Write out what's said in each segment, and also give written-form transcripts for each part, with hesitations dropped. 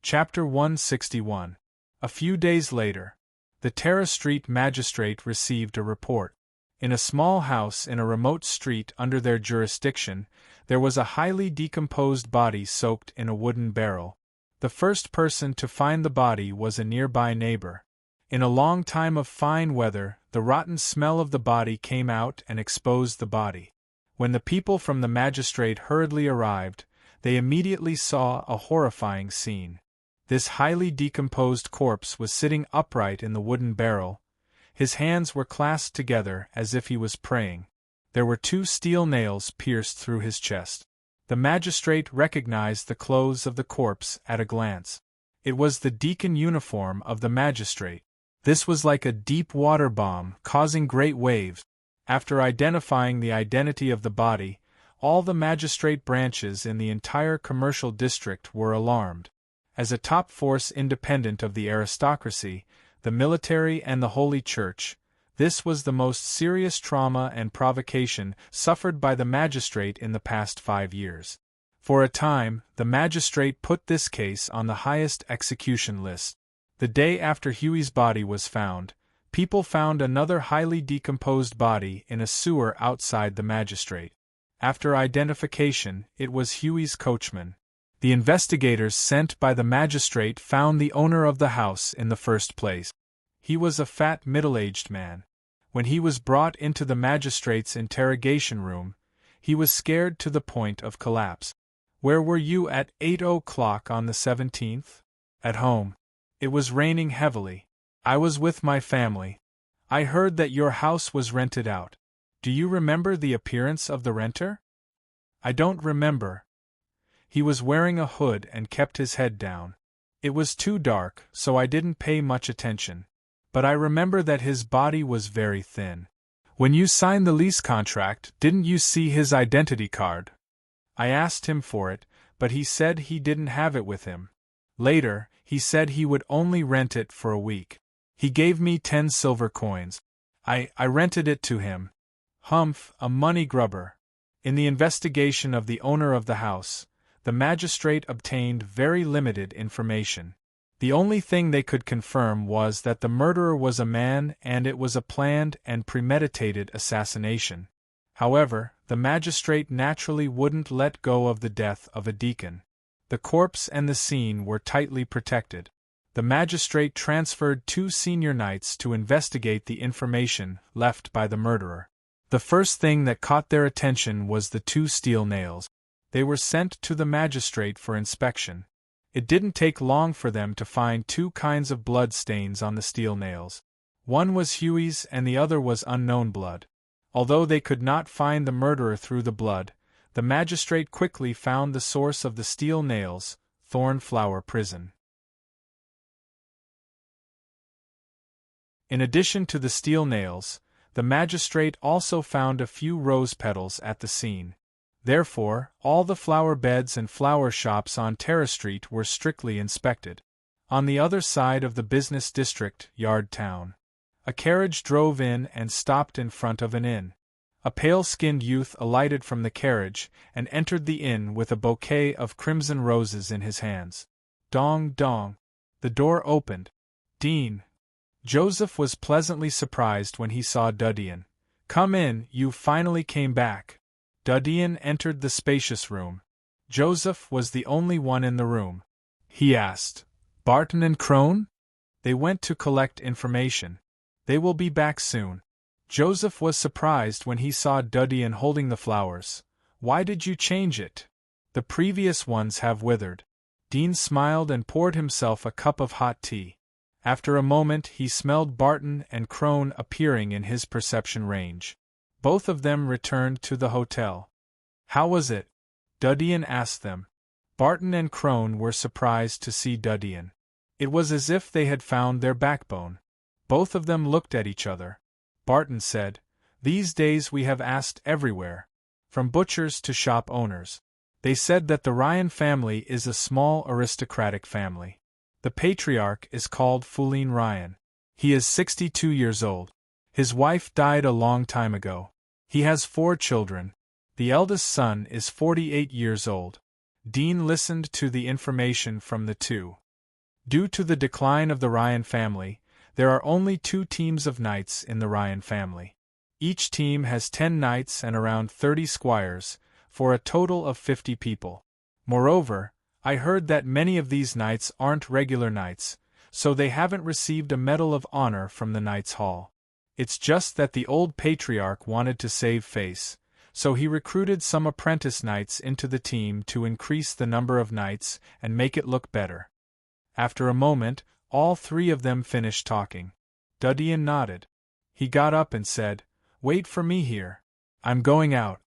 Chapter 161. A few days later, the Tara Street magistrate received a report. In a small house in a remote street under their jurisdiction, there was a highly decomposed body soaked in a wooden barrel. The first person to find the body was a nearby neighbor. In a long time of fine weather, the rotten smell of the body came out and exposed the body. When the people from the magistrate hurriedly arrived, they immediately saw a horrifying scene. This highly decomposed corpse was sitting upright in the wooden barrel. His hands were clasped together as if he was praying. There were 2 steel nails pierced through his chest. The magistrate recognized the clothes of the corpse at a glance. It was the deacon uniform of the magistrate. This was like a deep water bomb, causing great waves. After identifying the identity of the body, all the magistrate branches in the entire commercial district were alarmed. As a top force independent of the aristocracy, the military and the Holy Church, this was the most serious trauma and provocation suffered by the magistrate in the past 5 years. For a time, the magistrate put this case on the highest execution list. The day after Huey's body was found, people found another highly decomposed body in a sewer outside the magistrate. After identification, it was Huey's coachman. The investigators sent by the magistrate found the owner of the house in the first place. He was a fat middle-aged man. When he was brought into the magistrate's interrogation room, he was scared to the point of collapse. "Where were you at 8 o'clock on the 17th? "At home. It was raining heavily. I was with my family. I heard that your house was rented out. Do you remember the appearance of the renter?" "I don't remember. He was wearing a hood and kept his head down. It was too dark, so I didn't pay much attention. But I remember that his body was very thin." "When you signed the lease contract, didn't you see his identity card?" "I asked him for it, but he said he didn't have it with him. Later, he said he would only rent it for a week. He gave me 10 silver coins. I rented it to him." "Humph, a money grubber." In the investigation of the owner of the house, the magistrate obtained very limited information. The only thing they could confirm was that the murderer was a man and it was a planned and premeditated assassination. However, the magistrate naturally wouldn't let go of the death of a deacon. The corpse and the scene were tightly protected. The magistrate transferred 2 senior knights to investigate the information left by the murderer. The first thing that caught their attention was the 2 steel nails. They were sent to the magistrate for inspection. It didn't take long for them to find 2 kinds of blood stains on the steel nails. One was Huey's and the other was unknown blood. Although they could not find the murderer through the blood, the magistrate quickly found the source of the steel nails: Thornflower Prison. In addition to the steel nails, the magistrate also found a few rose petals at the scene. Therefore, all the flower beds and flower shops on Tara Street were strictly inspected. On the other side of the business district, Yard Town, a carriage drove in and stopped in front of an inn. A pale-skinned youth alighted from the carriage and entered the inn with a bouquet of crimson roses in his hands. Dong dong. The door opened. "Dean." Joseph was pleasantly surprised when he saw Dudian. "Come in, you finally came back." Dudian entered the spacious room. Joseph was the only one in the room. He asked, "Barton and Crone?" "They went to collect information. They will be back soon." Joseph was surprised when he saw Dudian holding the flowers. "Why did you change it? The previous ones have withered." Dean smiled and poured himself a cup of hot tea. After a moment he smelled Barton and Crone appearing in his perception range. Both of them returned to the hotel. "How was it?" Dudian asked them. Barton and Crone were surprised to see Dudian. It was as if they had found their backbone. Both of them looked at each other. Barton said, "These days we have asked everywhere, from butchers to shop owners. They said that the Ryan family is a small aristocratic family. The patriarch is called Fuline Ryan. He is 62 years old. His wife died a long time ago. He has 4 children. The eldest son is 48 years old." Dean listened to the information from the 2. Due to the decline of the Ryan family, there are only 2 teams of knights in the Ryan family. Each team has 10 knights and around 30 squires, for a total of 50 people. Moreover, I heard that many of these knights aren't regular knights, so they haven't received a Medal of Honor from the Knights' Hall. It's just that the old patriarch wanted to save face, so he recruited some apprentice knights into the team to increase the number of knights and make it look better. After a moment, all 3 of them finished talking. Dudian nodded. He got up and said, "Wait for me here. I'm going out."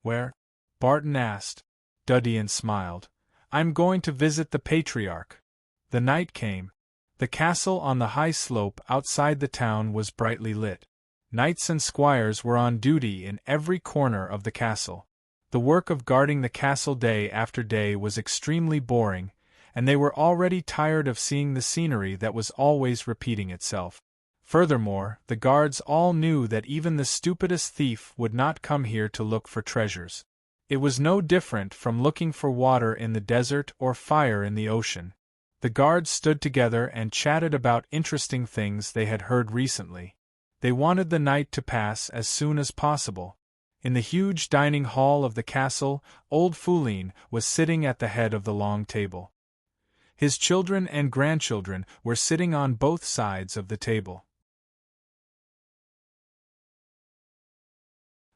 "Where?" Barton asked. Dudian smiled. "I'm going to visit the patriarch." The night came. The castle on the high slope outside the town was brightly lit. Knights and squires were on duty in every corner of the castle. The work of guarding the castle day after day was extremely boring, and they were already tired of seeing the scenery that was always repeating itself. Furthermore, the guards all knew that even the stupidest thief would not come here to look for treasures. It was no different from looking for water in the desert or fire in the ocean. The guards stood together and chatted about interesting things they had heard recently. They wanted the night to pass as soon as possible. In the huge dining hall of the castle, old Foulin was sitting at the head of the long table. His children and grandchildren were sitting on both sides of the table.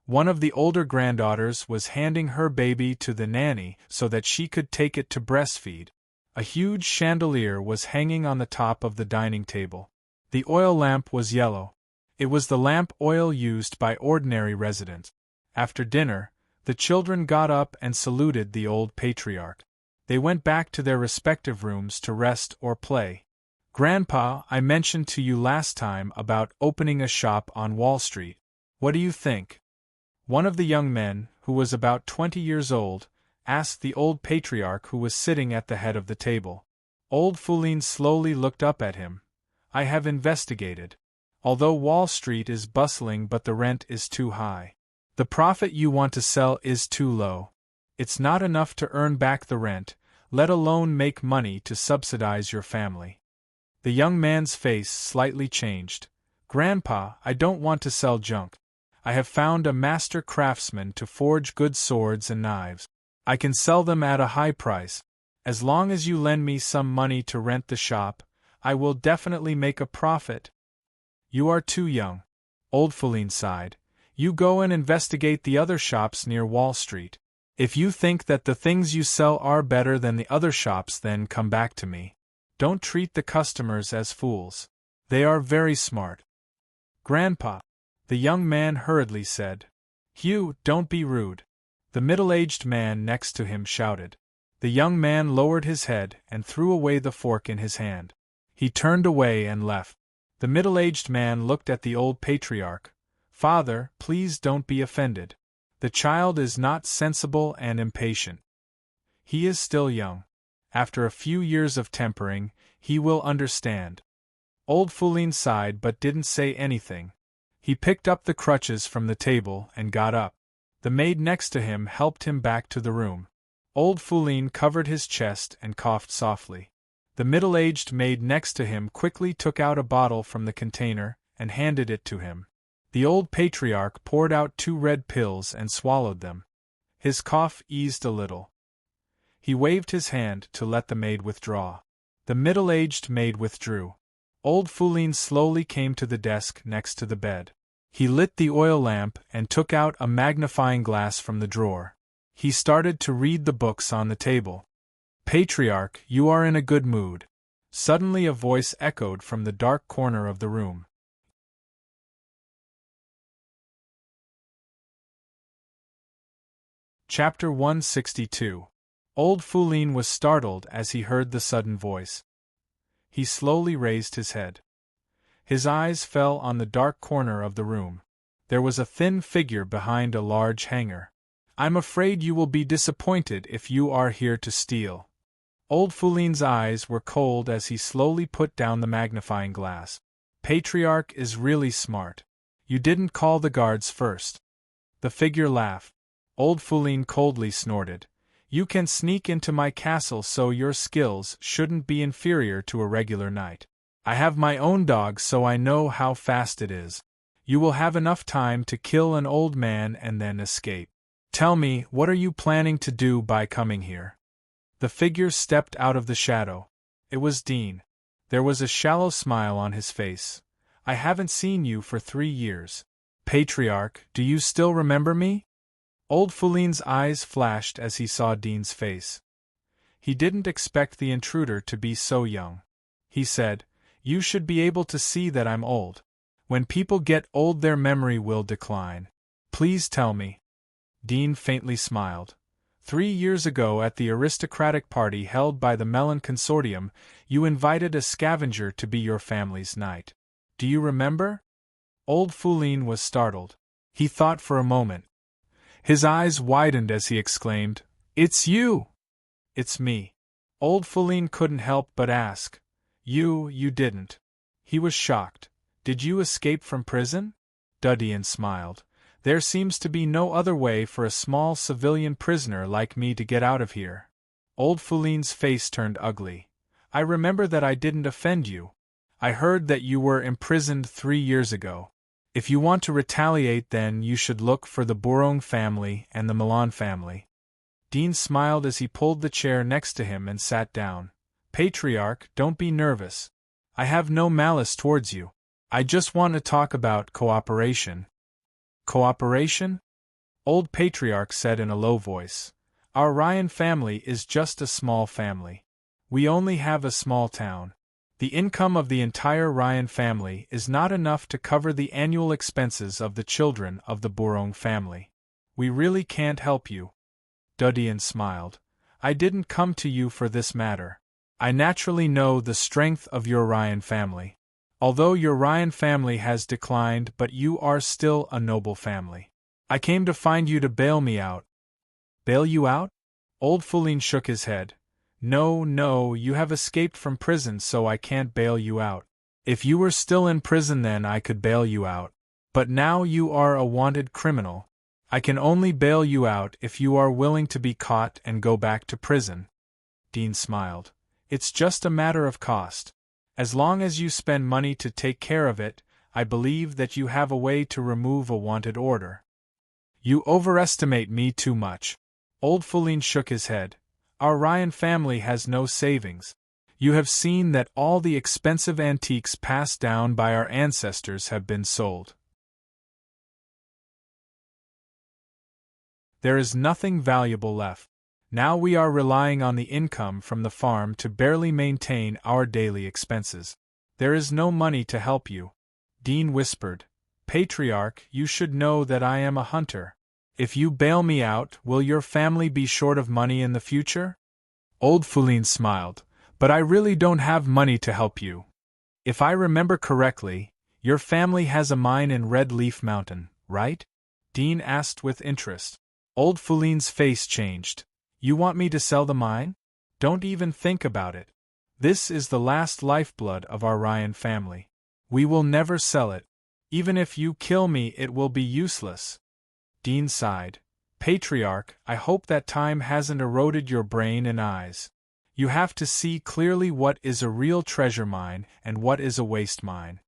One of the older granddaughters was handing her baby to the nanny so that she could take it to breastfeed. A huge chandelier was hanging on the top of the dining table. The oil lamp was yellow. It was the lamp oil used by ordinary residents. After dinner, the children got up and saluted the old patriarch. They went back to their respective rooms to rest or play. "Grandpa, I mentioned to you last time about opening a shop on Wall Street. What do you think?" One of the young men, who was about 20 years old, asked the old patriarch who was sitting at the head of the table. Old Foulin slowly looked up at him. "I have investigated. Although Wall Street is bustling, but the rent is too high. The profit you want to sell is too low. It's not enough to earn back the rent, let alone make money to subsidize your family." The young man's face slightly changed. "Grandpa, I don't want to sell junk. I have found a master craftsman to forge good swords and knives. I can sell them at a high price. As long as you lend me some money to rent the shop, I will definitely make a profit." "You are too young." Old Foulin sighed. "You go and investigate the other shops near Wall Street. If you think that the things you sell are better than the other shops, then come back to me. Don't treat the customers as fools. They are very smart." "Grandpa," the young man hurriedly said. "Hugh, don't be rude," the middle-aged man next to him shouted. The young man lowered his head and threw away the fork in his hand. He turned away and left. The middle-aged man looked at the old patriarch. "Father, please don't be offended. The child is not sensible and impatient. He is still young. After a few years of tempering, he will understand." Old Foulin sighed but didn't say anything. He picked up the crutches from the table and got up. The maid next to him helped him back to the room. Old Foulin covered his chest and coughed softly. The middle-aged maid next to him quickly took out a bottle from the container and handed it to him. The old patriarch poured out 2 red pills and swallowed them. His cough eased a little. He waved his hand to let the maid withdraw. The middle-aged maid withdrew. Old Foulin slowly came to the desk next to the bed. He lit the oil lamp and took out a magnifying glass from the drawer. He started to read the books on the table. "Patriarch, you are in a good mood." Suddenly a voice echoed from the dark corner of the room. Chapter 162. Old Foulin was startled as he heard the sudden voice. He slowly raised his head. His eyes fell on the dark corner of the room. There was a thin figure behind a large hanger. "I'm afraid you will be disappointed if you are here to steal." Old Foulin's eyes were cold as he slowly put down the magnifying glass. "Patriarch is really smart. You didn't call the guards first." The figure laughed. Old Foulin coldly snorted. You can sneak into my castle, so your skills shouldn't be inferior to a regular knight. I have my own dog, so I know how fast it is. You will have enough time to kill an old man and then escape. Tell me, what are you planning to do by coming here?" The figure stepped out of the shadow. It was Dean. There was a shallow smile on his face. "I haven't seen you for 3 years. Patriarch, do you still remember me?" Old Fouline's eyes flashed as he saw Dean's face. He didn't expect the intruder to be so young. He said, "You should be able to see that I'm old. When people get old, their memory will decline. Please tell me." Dean faintly smiled. 3 years ago, at the aristocratic party held by the Melon Consortium, you invited a scavenger to be your family's knight. Do you remember?" Old Fouline was startled. He thought for a moment. His eyes widened as he exclaimed, "It's you!" "It's me." Old Fouline couldn't help but ask. You didn't." He was shocked. "Did you escape from prison?" Duddian smiled. "There seems to be no other way for a small civilian prisoner like me to get out of here." Old Fouline's face turned ugly. "I remember that I didn't offend you. I heard that you were imprisoned 3 years ago. If you want to retaliate, then you should look for the Bourong family and the Milan family." Dean smiled as he pulled the chair next to him and sat down. "Patriarch, don't be nervous. I have no malice towards you. I just want to talk about cooperation." "Cooperation?" Old Patriarch said in a low voice. "Our Ryan family is just a small family. We only have a small town. The income of the entire Ryan family is not enough to cover the annual expenses of the children of the Bourong family. We really can't help you." Duddian smiled. "I didn't come to you for this matter. I naturally know the strength of your Ryan family. Although your Ryan family has declined, but you are still a noble family. I came to find you to bail me out." "Bail you out?" Old Fouline shook his head. No, you have escaped from prison, so I can't bail you out. If you were still in prison, then I could bail you out. But now you are a wanted criminal. I can only bail you out if you are willing to be caught and go back to prison." Dean smiled. "It's just a matter of cost. As long as you spend money to take care of it, I believe that you have a way to remove a wanted order." "You overestimate me too much." Old Fouline shook his head. "Our Ryan family has no savings. You have seen that all the expensive antiques passed down by our ancestors have been sold. There is nothing valuable left. Now we are relying on the income from the farm to barely maintain our daily expenses. There is no money to help you." Dean whispered. "Patriarch, you should know that I am a hunter. If you bail me out, will your family be short of money in the future?" Old Fouline smiled. "But I really don't have money to help you. If I remember correctly, your family has a mine in Red Leaf Mountain, right?" Dean asked with interest. Old Fouline's face changed. "You want me to sell the mine? Don't even think about it. This is the last lifeblood of our Ryan family. We will never sell it. Even if you kill me, it will be useless." Dean sighed. "Patriarch, I hope that time hasn't eroded your brain and eyes. You have to see clearly what is a real treasure mine and what is a waste mine."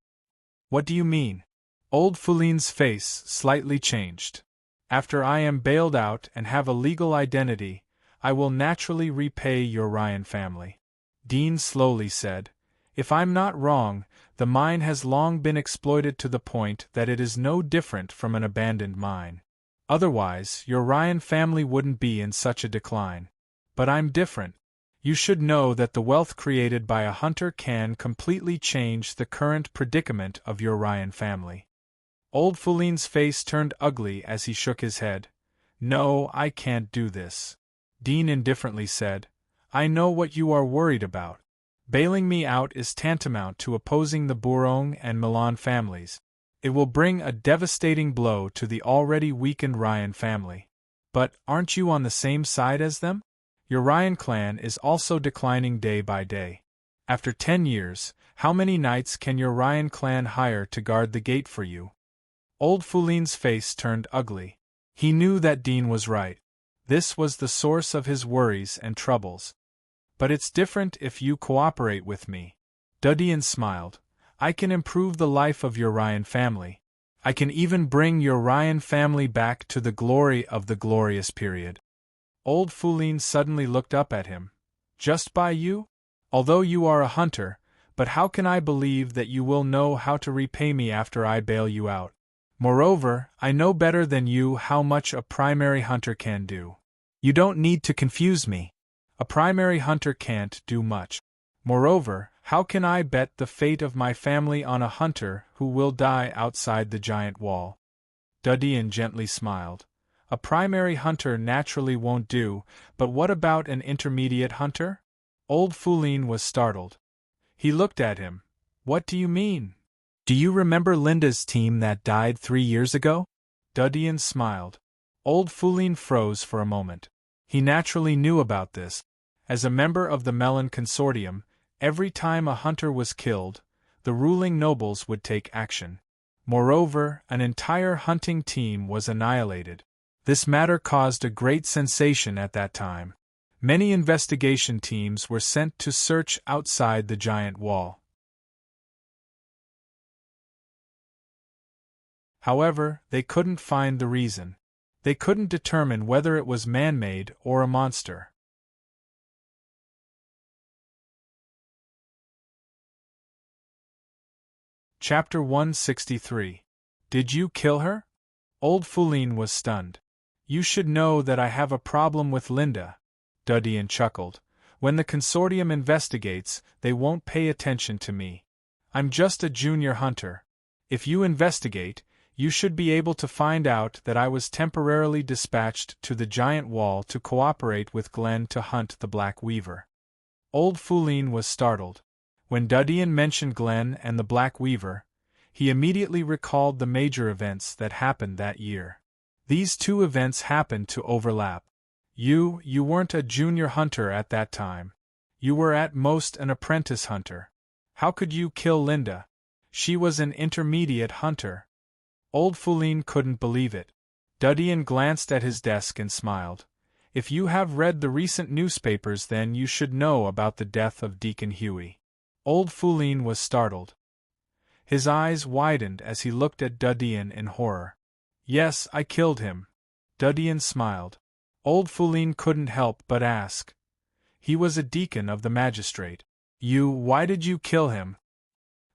"What do you mean?" Old Fouline's face slightly changed. "After I am bailed out and have a legal identity, I will naturally repay your Ryan family." Dean slowly said, "If I'm not wrong, the mine has long been exploited to the point that it is no different from an abandoned mine. Otherwise, your Ryan family wouldn't be in such a decline. But I'm different. You should know that the wealth created by a hunter can completely change the current predicament of your Ryan family." Old Fouline's face turned ugly as he shook his head. "No, I can't do this." Dean indifferently said, "I know what you are worried about. Bailing me out is tantamount to opposing the Bourong and Milan families. It will bring a devastating blow to the already weakened Ryan family. But aren't you on the same side as them? Your Ryan clan is also declining day by day. After 10 years, how many knights can your Ryan clan hire to guard the gate for you?" Old Fouline's face turned ugly. He knew that Dean was right. This was the source of his worries and troubles. But it's different if you cooperate with me. Dudian smiled. I can improve the life of your Ryan family. I can even bring your Ryan family back to the glory of the glorious period. Old Fulin suddenly looked up at him. Just by you? Although you are a hunter, but how can I believe that you will know how to repay me after I bail you out? Moreover, I know better than you how much a primary hunter can do. You don't need to confuse me. A primary hunter can't do much. Moreover, how can I bet the fate of my family on a hunter who will die outside the giant wall? Dudian gently smiled. A primary hunter naturally won't do, but what about an intermediate hunter? Old Fulin was startled. He looked at him. What do you mean? Do you remember Linda's team that died 3 years ago? Dudian smiled. Old Fulin froze for a moment. He naturally knew about this. As a member of the Melon Consortium, every time a hunter was killed, the ruling nobles would take action. Moreover, an entire hunting team was annihilated. This matter caused a great sensation at that time. Many investigation teams were sent to search outside the giant wall. However, they couldn't find the reason. They couldn't determine whether it was man-made or a monster. Chapter 163. Did you kill her? Old Fulin was stunned. You should know that I have a problem with Linda. Dudian chuckled. When the consortium investigates, they won't pay attention to me. I'm just a junior hunter. If you investigate, you should be able to find out that I was temporarily dispatched to the giant wall to cooperate with Glenn to hunt the Black Weaver. Old Fulin was startled. When Dudian mentioned Glenn and the Black Weaver, he immediately recalled the major events that happened that year. These two events happened to overlap. You weren't a junior hunter at that time. You were at most an apprentice hunter. How could you kill Linda? She was an intermediate hunter. Old Fulin couldn't believe it. Dudian glanced at his desk and smiled. If you have read the recent newspapers, then you should know about the death of Deacon Huey. Old Fulin was startled. His eyes widened as he looked at Dudian in horror. Yes, I killed him. Dudian smiled. Old Fulin couldn't help but ask. He was a deacon of the magistrate. Why did you kill him?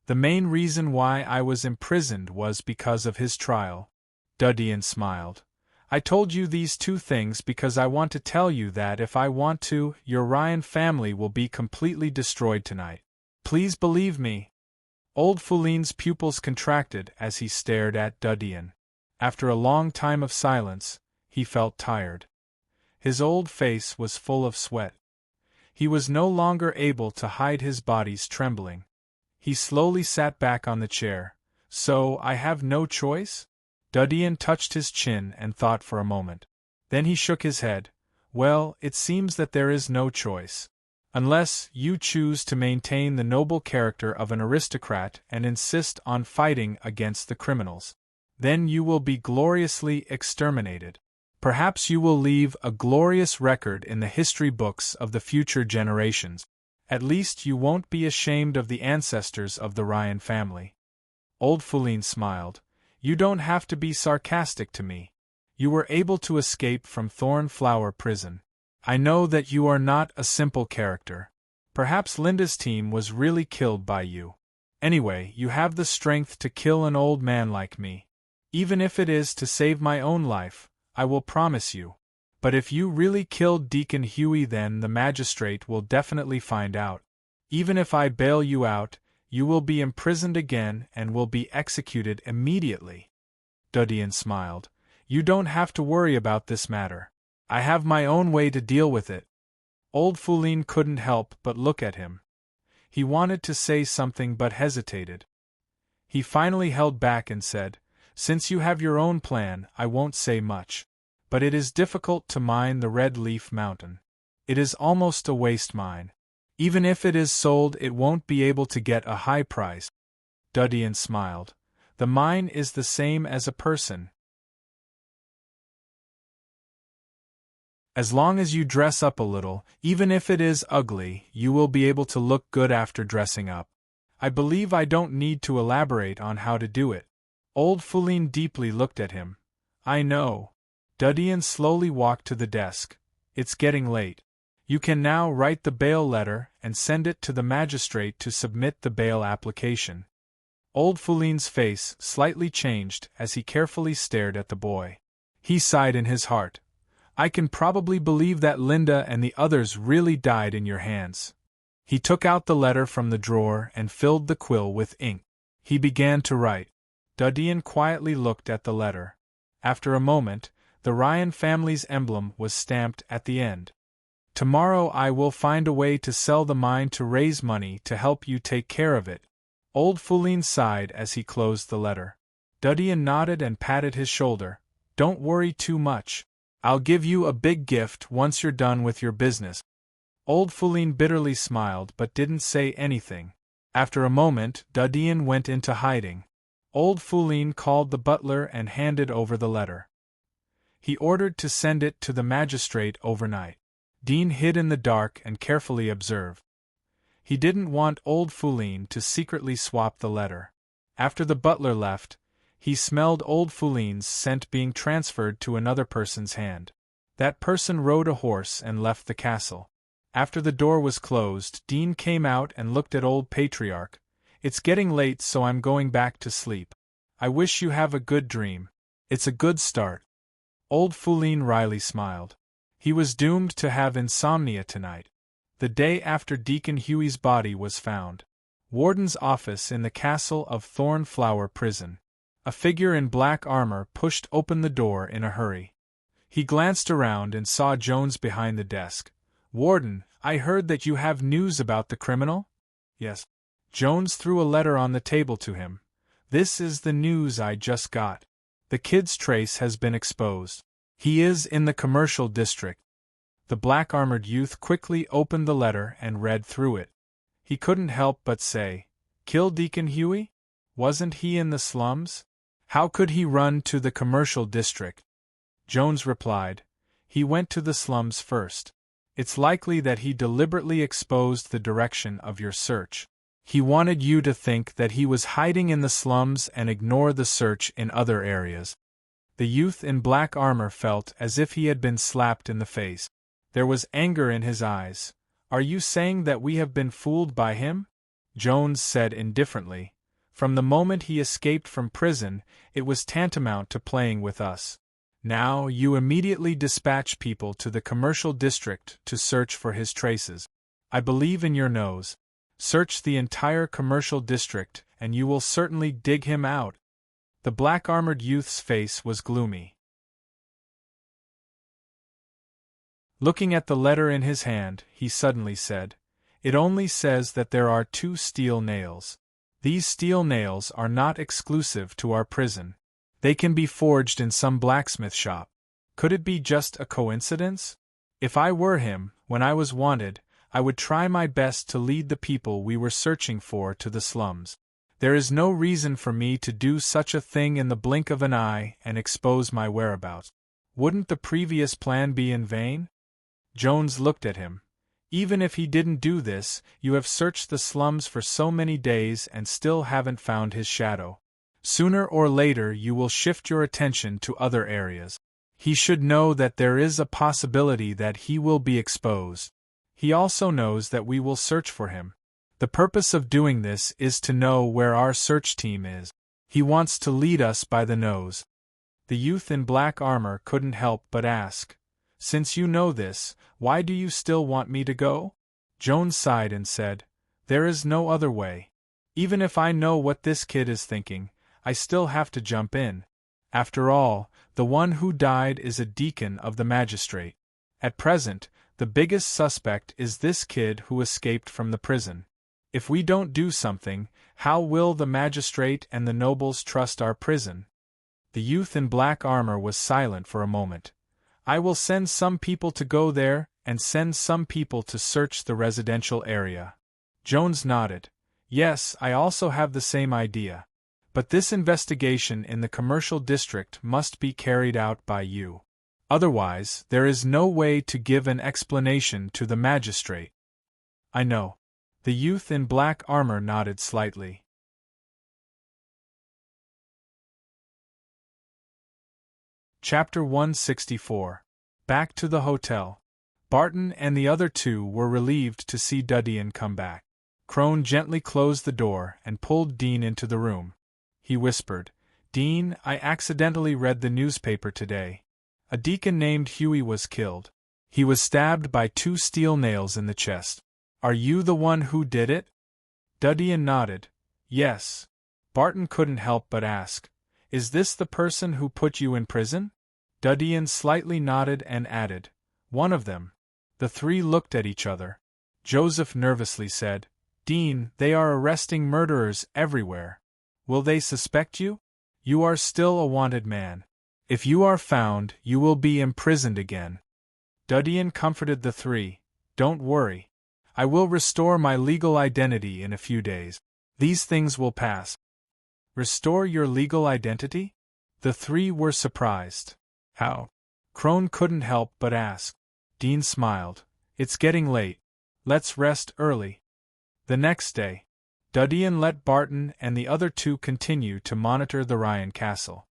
The main reason why I was imprisoned was because of his trial. Dudian smiled. I told you these two things because I want to tell you that if I want to, your Ryan family will be completely destroyed tonight. Please believe me. Old Fulin's pupils contracted as he stared at Dudian. After a long time of silence, he felt tired. His old face was full of sweat. He was no longer able to hide his body's trembling. He slowly sat back on the chair. So, I have no choice? Dudian touched his chin and thought for a moment. Then he shook his head. Well, it seems that there is no choice. Unless you choose to maintain the noble character of an aristocrat and insist on fighting against the criminals. Then you will be gloriously exterminated. Perhaps you will leave a glorious record in the history books of the future generations. At least you won't be ashamed of the ancestors of the Ryan family. Old Fulin smiled. You don't have to be sarcastic to me. You were able to escape from Thornflower Prison. I know that you are not a simple character. Perhaps Linda's team was really killed by you. Anyway, you have the strength to kill an old man like me. Even if it is to save my own life, I will promise you. But if you really killed Deacon Huey, then the magistrate will definitely find out. Even if I bail you out, you will be imprisoned again and will be executed immediately. Dudian smiled. You don't have to worry about this matter. I have my own way to deal with it. Old Fulin couldn't help but look at him. He wanted to say something but hesitated. He finally held back and said, Since you have your own plan, I won't say much. But it is difficult to mine the Red Leaf Mountain. It is almost a waste mine. Even if it is sold, it won't be able to get a high price. Dudian smiled. The mine is the same as a person. As long as you dress up a little, even if it is ugly, you will be able to look good after dressing up. I believe I don't need to elaborate on how to do it. Old Foulin deeply looked at him. I know. Dudyan slowly walked to the desk. It's getting late. You can now write the bail letter and send it to the magistrate to submit the bail application. Old Foulin's face slightly changed as he carefully stared at the boy. He sighed in his heart. I can probably believe that Linda and the others really died in your hands. He took out the letter from the drawer and filled the quill with ink. He began to write. Dudyan quietly looked at the letter. After a moment, the Ryan family's emblem was stamped at the end. Tomorrow I will find a way to sell the mine to raise money to help you take care of it. Old Foulin sighed as he closed the letter. Dudyan nodded and patted his shoulder. Don't worry too much. I'll give you a big gift once you're done with your business. Old Foulin bitterly smiled but didn't say anything. After a moment, Dudyan went into hiding. Old Foulin called the butler and handed over the letter. He ordered to send it to the magistrate overnight. Dean hid in the dark and carefully observed. He didn't want Old Foulin to secretly swap the letter. After the butler left, he smelled Old Foulin's scent being transferred to another person's hand. That person rode a horse and left the castle. After the door was closed, Dean came out and looked at Old Patriarch. It's getting late, so I'm going back to sleep. I wish you have a good dream. It's a good start. Old Foulin wryly smiled. He was doomed to have insomnia tonight. The day after Deacon Huey's body was found. Warden's office in the castle of Thornflower Prison. A figure in black armor pushed open the door in a hurry. He glanced around and saw Jones behind the desk. Warden, I heard that you have news about the criminal? Yes. Jones threw a letter on the table to him. This is the news I just got. The kid's trace has been exposed. He is in the commercial district. The black-armored youth quickly opened the letter and read through it. He couldn't help but say, Kill Deacon Huey? Wasn't he in the slums? How could he run to the commercial district? Jones replied, He went to the slums first. It's likely that he deliberately exposed the direction of your search. He wanted you to think that he was hiding in the slums and ignore the search in other areas. The youth in black armor felt as if he had been slapped in the face. There was anger in his eyes. Are you saying that we have been fooled by him? Jones said indifferently. From the moment he escaped from prison, it was tantamount to playing with us. Now you immediately dispatch people to the commercial district to search for his traces. I believe in your nose. Search the entire commercial district, and you will certainly dig him out. The black-armored youth's face was gloomy. Looking at the letter in his hand, he suddenly said, It only says that there are 2 steel nails. These steel nails are not exclusive to our prison. They can be forged in some blacksmith shop. Could it be just a coincidence? If I were him, when I was wanted, I would try my best to lead the people we were searching for to the slums. There is no reason for me to do such a thing in the blink of an eye and expose my whereabouts. Wouldn't the previous plan be in vain? Jones looked at him. Even if he didn't do this, you have searched the slums for so many days and still haven't found his shadow. Sooner or later you will shift your attention to other areas. He should know that there is a possibility that he will be exposed. He also knows that we will search for him. The purpose of doing this is to know where our search team is. He wants to lead us by the nose. The youth in black armor couldn't help but ask, Since you know this, why do you still want me to go? Jones sighed and said, There is no other way. Even if I know what this kid is thinking, I still have to jump in. After all, the one who died is a deacon of the magistrate. At present, the biggest suspect is this kid who escaped from the prison. If we don't do something, how will the magistrate and the nobles trust our prison? The youth in black armor was silent for a moment. I will send some people to go there, and send some people to search the residential area. Jones nodded. Yes, I also have the same idea. But this investigation in the commercial district must be carried out by you. Otherwise, there is no way to give an explanation to the magistrate. I know. The youth in black armor nodded slightly. Chapter 164. Back to the hotel. Barton and the other two were relieved to see Duddian come back. Crone gently closed the door and pulled Dean into the room. He whispered, "Dean, I accidentally read the newspaper today. A deacon named Huey was killed. He was stabbed by 2 steel nails in the chest. Are you the one who did it?" Duddian nodded. "Yes." Barton couldn't help but ask, "Is this the person who put you in prison?" Duddian slightly nodded and added, "One of them." The three looked at each other. Joseph nervously said, "Dean, they are arresting murderers everywhere. Will they suspect you? You are still a wanted man. If you are found, you will be imprisoned again." Duddian comforted the three, "Don't worry. I will restore my legal identity in a few days. These things will pass." "Restore your legal identity?" The three were surprised. "How?" Crone couldn't help but ask. Dean smiled. "It's getting late. Let's rest early." The next day, Duddian let Barton and the other two continue to monitor the Ryan castle.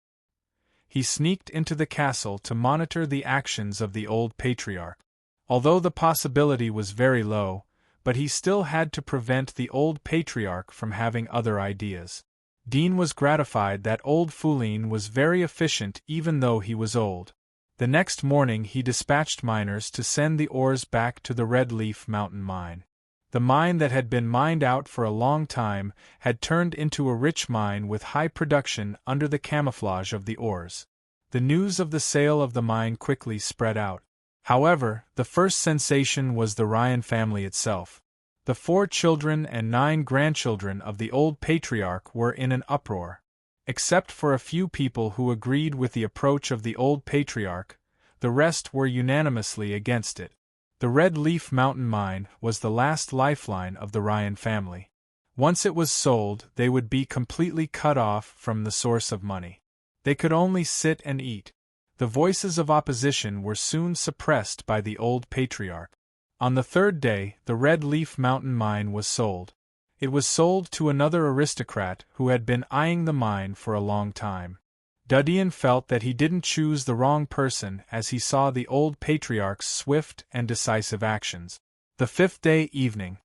He sneaked into the castle to monitor the actions of the old patriarch. Although the possibility was very low, but he still had to prevent the old patriarch from having other ideas. Dean was gratified that old Foulin was very efficient even though he was old. The next morning he dispatched miners to send the ores back to the Red Leaf Mountain mine. The mine that had been mined out for a long time had turned into a rich mine with high production under the camouflage of the ores. The news of the sale of the mine quickly spread out. However, the first sensation was the Ryan family itself. The 4 children and 9 grandchildren of the old patriarch were in an uproar. Except for a few people who agreed with the approach of the old patriarch, the rest were unanimously against it. The Red Leaf Mountain mine was the last lifeline of the Ryan family. Once it was sold, they would be completely cut off from the source of money. They could only sit and eat. The voices of opposition were soon suppressed by the old patriarch. On the 3rd day, the Red Leaf Mountain mine was sold. It was sold to another aristocrat who had been eyeing the mine for a long time. Duddian felt that he didn't choose the wrong person as he saw the old patriarch's swift and decisive actions. The 5th day evening,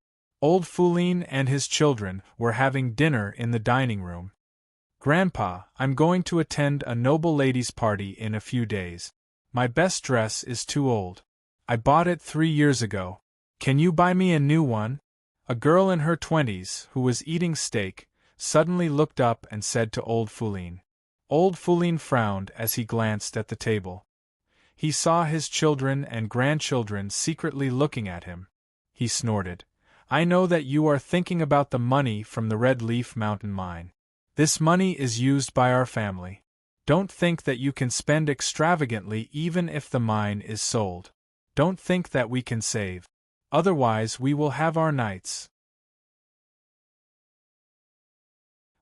old Foulin and his children were having dinner in the dining room. "Grandpa, I'm going to attend a noble ladies' party in a few days. My best dress is too old. I bought it 3 years ago. Can you buy me a new one?" A girl in her 20s, who was eating steak, suddenly looked up and said to old Foulin. Old Foulin frowned as he glanced at the table. He saw his children and grandchildren secretly looking at him. He snorted, "I know that you are thinking about the money from the Red Leaf Mountain mine. This money is used by our family. Don't think that you can spend extravagantly even if the mine is sold. Don't think that we can save. Otherwise we will have our nights."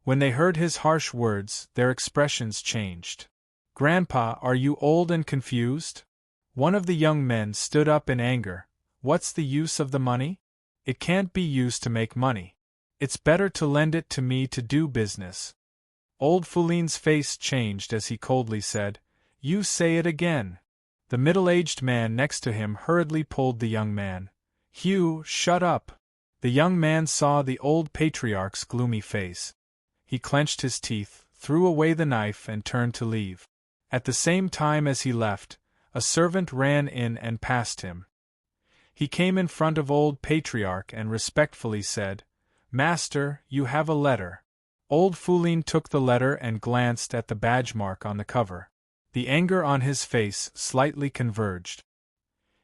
When they heard his harsh words, their expressions changed. "Grandpa, are you old and confused?" One of the young men stood up in anger. "What's the use of the money? It can't be used to make money. It's better to lend it to me to do business." Old Foulin's face changed as he coldly said, "You say it again." The middle-aged man next to him hurriedly pulled the young man. "Hugh, shut up." The young man saw the old patriarch's gloomy face. He clenched his teeth, threw away the knife and turned to leave. At the same time as he left, a servant ran in and passed him. He came in front of old patriarch and respectfully said, "Master, you have a letter." Old Foulin took the letter and glanced at the badge mark on the cover. The anger on his face slightly converged.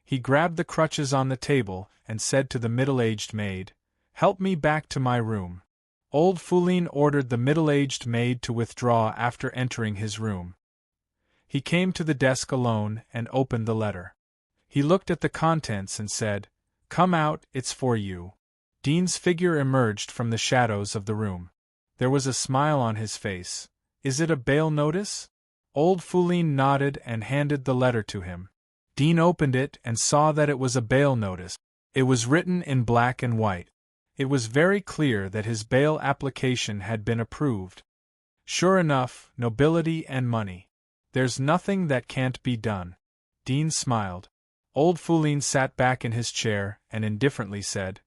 He grabbed the crutches on the table and said to the middle-aged maid, "Help me back to my room." Old Foulin ordered the middle-aged maid to withdraw after entering his room. He came to the desk alone and opened the letter. He looked at the contents and said, "Come out, it's for you." Dean's figure emerged from the shadows of the room. There was a smile on his face. "Is it a bail notice?" Old Foulin nodded and handed the letter to him. Dean opened it and saw that it was a bail notice. It was written in black and white. It was very clear that his bail application had been approved. Sure enough, nobility and money. There's nothing that can't be done. Dean smiled. Old Foulin sat back in his chair and indifferently said,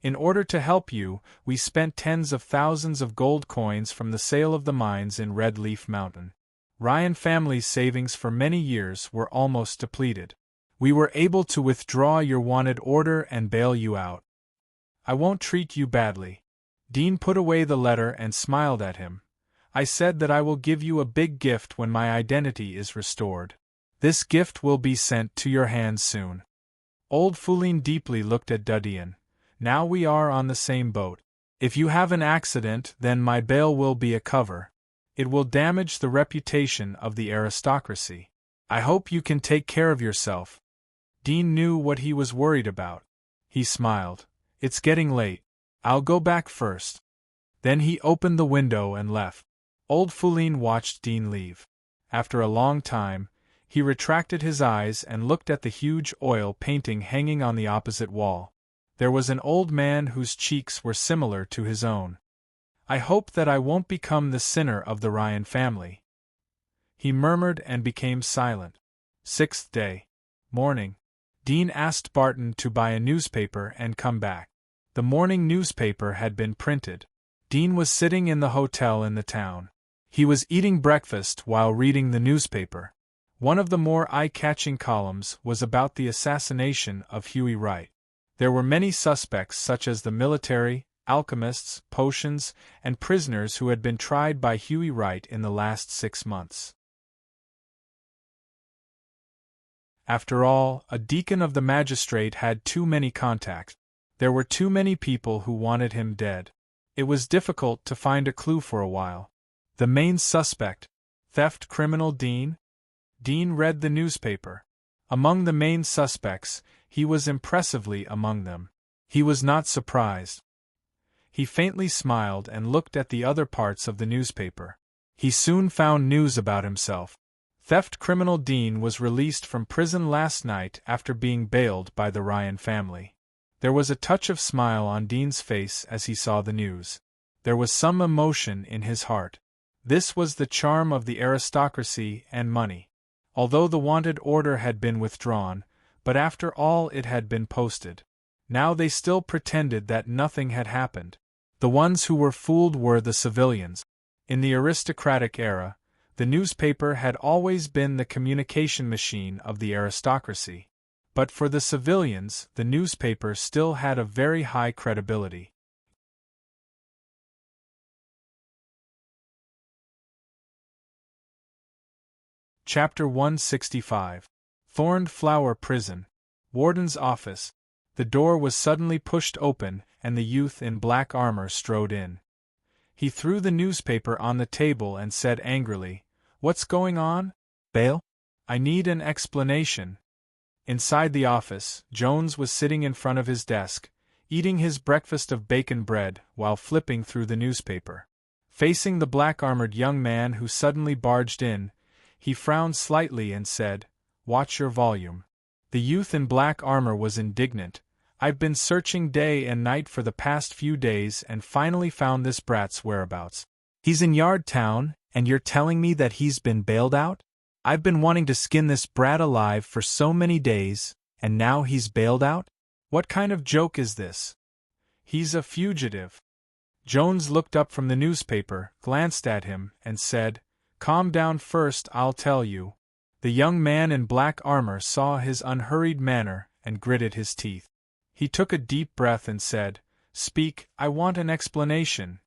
"In order to help you, we spent tens of thousands of gold coins from the sale of the mines in Red Leaf Mountain. Ryan family's savings for many years were almost depleted. We were able to withdraw your wanted order and bail you out. I won't treat you badly." Dean put away the letter and smiled at him. "I said that I will give you a big gift when my identity is restored. This gift will be sent to your hands soon." Old Foulin deeply looked at Dudien. "Now we are on the same boat. If you have an accident, then my bail will be a cover. It will damage the reputation of the aristocracy. I hope you can take care of yourself." Dean knew what he was worried about. He smiled. "It's getting late. I'll go back first." Then he opened the window and left. Old Foulin watched Dean leave. After a long time, he retracted his eyes and looked at the huge oil painting hanging on the opposite wall. There was an old man whose cheeks were similar to his own. "I hope that I won't become the sinner of the Ryan family," he murmured and became silent. 6th day. Morning. Dean asked Barton to buy a newspaper and come back. The morning newspaper had been printed. Dean was sitting in the hotel in the town. He was eating breakfast while reading the newspaper. One of the more eye-catching columns was about the assassination of Hughie Wright. There were many suspects such as the military, alchemists, potions, and prisoners who had been tried by Hughie Wright in the last 6 months. After all, a deacon of the magistrate had too many contacts. There were too many people who wanted him dead. It was difficult to find a clue for a while. The main suspect, theft criminal Dean? Dean read the newspaper. Among the main suspects, he was impressively among them. He was not surprised. He faintly smiled and looked at the other parts of the newspaper. He soon found news about himself. Theft criminal Dean was released from prison last night after being bailed by the Ryan family. There was a touch of smile on Dean's face as he saw the news. There was some emotion in his heart. This was the charm of the aristocracy and money. Although the wanted order had been withdrawn, but after all it had been posted. Now they still pretended that nothing had happened. The ones who were fooled were the civilians. In the aristocratic era, the newspaper had always been the communication machine of the aristocracy. But for the civilians, the newspaper still had a very high credibility. Chapter 165. Thorned Flower Prison. Warden's Office. The door was suddenly pushed open, and the youth in black armor strode in. He threw the newspaper on the table and said angrily, "What's going on? Bail? I need an explanation." Inside the office, Jones was sitting in front of his desk, eating his breakfast of bacon bread while flipping through the newspaper. Facing the black-armored young man who suddenly barged in, he frowned slightly and said, "Watch your volume." The youth in black armor was indignant. "I've been searching day and night for the past few days and finally found this brat's whereabouts. He's in Yardtown, and you're telling me that he's been bailed out? I've been wanting to skin this brat alive for so many days, and now he's bailed out? What kind of joke is this? He's a fugitive." Jones looked up from the newspaper, glanced at him, and said, "Calm down first, I'll tell you." The young man in black armor saw his unhurried manner and gritted his teeth. He took a deep breath and said, "Speak, I want an explanation."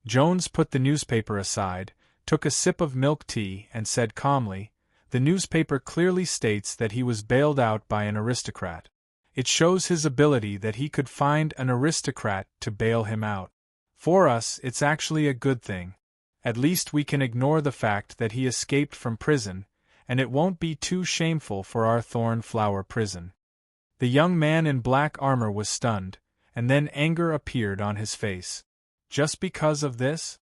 Jones put the newspaper aside, took a sip of milk tea, and said calmly, "The newspaper clearly states that he was bailed out by an aristocrat. It shows his ability that he could find an aristocrat to bail him out. For us, it's actually a good thing. At least we can ignore the fact that he escaped from prison, and it won't be too shameful for our Thorn Flower prison." The young man in black armor was stunned, and then anger appeared on his face. "Just because of this?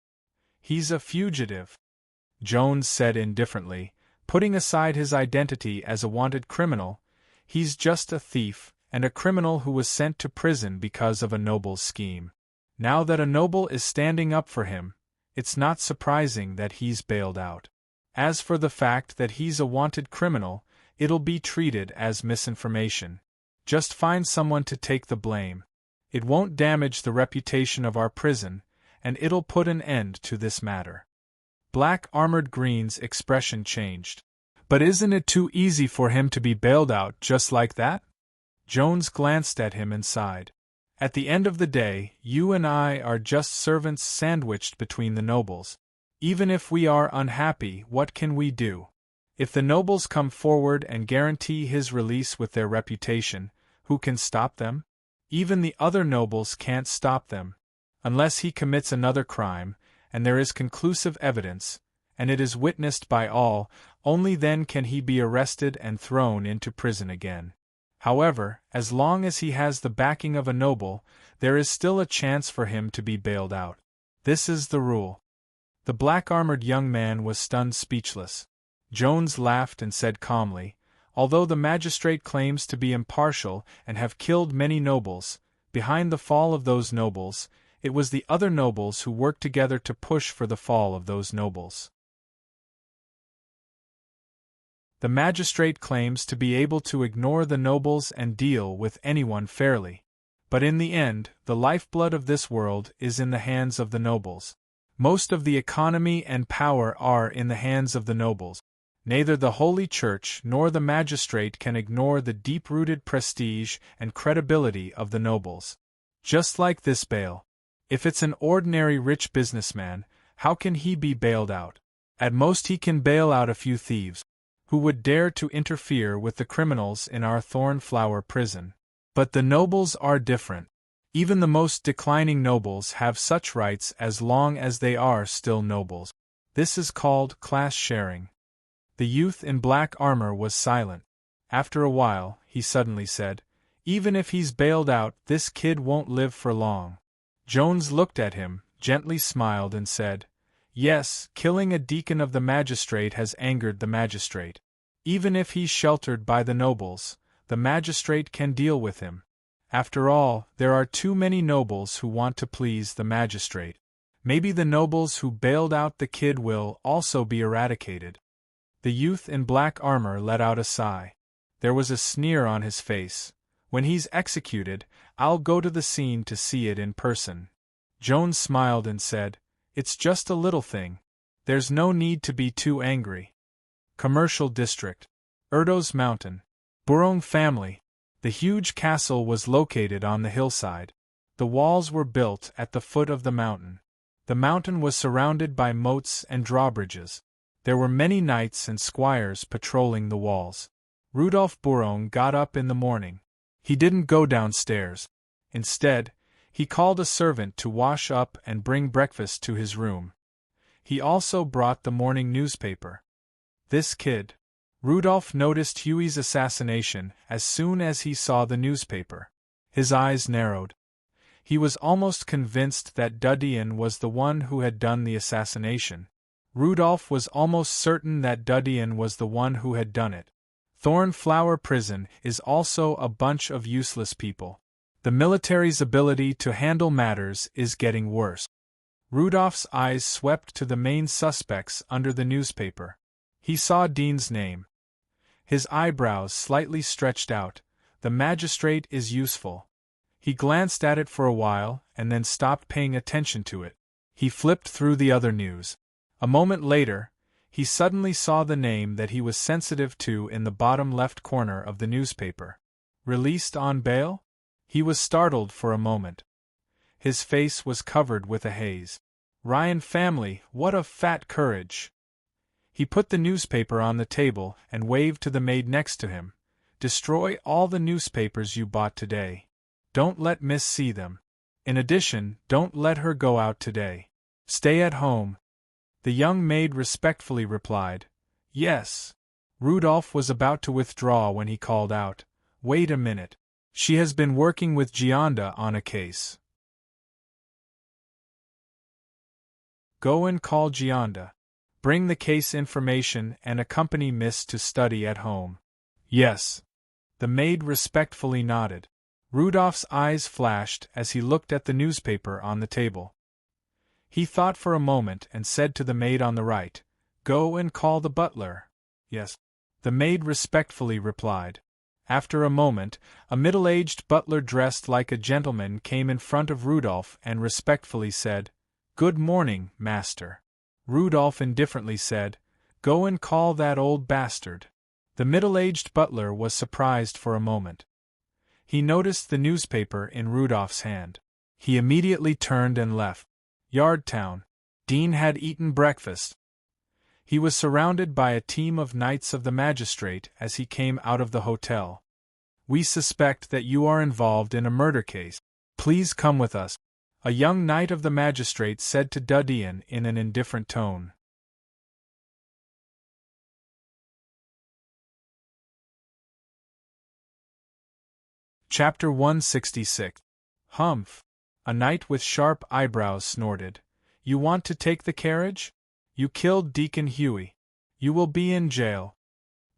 He's a fugitive," Jones said indifferently, Putting aside his identity as a wanted criminal, he's just a thief, and a criminal who was sent to prison because of a noble's scheme. Now that a noble is standing up for him, it's not surprising that he's bailed out. As for the fact that he's a wanted criminal, it'll be treated as misinformation. Just find someone to take the blame. It won't damage the reputation of our prison, and it'll put an end to this matter. Black Armored Green's expression changed. But isn't it too easy for him to be bailed out just like that? Jones glanced at him and sighed. At the end of the day, you and I are just servants sandwiched between the nobles. Even if we are unhappy, what can we do? If the nobles come forward and guarantee his release with their reputation, who can stop them? Even the other nobles can't stop them. Unless he commits another crime, and there is conclusive evidence, and it is witnessed by all, only then can he be arrested and thrown into prison again. However, as long as he has the backing of a noble, there is still a chance for him to be bailed out. This is the rule. The black-armored young man was stunned speechless. Jones laughed and said calmly, "Although the magistrate claims to be impartial and have killed many nobles, behind the fall of those nobles, it was the other nobles who worked together to push for the fall of those nobles. The magistrate claims to be able to ignore the nobles and deal with anyone fairly. But in the end, the lifeblood of this world is in the hands of the nobles. Most of the economy and power are in the hands of the nobles. Neither the Holy Church nor the magistrate can ignore the deep-rooted prestige and credibility of the nobles. Just like this bail. If it's an ordinary rich businessman, how can he be bailed out? At most he can bail out a few thieves, who would dare to interfere with the criminals in our Thornflower prison. But the nobles are different. Even the most declining nobles have such rights as long as they are still nobles. This is called class sharing." The youth in black armor was silent. After a while, he suddenly said, "Even if he's bailed out, this kid won't live for long." Jones looked at him, gently smiled and said, "Yes, killing a deacon of the magistrate has angered the magistrate. Even if he's sheltered by the nobles, the magistrate can deal with him. After all, there are too many nobles who want to please the magistrate. Maybe the nobles who bailed out the kid will also be eradicated." The youth in black armor let out a sigh. There was a sneer on his face. "When he's executed, I'll go to the scene to see it in person." Jones smiled and said, "It's just a little thing. There's no need to be too angry." Commercial District. Erdos Mountain. Burong family. The huge castle was located on the hillside. The walls were built at the foot of the mountain. The mountain was surrounded by moats and drawbridges. There were many knights and squires patrolling the walls. Rudolf Burong got up in the morning. He didn't go downstairs. Instead, he called a servant to wash up and bring breakfast to his room. He also brought the morning newspaper. This kid. Rudolf noticed Huey's assassination as soon as he saw the newspaper. His eyes narrowed. He was almost convinced that Dudian was the one who had done the assassination. Rudolf was almost certain that Dudian was the one who had done it. Thornflower Prison is also a bunch of useless people. The military's ability to handle matters is getting worse. Rudolph's eyes swept to the main suspects under the newspaper. He saw Dean's name. His eyebrows slightly stretched out. The magistrate is useful. He glanced at it for a while and then stopped paying attention to it. He flipped through the other news. A moment later, he suddenly saw the name that he was sensitive to in the bottom left corner of the newspaper. Released on bail? He was startled for a moment. His face was covered with a haze. Ryan family, what a fat courage! He put the newspaper on the table and waved to the maid next to him. "Destroy all the newspapers you bought today. Don't let Miss see them. In addition, don't let her go out today. Stay at home." The young maid respectfully replied, "Yes." Rudolph was about to withdraw when he called out, "Wait a minute. She has been working with Gionda on a case. Go and call Gionda." Bring the case information and accompany Miss to study at home. Yes. The maid respectfully nodded. Rudolph's eyes flashed as he looked at the newspaper on the table. He thought for a moment and said to the maid on the right, "Go and call the butler." "Yes." The maid respectfully replied. After a moment, a middle-aged butler dressed like a gentleman came in front of Rudolph and respectfully said, "Good morning, master." Rudolph indifferently said, "Go and call that old bastard." The middle-aged butler was surprised for a moment. He noticed the newspaper in Rudolph's hand. He immediately turned and left. Yardtown. Dean had eaten breakfast. He was surrounded by a team of knights of the magistrate as he came out of the hotel. "We suspect that you are involved in a murder case. Please come with us," a young knight of the magistrate said to Dudian in an indifferent tone. Chapter 166. Humph! A knight with sharp eyebrows snorted. "You want to take the carriage? You killed Deacon Huey. You will be in jail."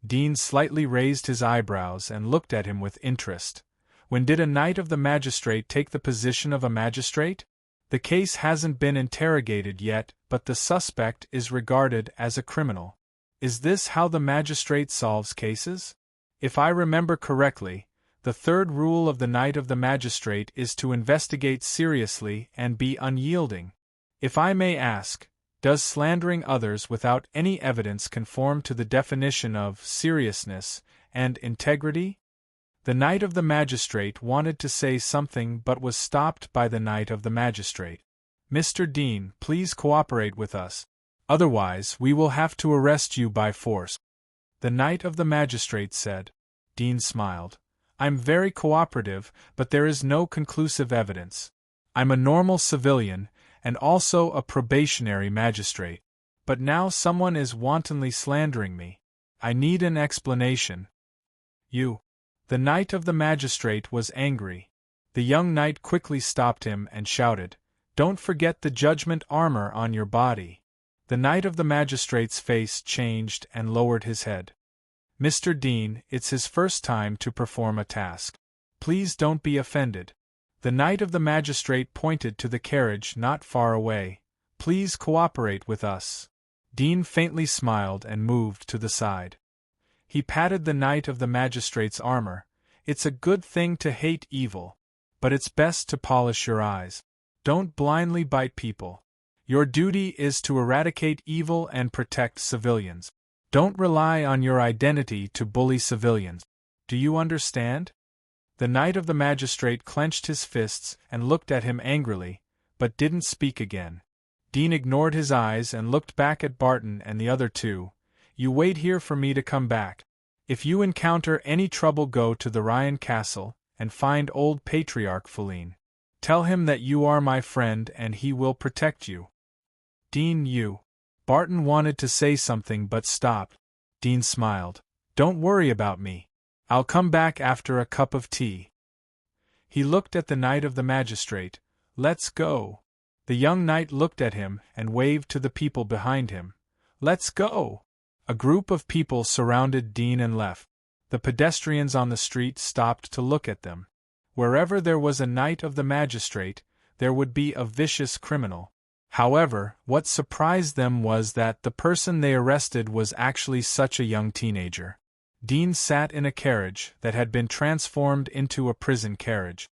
Dean slightly raised his eyebrows and looked at him with interest. When did a knight of the magistrate take the position of a magistrate? The case hasn't been interrogated yet, but the suspect is regarded as a criminal. Is this how the magistrate solves cases? If I remember correctly, the third rule of the knight of the magistrate is to investigate seriously and be unyielding. If I may ask, does slandering others without any evidence conform to the definition of seriousness and integrity? The knight of the magistrate wanted to say something but was stopped by the knight of the magistrate. "Mr. Dean, please cooperate with us. Otherwise, we will have to arrest you by force," the knight of the magistrate said. Dean smiled. "I'm very cooperative, but there is no conclusive evidence. I'm a normal civilian, and also a probationary magistrate. But now someone is wantonly slandering me. I need an explanation." "You." The knight of the magistrate was angry. The young knight quickly stopped him and shouted, "Don't forget the judgment armor on your body." The knight of the magistrate's face changed and lowered his head. "Mr. Dean, it's his first time to perform a task. Please don't be offended." The knight of the magistrate pointed to the carriage not far away. "Please cooperate with us." Dean faintly smiled and moved to the side. He patted the knight of the magistrate's armor. "It's a good thing to hate evil, but it's best to polish your eyes. Don't blindly bite people. Your duty is to eradicate evil and protect civilians. Don't rely on your identity to bully civilians. Do you understand?" The knight of the magistrate clenched his fists and looked at him angrily, but didn't speak again. Dean ignored his eyes and looked back at Barton and the other two. "You wait here for me to come back. If you encounter any trouble, go to the Ryan Castle and find old Patriarch Feline. Tell him that you are my friend and he will protect you." "Dean, you..." Barton wanted to say something but stopped. Dean smiled. "Don't worry about me. I'll come back after a cup of tea." He looked at the knight of the magistrate. "Let's go." The young knight looked at him and waved to the people behind him. "Let's go." A group of people surrounded Dean and left. The pedestrians on the street stopped to look at them. Wherever there was a knight of the magistrate, there would be a vicious criminal. However, what surprised them was that the person they arrested was actually such a young teenager. Dean sat in a carriage that had been transformed into a prison carriage.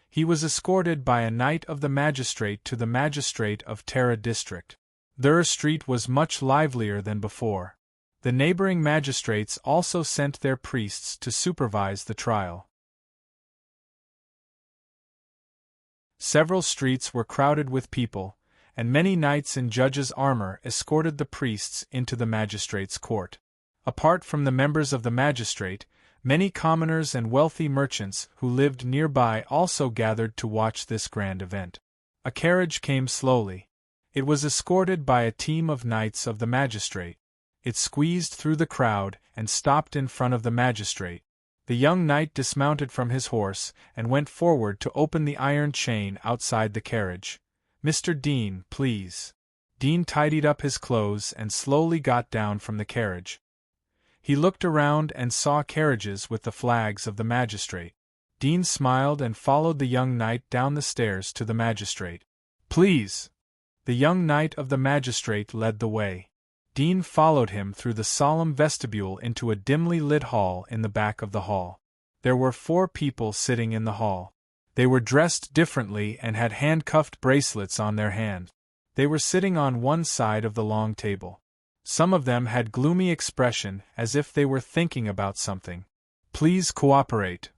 He was escorted by a knight of the magistrate to the magistrate of Tara district. Their street was much livelier than before. The neighboring magistrates also sent their priests to supervise the trial. Several streets were crowded with people, and many knights in judges' armor escorted the priests into the magistrate's court. Apart from the members of the magistrate, many commoners and wealthy merchants who lived nearby also gathered to watch this grand event. A carriage came slowly. It was escorted by a team of knights of the magistrate. It squeezed through the crowd and stopped in front of the magistrate. The young knight dismounted from his horse and went forward to open the iron chain outside the carriage. "Mr. Dean, please." Dean tidied up his clothes and slowly got down from the carriage. He looked around and saw carriages with the flags of the magistrate. Dean smiled and followed the young knight down the stairs to the magistrate. "Please!" The young knight of the magistrate led the way. Dean followed him through the solemn vestibule into a dimly lit hall in the back of the hall. There were 4 people sitting in the hall. They were dressed differently and had handcuffed bracelets on their hands. They were sitting on one side of the long table. Some of them had gloomy expression, as if they were thinking about something. "Please cooperate."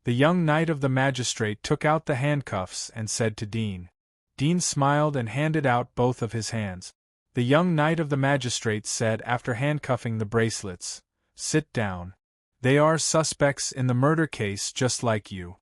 The young knight of the magistrate took out the handcuffs and said to Dean. Dean smiled and handed out both of his hands. The young knight of the magistrate said after handcuffing the bracelets, "Sit down. They are suspects in the murder case just like you."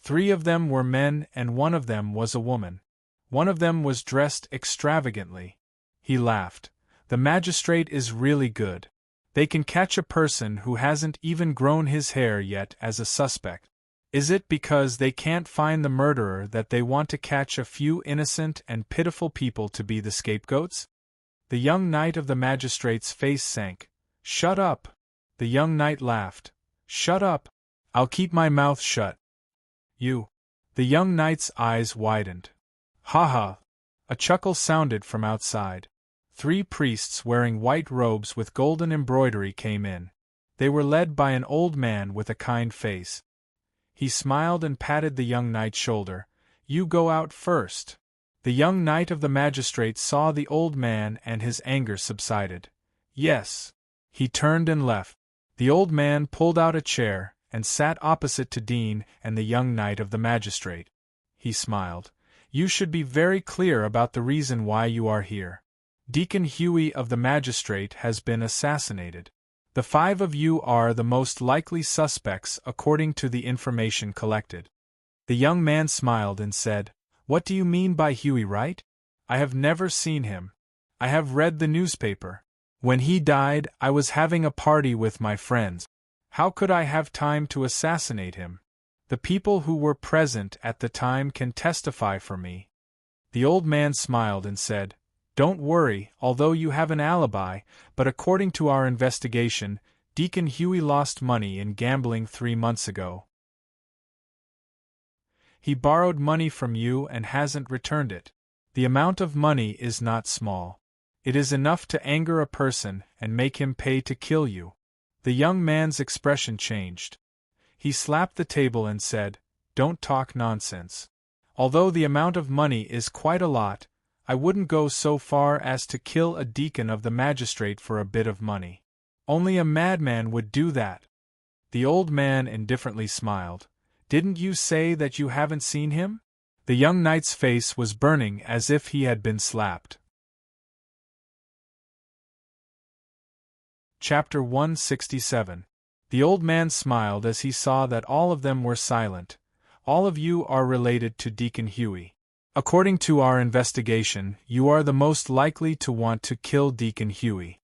3 of them were men and 1 of them was a woman. One of them was dressed extravagantly. He laughed. "The magistrate is really good. They can catch a person who hasn't even grown his hair yet as a suspect. Is it because they can't find the murderer that they want to catch a few innocent and pitiful people to be the scapegoats?" The young knight of the magistrate's face sank. "Shut up!" The young knight laughed. "Shut up! I'll keep my mouth shut." "You?" The young knight's eyes widened. "Ha ha!" A chuckle sounded from outside. 3 priests wearing white robes with golden embroidery came in. They were led by an old man with a kind face. He smiled and patted the young knight's shoulder. "You go out first." The young knight of the magistrate saw the old man and his anger subsided. "Yes." He turned and left. The old man pulled out a chair and sat opposite to Dean and the young knight of the magistrate. He smiled. "You should be very clear about the reason why you are here. Deacon Huey of the magistrate has been assassinated. The 5 of you are the most likely suspects according to the information collected." The young man smiled and said, "What do you mean by Huey Wright? I have never seen him. I have read the newspaper. When he died, I was having a party with my friends. How could I have time to assassinate him? The people who were present at the time can testify for me." The old man smiled and said, "Don't worry, although you have an alibi, but according to our investigation, Deacon Huey lost money in gambling 3 months ago. He borrowed money from you and hasn't returned it. The amount of money is not small. It is enough to anger a person and make him pay to kill you." The young man's expression changed. He slapped the table and said, "Don't talk nonsense. Although the amount of money is quite a lot, I wouldn't go so far as to kill a deacon of the magistrate for a bit of money. Only a madman would do that." The old man indifferently smiled. "Didn't you say that you haven't seen him?" The young knight's face was burning as if he had been slapped. Chapter 167. The old man smiled as he saw that all of them were silent. "All of you are related to Deacon Huey. According to our investigation, you are the most likely to want to kill Deacon Huey."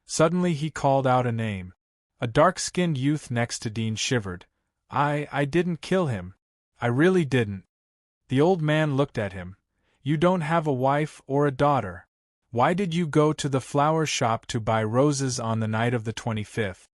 Suddenly he called out a name. A dark-skinned youth next to Dean shivered. I didn't kill him. I really didn't." The old man looked at him. "You don't have a wife or a daughter. Why did you go to the flower shop to buy roses on the night of the 25th?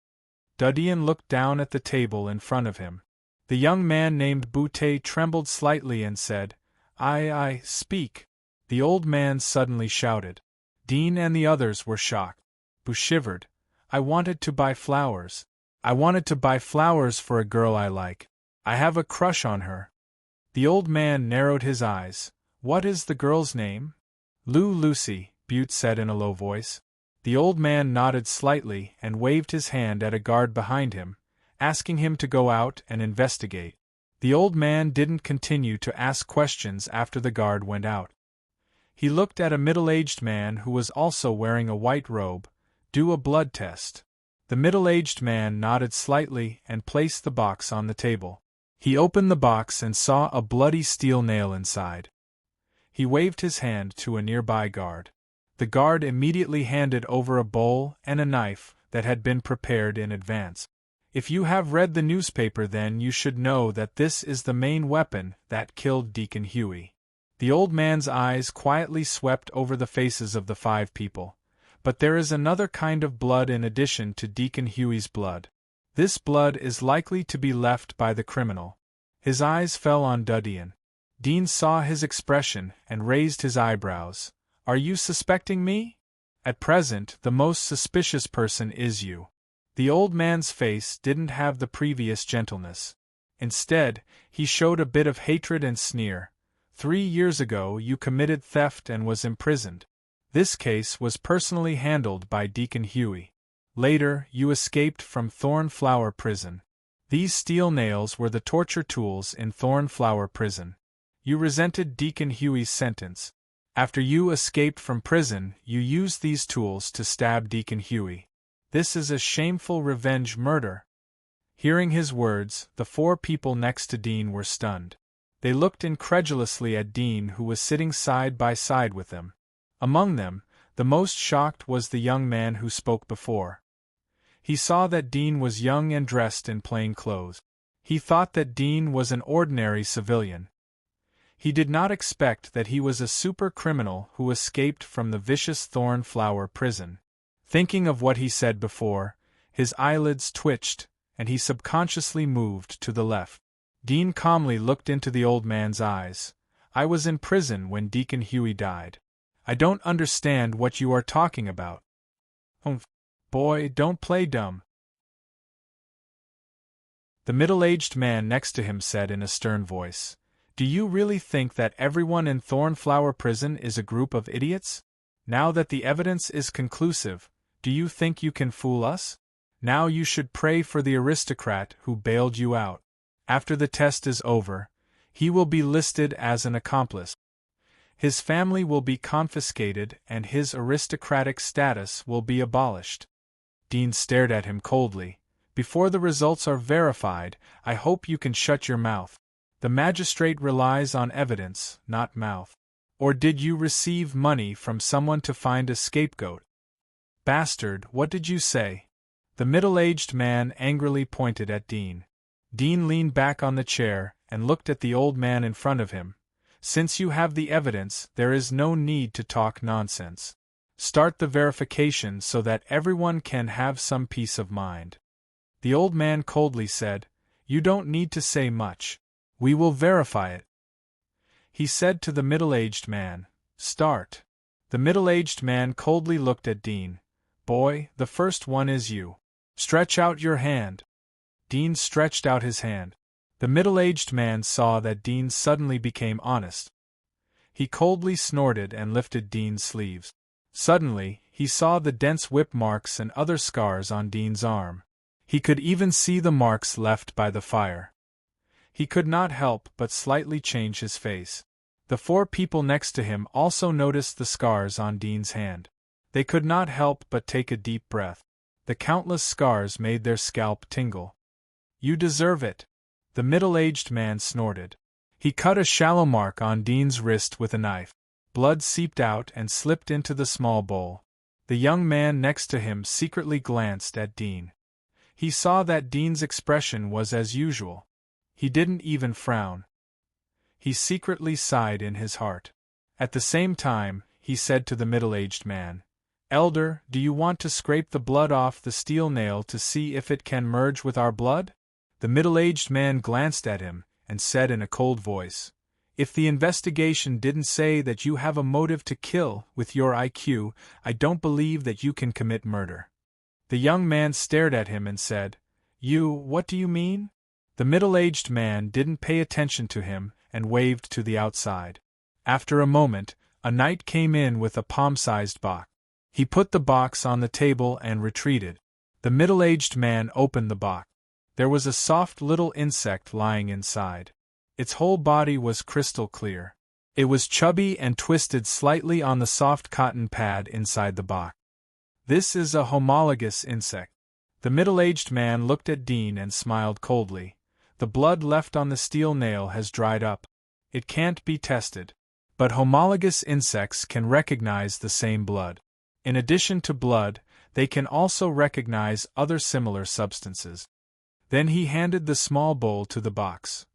Dean looked down at the table in front of him. The young man named Boutte trembled slightly and said, I speak." The old man suddenly shouted. Dean and the others were shocked. Boutte shivered. "I wanted to buy flowers. I wanted to buy flowers for a girl I like. I have a crush on her." The old man narrowed his eyes. "What is the girl's name?" Lucy," Butte said in a low voice. The old man nodded slightly and waved his hand at a guard behind him, asking him to go out and investigate. The old man didn't continue to ask questions after the guard went out. He looked at a middle-aged man who was also wearing a white robe. "Do a blood test." The middle-aged man nodded slightly and placed the box on the table. He opened the box and saw a bloody steel nail inside. He waved his hand to a nearby guard. The guard immediately handed over a bowl and a knife that had been prepared in advance. "If you have read the newspaper, then you should know that this is the main weapon that killed Deacon Huey. The old man's eyes quietly swept over the faces of the 5 people. But there is another kind of blood in addition to Deacon Huey's blood. This blood is likely to be left by the criminal. His eyes fell on Dudian. Dean saw his expression and raised his eyebrows. Are you suspecting me? At present, the most suspicious person is you. The old man's face didn't have the previous gentleness. Instead, he showed a bit of hatred and sneer. 3 years ago you committed theft and was imprisoned. This case was personally handled by Deacon Huey. Later, you escaped from Thornflower Prison. These steel nails were the torture tools in Thornflower Prison. You resented Deacon Huey's sentence. After you escaped from prison, you used these tools to stab Deacon Huey. This is a shameful revenge murder. Hearing his words, the 4 people next to Dean were stunned. They looked incredulously at Dean, who was sitting side by side with them. Among them, the most shocked was the young man who spoke before. He saw that Dean was young and dressed in plain clothes. He thought that Dean was an ordinary civilian. He did not expect that he was a super criminal who escaped from the vicious Thornflower Prison. Thinking of what he said before, his eyelids twitched, and he subconsciously moved to the left. Dean calmly looked into the old man's eyes. I was in prison when Deacon Huey died. I don't understand what you are talking about. Boy, don't play dumb. The middle-aged man next to him said in a stern voice. Do you really think that everyone in Thornflower Prison is a group of idiots? Now that the evidence is conclusive, do you think you can fool us? Now you should pray for the aristocrat who bailed you out. After the test is over, he will be listed as an accomplice. His family will be confiscated and his aristocratic status will be abolished. Dean stared at him coldly. Before the results are verified, I hope you can shut your mouth. The magistrate relies on evidence, not mouth. Or did you receive money from someone to find a scapegoat? Bastard, what did you say? The middle-aged man angrily pointed at Dean. Dean leaned back on the chair and looked at the old man in front of him. Since you have the evidence, there is no need to talk nonsense. Start the verification so that everyone can have some peace of mind. The old man coldly said, You don't need to say much. We will verify it. He said to the middle-aged man, Start. The middle-aged man coldly looked at Dean. Boy, the first one is you. Stretch out your hand. Dean stretched out his hand. The middle-aged man saw that Dean suddenly became honest. He coldly snorted and lifted Dean's sleeves. Suddenly, he saw the dense whip marks and other scars on Dean's arm. He could even see the marks left by the fire. He could not help but slightly change his face. The 4 people next to him also noticed the scars on Dean's hand. They could not help but take a deep breath. The countless scars made their scalp tingle. You deserve it. The middle-aged man snorted. He cut a shallow mark on Dean's wrist with a knife. Blood seeped out and slipped into the small bowl. The young man next to him secretly glanced at Dean. He saw that Dean's expression was as usual. He didn't even frown. He secretly sighed in his heart. At the same time, he said to the middle-aged man, Elder, do you want to scrape the blood off the steel nail to see if it can merge with our blood? The middle-aged man glanced at him and said in a cold voice, If the investigation didn't say that you have a motive to kill with your IQ, I don't believe that you can commit murder. The young man stared at him and said, what do you mean? The middle-aged man didn't pay attention to him and waved to the outside. After a moment, a knight came in with a palm-sized box. He put the box on the table and retreated. The middle-aged man opened the box. There was a soft little insect lying inside. Its whole body was crystal clear. It was chubby and twisted slightly on the soft cotton pad inside the box. This is a homologous insect. The middle-aged man looked at Dean and smiled coldly. The blood left on the steel nail has dried up. It can't be tested. But homologous insects can recognize the same blood. In addition to blood, they can also recognize other similar substances. Then he handed the small bowl to the box.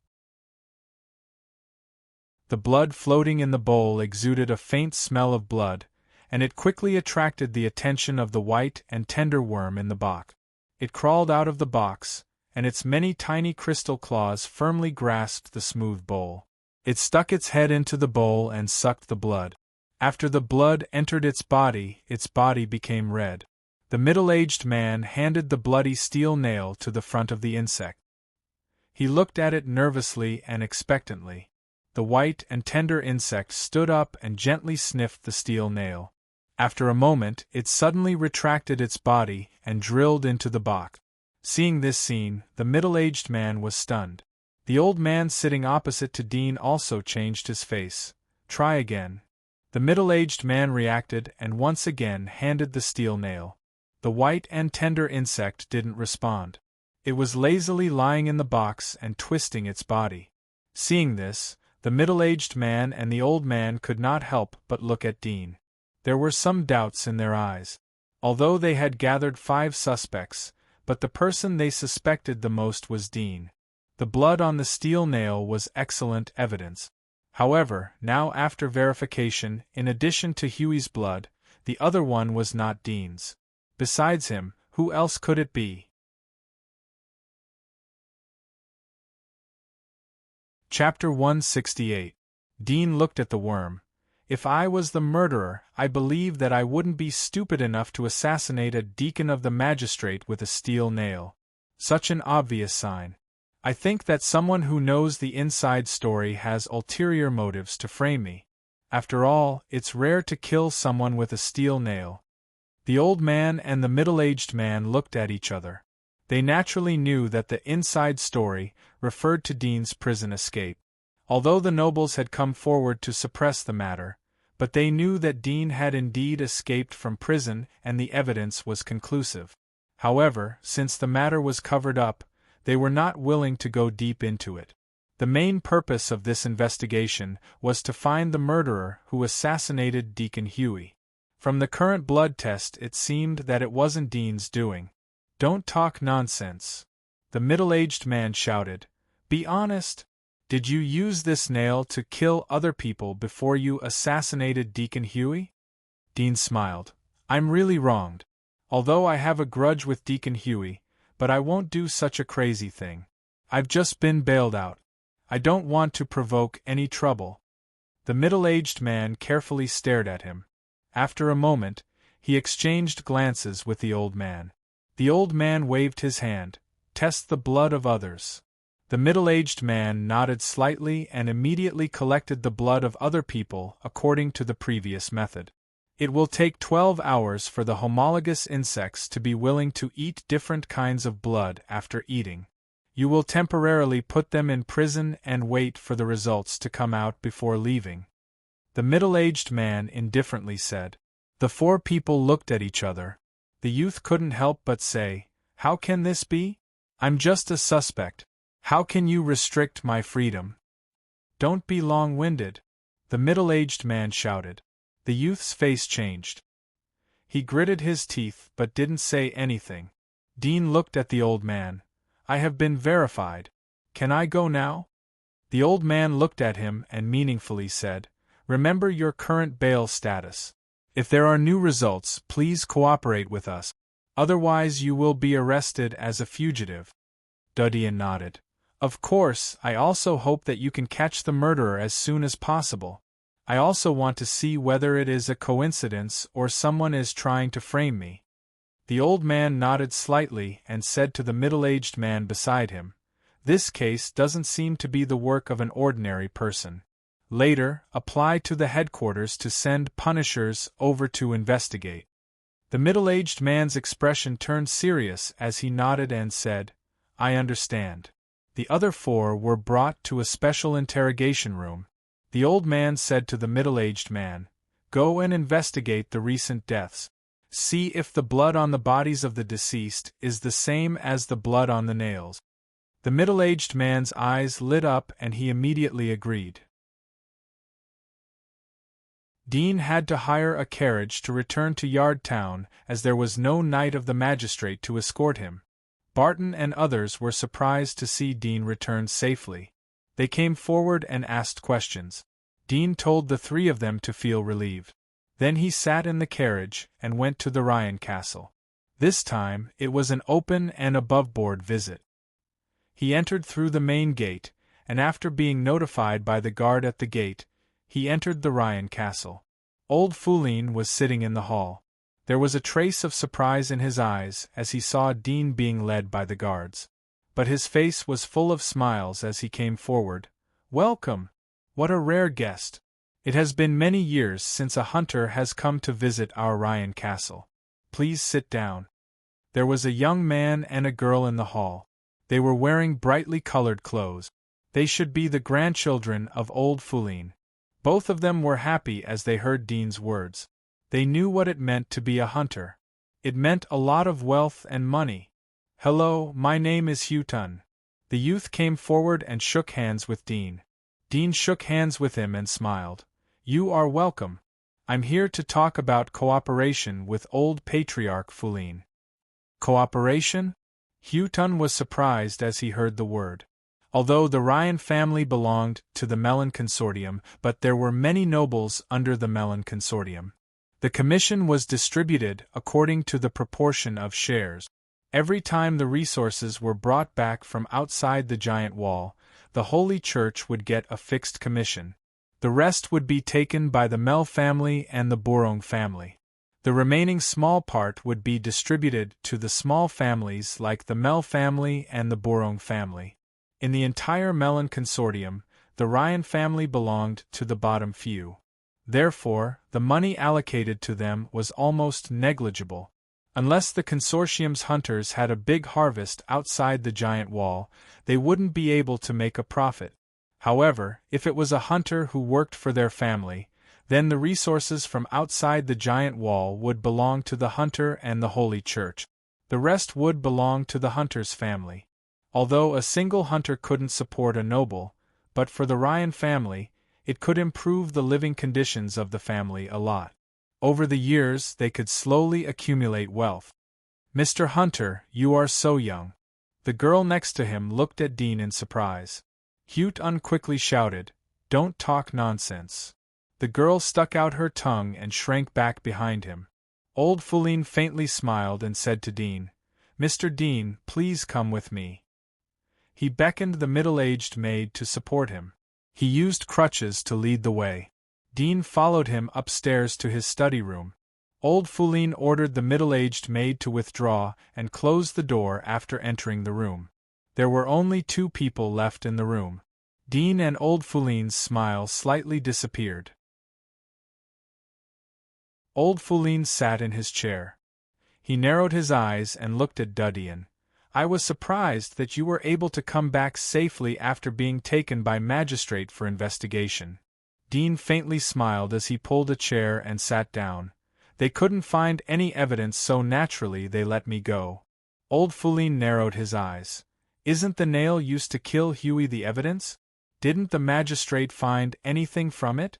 The blood floating in the bowl exuded a faint smell of blood, and it quickly attracted the attention of the white and tender worm in the box. It crawled out of the box, and its many tiny crystal claws firmly grasped the smooth bowl. It stuck its head into the bowl and sucked the blood. After the blood entered its body became red. The middle-aged man handed the bloody steel nail to the front of the insect. He looked at it nervously and expectantly. The white and tender insect stood up and gently sniffed the steel nail. After a moment, it suddenly retracted its body and drilled into the box. Seeing this scene, the middle-aged man was stunned. The old man sitting opposite to Dean also changed his face. "Try again." The middle-aged man reacted and once again handed the steel nail. The white and tender insect didn't respond. It was lazily lying in the box and twisting its body. Seeing this, the middle-aged man and the old man could not help but look at Dean. There were some doubts in their eyes. Although they had gathered 5 suspects, but the person they suspected the most was Dean. The blood on the steel nail was excellent evidence. However, now after verification, in addition to Huey's blood, the other one was not Dean's. Besides him, who else could it be? Chapter 168. Dean looked at the worm. "If I was the murderer, I believe that I wouldn't be stupid enough to assassinate a deacon of the magistrate with a steel nail. Such an obvious sign. I think that someone who knows the inside story has ulterior motives to frame me. After all, it's rare to kill someone with a steel nail." The old man and the middle-aged man looked at each other. They naturally knew that the inside story referred to Dean's prison escape. Although the nobles had come forward to suppress the matter, but they knew that Dean had indeed escaped from prison and the evidence was conclusive. However, since the matter was covered up, they were not willing to go deep into it. The main purpose of this investigation was to find the murderer who assassinated Deacon Huey. From the current blood test it seemed that it wasn't Dean's doing. "Don't talk nonsense," the middle-aged man shouted. "Be honest. Did you use this nail to kill other people before you assassinated Deacon Huey?" Dean smiled. "I'm really wronged. Although I have a grudge with Deacon Huey, but I won't do such a crazy thing. I've just been bailed out. I don't want to provoke any trouble." The middle-aged man carefully stared at him. After a moment, he exchanged glances with the old man. The old man waved his hand. "Test the blood of others." The middle-aged man nodded slightly and immediately collected the blood of other people according to the previous method. It will take 12 hours for the homologous insects to be willing to eat different kinds of blood after eating. You will temporarily put them in prison and wait for the results to come out before leaving. The middle-aged man indifferently said. The 4 people looked at each other. The youth couldn't help but say, "How can this be? I'm just a suspect. How can you restrict my freedom?" "Don't be long-winded," the middle-aged man shouted. The youth's face changed. He gritted his teeth but didn't say anything. Dean looked at the old man. "I have been verified. Can I go now?" The old man looked at him and meaningfully said, "Remember your current bail status. If there are new results, please cooperate with us. Otherwise you will be arrested as a fugitive." Dudian nodded. "Of course, I also hope that you can catch the murderer as soon as possible. I also want to see whether it is a coincidence or someone is trying to frame me." The old man nodded slightly and said to the middle-aged man beside him, "This case doesn't seem to be the work of an ordinary person. Later, apply to the headquarters to send punishers over to investigate." The middle-aged man's expression turned serious as he nodded and said, "I understand." The other 4 were brought to a special interrogation room. The old man said to the middle-aged man, "Go and investigate the recent deaths. See if the blood on the bodies of the deceased is the same as the blood on the nails." The middle-aged man's eyes lit up and he immediately agreed. Dean had to hire a carriage to return to Yard Town as there was no knight of the magistrate to escort him. Barton and others were surprised to see Dean return safely. They came forward and asked questions. Dean told the three of them to feel relieved. Then he sat in the carriage and went to the Ryan castle. This time, it was an open and above-board visit. He entered through the main gate, and after being notified by the guard at the gate, he entered the Ryan castle. Old Fourline was sitting in the hall. There was a trace of surprise in his eyes as he saw Dean being led by the guards. But his face was full of smiles as he came forward. "Welcome! What a rare guest! It has been many years since a hunter has come to visit our Ryan castle. Please sit down." There was a young man and a girl in the hall. They were wearing brightly colored clothes. They should be the grandchildren of old Fourline. Both of them were happy as they heard Dean's words. They knew what it meant to be a hunter. It meant a lot of wealth and money. "Hello, my name is Houghton." The youth came forward and shook hands with Dean. Dean shook hands with him and smiled. "You are welcome. I'm here to talk about cooperation with old Patriarch Fourline." Cooperation? Houghton was surprised as he heard the word. Although the Ryan family belonged to the Mellon Consortium, but there were many nobles under the Mellon Consortium. The commission was distributed according to the proportion of shares. Every time the resources were brought back from outside the giant wall, the Holy Church would get a fixed commission. The rest would be taken by the Mell family and the Bourong family. The remaining small part would be distributed to the small families like the Mell family and the Bourong family. In the entire Mellon Consortium, the Ryan family belonged to the bottom few. Therefore, the money allocated to them was almost negligible. Unless the consortium's hunters had a big harvest outside the giant wall, they wouldn't be able to make a profit. However, if it was a hunter who worked for their family, then the resources from outside the giant wall would belong to the hunter and the Holy Church. The rest would belong to the hunter's family. Although a single hunter couldn't support a noble, but for the Ryan family, it could improve the living conditions of the family a lot. Over the years, they could slowly accumulate wealth. "Mr. Hunter, you are so young." The girl next to him looked at Dean in surprise. Houghton quickly shouted, "Don't talk nonsense." The girl stuck out her tongue and shrank back behind him. Old Fourline faintly smiled and said to Dean, "Mr. Dean, please come with me." He beckoned the middle-aged maid to support him. He used crutches to lead the way. Dean followed him upstairs to his study room. Old Fourline ordered the middle-aged maid to withdraw and close the door after entering the room. There were only two people left in the room. Dean and Old Fourline's smile slightly disappeared. Old Fourline sat in his chair. He narrowed his eyes and looked at Dudian. "I was surprised that you were able to come back safely after being taken by magistrate for investigation." Dean faintly smiled as he pulled a chair and sat down. "They couldn't find any evidence, so naturally they let me go." Old Fourline narrowed his eyes. "Isn't the nail used to kill Hughie the evidence? Didn't the magistrate find anything from it?"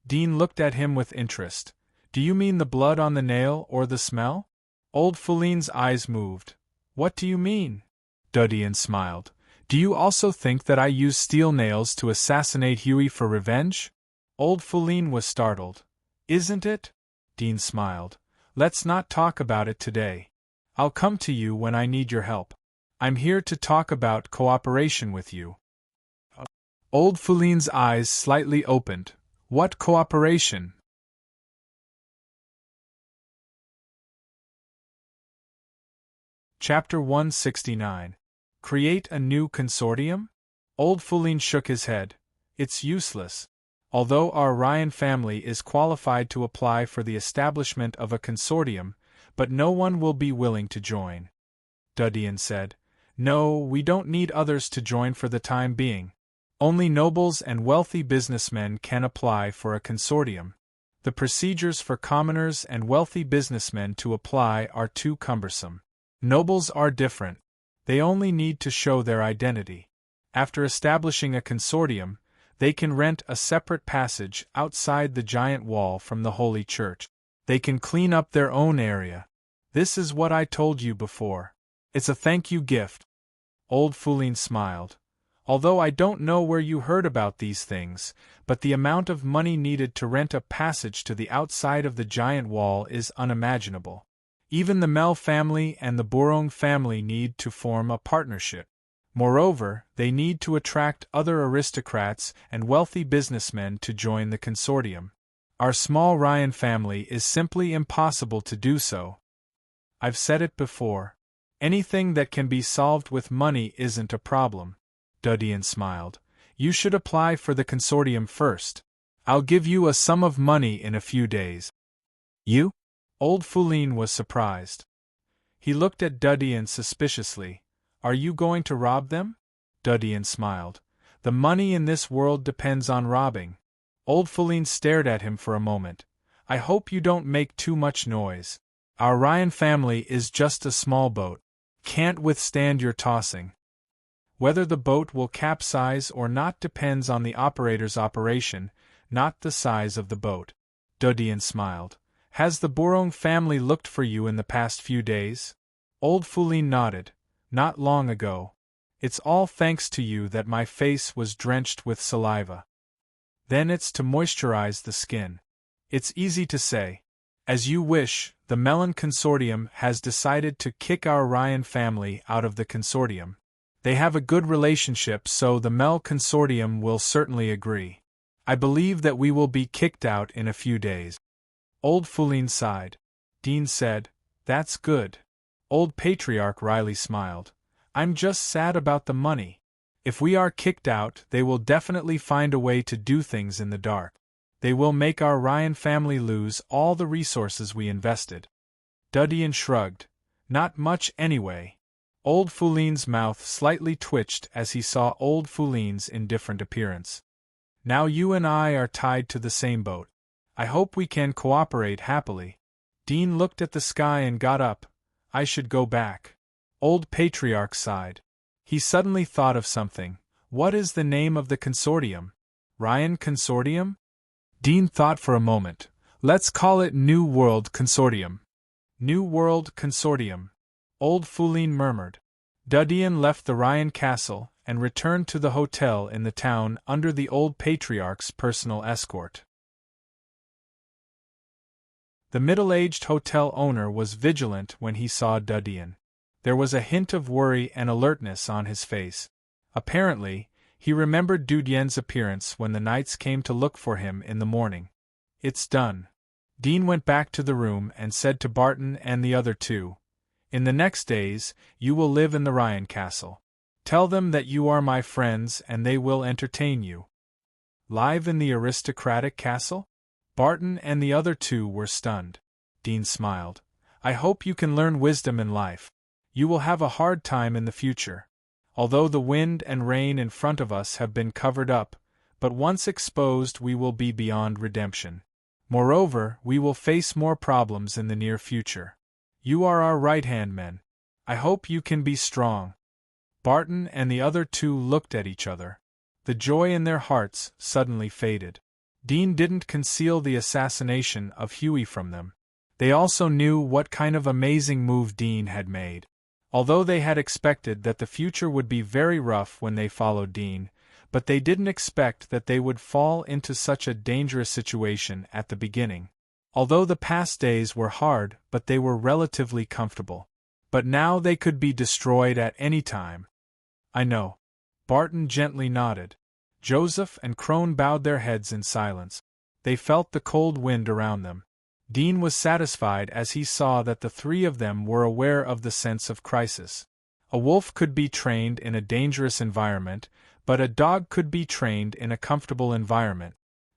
Dean looked at him with interest. "Do you mean the blood on the nail or the smell?" Old Fourline's eyes moved. "What do you mean?" Dudian smiled. "Do you also think that I used steel nails to assassinate Hughie for revenge?" Old Fourline was startled. "Isn't it?" Dean smiled. "Let's not talk about it today. I'll come to you when I need your help. I'm here to talk about cooperation with you." Old Fourline's eyes slightly opened. "What cooperation?" Chapter 169. Create a new consortium? Old Fourline shook his head. "It's useless. Although our Ryan family is qualified to apply for the establishment of a consortium, but no one will be willing to join." Dudian said, "No, we don't need others to join for the time being. Only nobles and wealthy businessmen can apply for a consortium. The procedures for commoners and wealthy businessmen to apply are too cumbersome. Nobles are different. They only need to show their identity. After establishing a consortium, they can rent a separate passage outside the giant wall from the Holy Church. They can clean up their own area. This is what I told you before. It's a thank you gift." Old Fourline smiled. Although I don't know where you heard about these things, but the amount of money needed to rent a passage to the outside of the giant wall is unimaginable. Even the Mel family and the Bourong family need to form a partnership. Moreover, they need to attract other aristocrats and wealthy businessmen to join the consortium. Our small Ryan family is simply impossible to do so. I've said it before. Anything that can be solved with money isn't a problem. Dudian smiled. You should apply for the consortium first. I'll give you a sum of money in a few days. You? Old Foulin was surprised. He looked at Dudian suspiciously. Are you going to rob them? Dudian smiled. The money in this world depends on robbing. Old Foulin stared at him for a moment. I hope you don't make too much noise. Our Ryan family is just a small boat. Can't withstand your tossing. Whether the boat will capsize or not depends on the operator's operation, not the size of the boat. Dudian smiled. Has the Bourong family looked for you in the past few days? Old Foulin nodded. Not long ago. It's all thanks to you that my face was drenched with saliva. Then it's to moisturize the skin. It's easy to say. As you wish, the Melon Consortium has decided to kick our Ryan family out of the consortium. They have a good relationship, so the Mel Consortium will certainly agree. I believe that we will be kicked out in a few days. Old Foulin sighed. Dean said, That's good. Old Patriarch Riley smiled. I'm just sad about the money. If we are kicked out, they will definitely find a way to do things in the dark. They will make our Ryan family lose all the resources we invested. Dudian shrugged. Not much anyway. Old Foulin's mouth slightly twitched as he saw Old Foulin's indifferent appearance. Now you and I are tied to the same boat. I hope we can cooperate happily. Dean looked at the sky and got up. I should go back. Old Patriarch sighed. He suddenly thought of something. What is the name of the consortium? Ryan Consortium? Dean thought for a moment. Let's call it New World Consortium. New World Consortium. Old Foulin murmured. Dudian left the Ryan castle and returned to the hotel in the town under the old patriarch's personal escort. The middle-aged hotel owner was vigilant when he saw Dudian. There was a hint of worry and alertness on his face. Apparently, he remembered Dudian's appearance when the knights came to look for him in the morning. It's done. Dean went back to the room and said to Barton and the other two, In the next days, you will live in the Ryan castle. Tell them that you are my friends and they will entertain you. Live in the aristocratic castle? Barton and the other two were stunned. Dean smiled. I hope you can learn wisdom in life. You will have a hard time in the future. Although the wind and rain in front of us have been covered up, but once exposed we will be beyond redemption. Moreover, we will face more problems in the near future. You are our right-hand men. I hope you can be strong. Barton and the other two looked at each other. The joy in their hearts suddenly faded. Dean didn't conceal the assassination of Huey from them. They also knew what kind of amazing move Dean had made. Although they had expected that the future would be very rough when they followed Dean, but they didn't expect that they would fall into such a dangerous situation at the beginning. Although the past days were hard, but they were relatively comfortable. But now they could be destroyed at any time. I know. Barton gently nodded. Joseph and Crone bowed their heads in silence. They felt the cold wind around them. Dean was satisfied as he saw that the three of them were aware of the sense of crisis. A wolf could be trained in a dangerous environment, but a dog could be trained in a comfortable environment.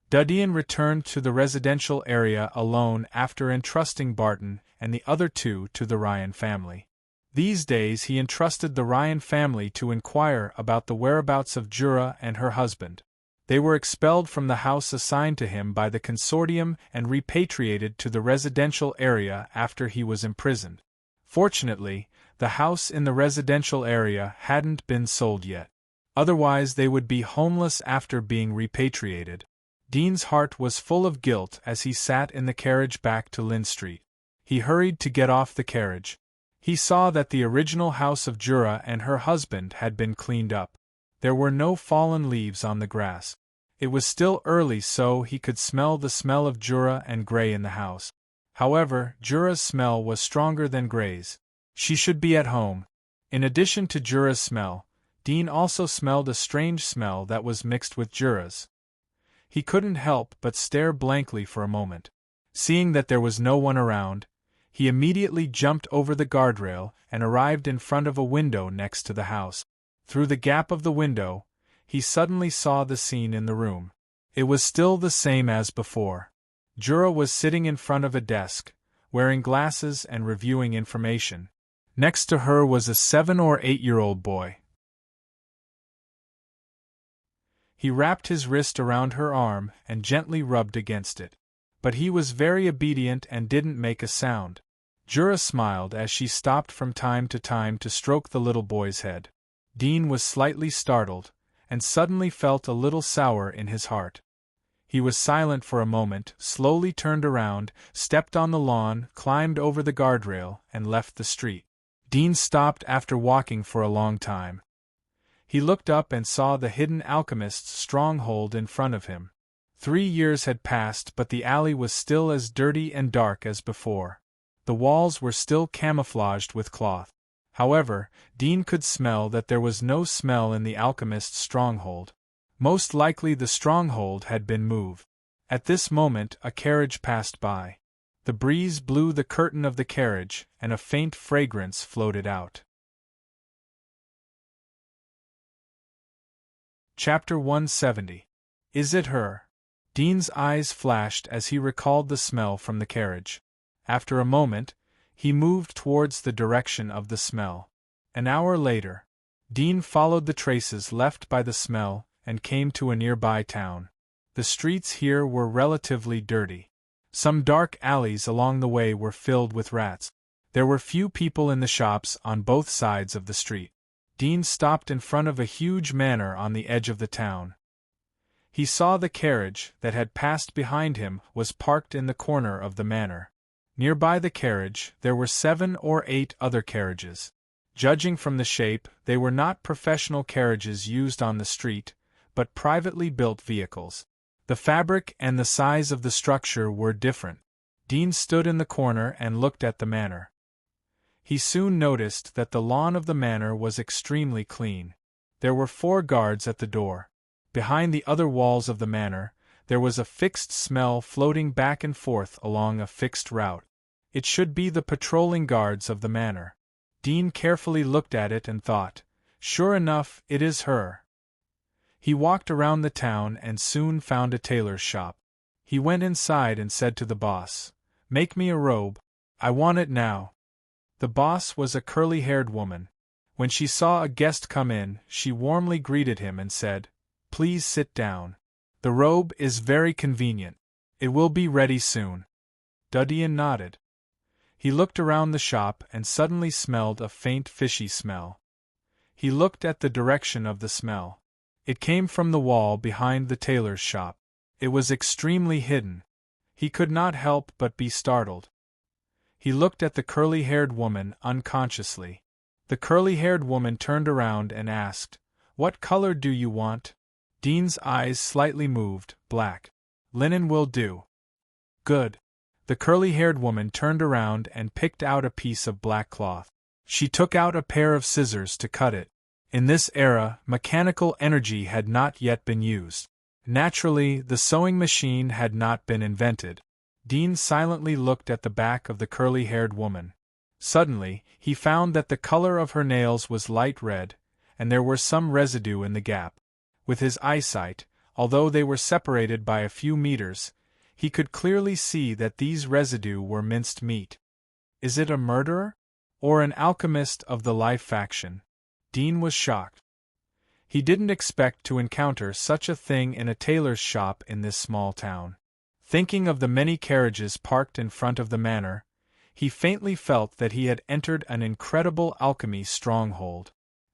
Dudian returned to the residential area alone after entrusting Barton and the other two to the Ryan family. These days he entrusted the Ryan family to inquire about the whereabouts of Jura and her husband. They were expelled from the house assigned to him by the consortium and repatriated to the residential area after he was imprisoned. Fortunately, the house in the residential area hadn't been sold yet. Otherwise they would be homeless after being repatriated. Dean's heart was full of guilt as he sat in the carriage back to Lynn Street. He hurried to get off the carriage. He saw that the original house of Jura and her husband had been cleaned up. There were no fallen leaves on the grass. It was still early, so he could smell the smell of Jura and Gray in the house. However, Jura's smell was stronger than Gray's. She should be at home. In addition to Jura's smell, Dean also smelled a strange smell that was mixed with Jura's. He couldn't help but stare blankly for a moment. Seeing that there was no one around, he immediately jumped over the guardrail and arrived in front of a window next to the house. Through the gap of the window, he suddenly saw the scene in the room. It was still the same as before. Jura was sitting in front of a desk, wearing glasses and reviewing information. Next to her was a 7 or 8-year-old boy. He wrapped his wrist around her arm and gently rubbed against it. But he was very obedient and didn't make a sound. Jura smiled as she stopped from time to stroke the little boy's head. Dean was slightly startled, and suddenly felt a little sour in his heart. He was silent for a moment, slowly turned around, stepped on the lawn, climbed over the guardrail, and left the street. Dean stopped after walking for a long time. He looked up and saw the hidden alchemist's stronghold in front of him. 3 years had passed, but the alley was still as dirty and dark as before. The walls were still camouflaged with cloth. However, Dean could smell that there was no smell in the alchemist's stronghold. Most likely the stronghold had been moved. At this moment a carriage passed by. The breeze blew the curtain of the carriage, and a faint fragrance floated out. Chapter 170. Is it her? Dean's eyes flashed as he recalled the smell from the carriage. After a moment, he moved towards the direction of the smell. An hour later, Dean followed the traces left by the smell and came to a nearby town. The streets here were relatively dirty. Some dark alleys along the way were filled with rats. There were few people in the shops on both sides of the street. Dean stopped in front of a huge manor on the edge of the town. He saw the carriage that had passed behind him was parked in the corner of the manor. Nearby the carriage, there were 7 or 8 other carriages. Judging from the shape, they were not professional carriages used on the street, but privately built vehicles. The fabric and the size of the structure were different. Dean stood in the corner and looked at the manor. He soon noticed that the lawn of the manor was extremely clean. There were 4 guards at the door. Behind the other walls of the manor, there was a fixed smell floating back and forth along a fixed route. It should be the patrolling guards of the manor. Dean carefully looked at it and thought, sure enough, it is her. He walked around the town and soon found a tailor's shop. He went inside and said to the boss, "Make me a robe. I want it now." The boss was a curly-haired woman. When she saw a guest come in, she warmly greeted him and said, "Please sit down. The robe is very convenient. It will be ready soon." Dean nodded. He looked around the shop and suddenly smelled a faint fishy smell. He looked at the direction of the smell. It came from the wall behind the tailor's shop. It was extremely hidden. He could not help but be startled. He looked at the curly-haired woman unconsciously. The curly-haired woman turned around and asked, "What color do you want?" Dean's eyes slightly moved. "Black. Linen will do." "Good." The curly-haired woman turned around and picked out a piece of black cloth. She took out a pair of scissors to cut it. In this era, mechanical energy had not yet been used. Naturally, the sewing machine had not been invented. Dean silently looked at the back of the curly-haired woman. Suddenly, he found that the color of her nails was light red, and there were some residue in the gap. With his eyesight, although they were separated by a few meters, he could clearly see that these residue were minced meat. Is it a murderer? Or an alchemist of the Life faction? Dean was shocked. He didn't expect to encounter such a thing in a tailor's shop in this small town. Thinking of the many carriages parked in front of the manor, he faintly felt that he had entered an incredible alchemy stronghold.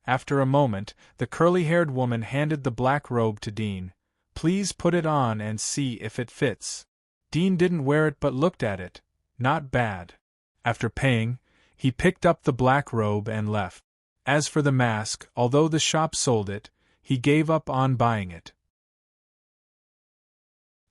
After a moment, the curly-haired woman handed the black robe to Dean. "Please put it on and see if it fits." Dean didn't wear it but looked at it. Not bad. After paying, he picked up the black robe and left. As for the mask, although the shop sold it, he gave up on buying it.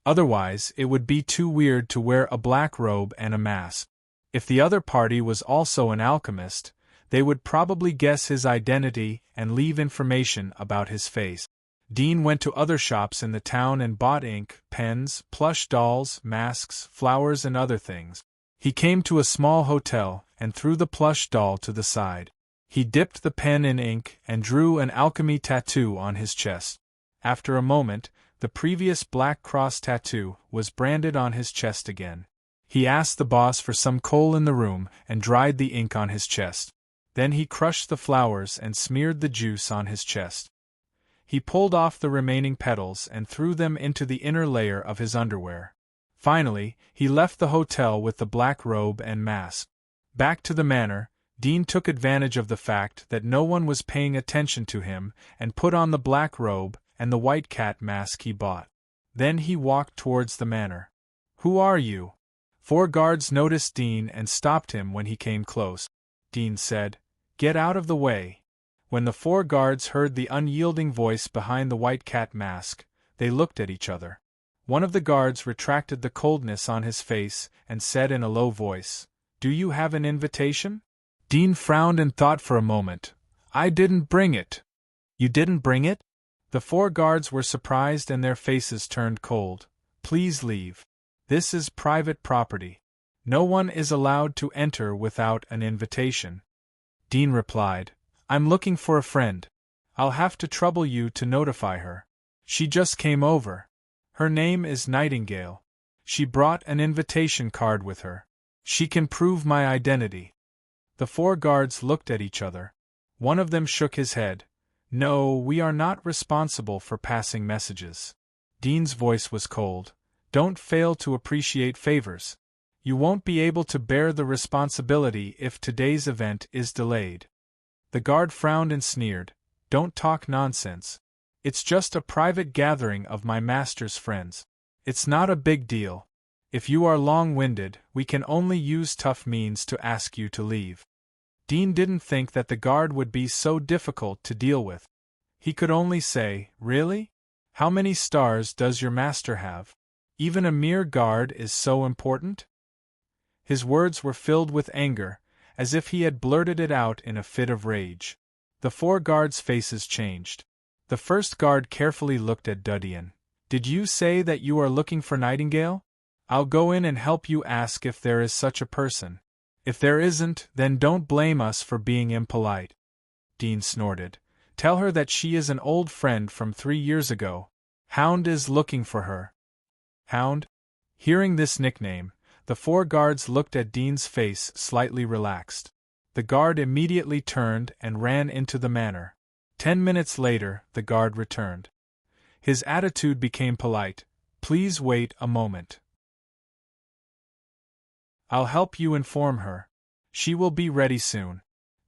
Otherwise, it would be too weird to wear a black robe and a mask. If the other party was also an alchemist, they would probably guess his identity and leave information about his face. Dean went to other shops in the town and bought ink, pens, plush dolls, masks, flowers, and other things. He came to a small hotel and threw the plush doll to the side. He dipped the pen in ink and drew an alchemy tattoo on his chest. After a moment, the previous black cross tattoo was branded on his chest again. He asked the boss for some coal in the room and dried the ink on his chest. Then he crushed the flowers and smeared the juice on his chest. He pulled off the remaining petals and threw them into the inner layer of his underwear. Finally, he left the hotel with the black robe and mask. Back to the manor, Dean took advantage of the fact that no one was paying attention to him and put on the black robe and the white cat mask he bought. Then he walked towards the manor. "Who are you?" 4 guards noticed Dean and stopped him when he came close. Dean said, "Get out of the way." When the 4 guards heard the unyielding voice behind the white cat mask, they looked at each other. One of the guards retracted the coldness on his face and said in a low voice, "Do you have an invitation?" Dean frowned and thought for a moment. "I didn't bring it." "You didn't bring it?" The 4 guards were surprised and their faces turned cold. "Please leave. This is private property. No one is allowed to enter without an invitation." Dean replied, "I'm looking for a friend. I'll have to trouble you to notify her. She just came over. Her name is Nightingale. She brought an invitation card with her. She can prove my identity." The 4 guards looked at each other. One of them shook his head. "No, we are not responsible for passing messages." Dean's voice was cold. "Don't fail to appreciate favors. You won't be able to bear the responsibility if today's event is delayed." The guard frowned and sneered. "Don't talk nonsense. It's just a private gathering of my master's friends. It's not a big deal. If you are long-winded, we can only use tough means to ask you to leave." Dean didn't think that the guard would be so difficult to deal with. He could only say, "Really? How many stars does your master have? Even a mere guard is so important?" His words were filled with anger, as if he had blurted it out in a fit of rage. The 4 guards' faces changed. The first guard carefully looked at Dudian. "Did you say that you are looking for Nightingale? I'll go in and help you ask if there is such a person. If there isn't, then don't blame us for being impolite." Dean snorted. "Tell her that she is an old friend from 3 years ago. Hound is looking for her." Hound? Hearing this nickname, the 4 guards looked at Dean's face slightly relaxed. The guard immediately turned and ran into the manor. 10 minutes later, the guard returned. His attitude became polite. "Please wait a moment. I'll help you inform her. She will be ready soon."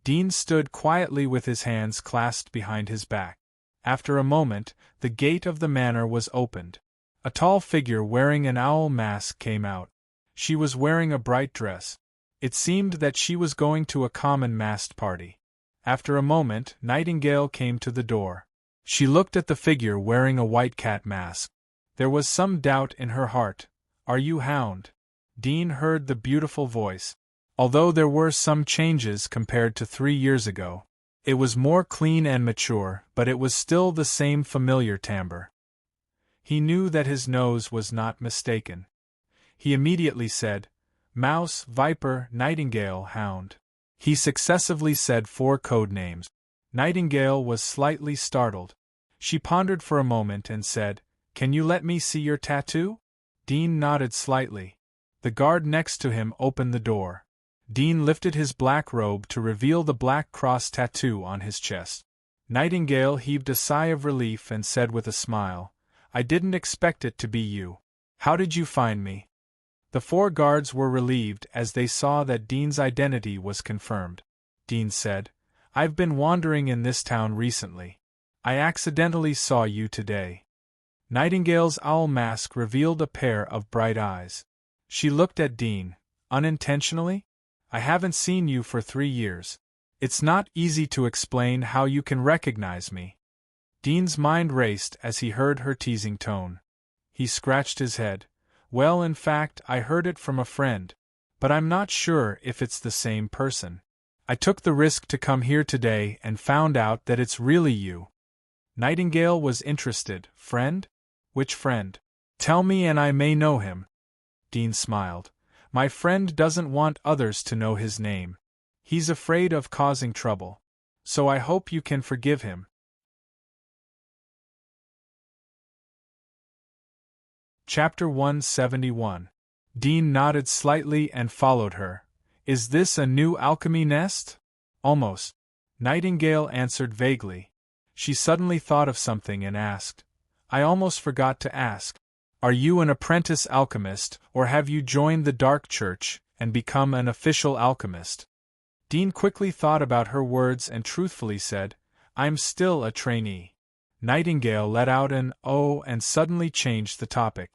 Dean stood quietly with his hands clasped behind his back. After a moment, the gate of the manor was opened. A tall figure wearing an owl mask came out. She was wearing a bright dress. It seemed that she was going to a common masked party. After a moment, Nightingale came to the door. She looked at the figure wearing a white cat mask. There was some doubt in her heart. "Are you Hound?" Dean heard the beautiful voice. Although there were some changes compared to 3 years ago, it was more clean and mature, but it was still the same familiar timbre. He knew that his nose was not mistaken. He immediately said, "Mouse, Viper, Nightingale, Hound." He successively said 4 code names. Nightingale was slightly startled. She pondered for a moment and said, "Can you let me see your tattoo?" Dean nodded slightly. The guard next to him opened the door. Dean lifted his black robe to reveal the black cross tattoo on his chest. Nightingale heaved a sigh of relief and said with a smile, "I didn't expect it to be you. How did you find me?" The 4 guards were relieved as they saw that Dean's identity was confirmed. Dean said, "I've been wandering in this town recently. I accidentally saw you today." Nightingale's owl mask revealed a pair of bright eyes. She looked at Dean. "Unintentionally? I haven't seen you for 3 years. It's not easy to explain how you can recognize me." Dean's mind raced as he heard her teasing tone. He scratched his head. Well, in fact, I heard it from a friend. But I'm not sure if it's the same person. I took the risk to come here today and found out that it's really you. Nightingale was interested. Friend? Which friend? Tell me and I may know him. Dean smiled. My friend doesn't want others to know his name. He's afraid of causing trouble. So I hope you can forgive him. Chapter 171. Dean nodded slightly and followed her. Is this a new alchemy nest? Almost. Nightingale answered vaguely. She suddenly thought of something and asked. I almost forgot to ask. Are you an apprentice alchemist, or have you joined the Dark Church and become an official alchemist? Dean quickly thought about her words and truthfully said, I'm still a trainee. Nightingale let out an oh and suddenly changed the topic.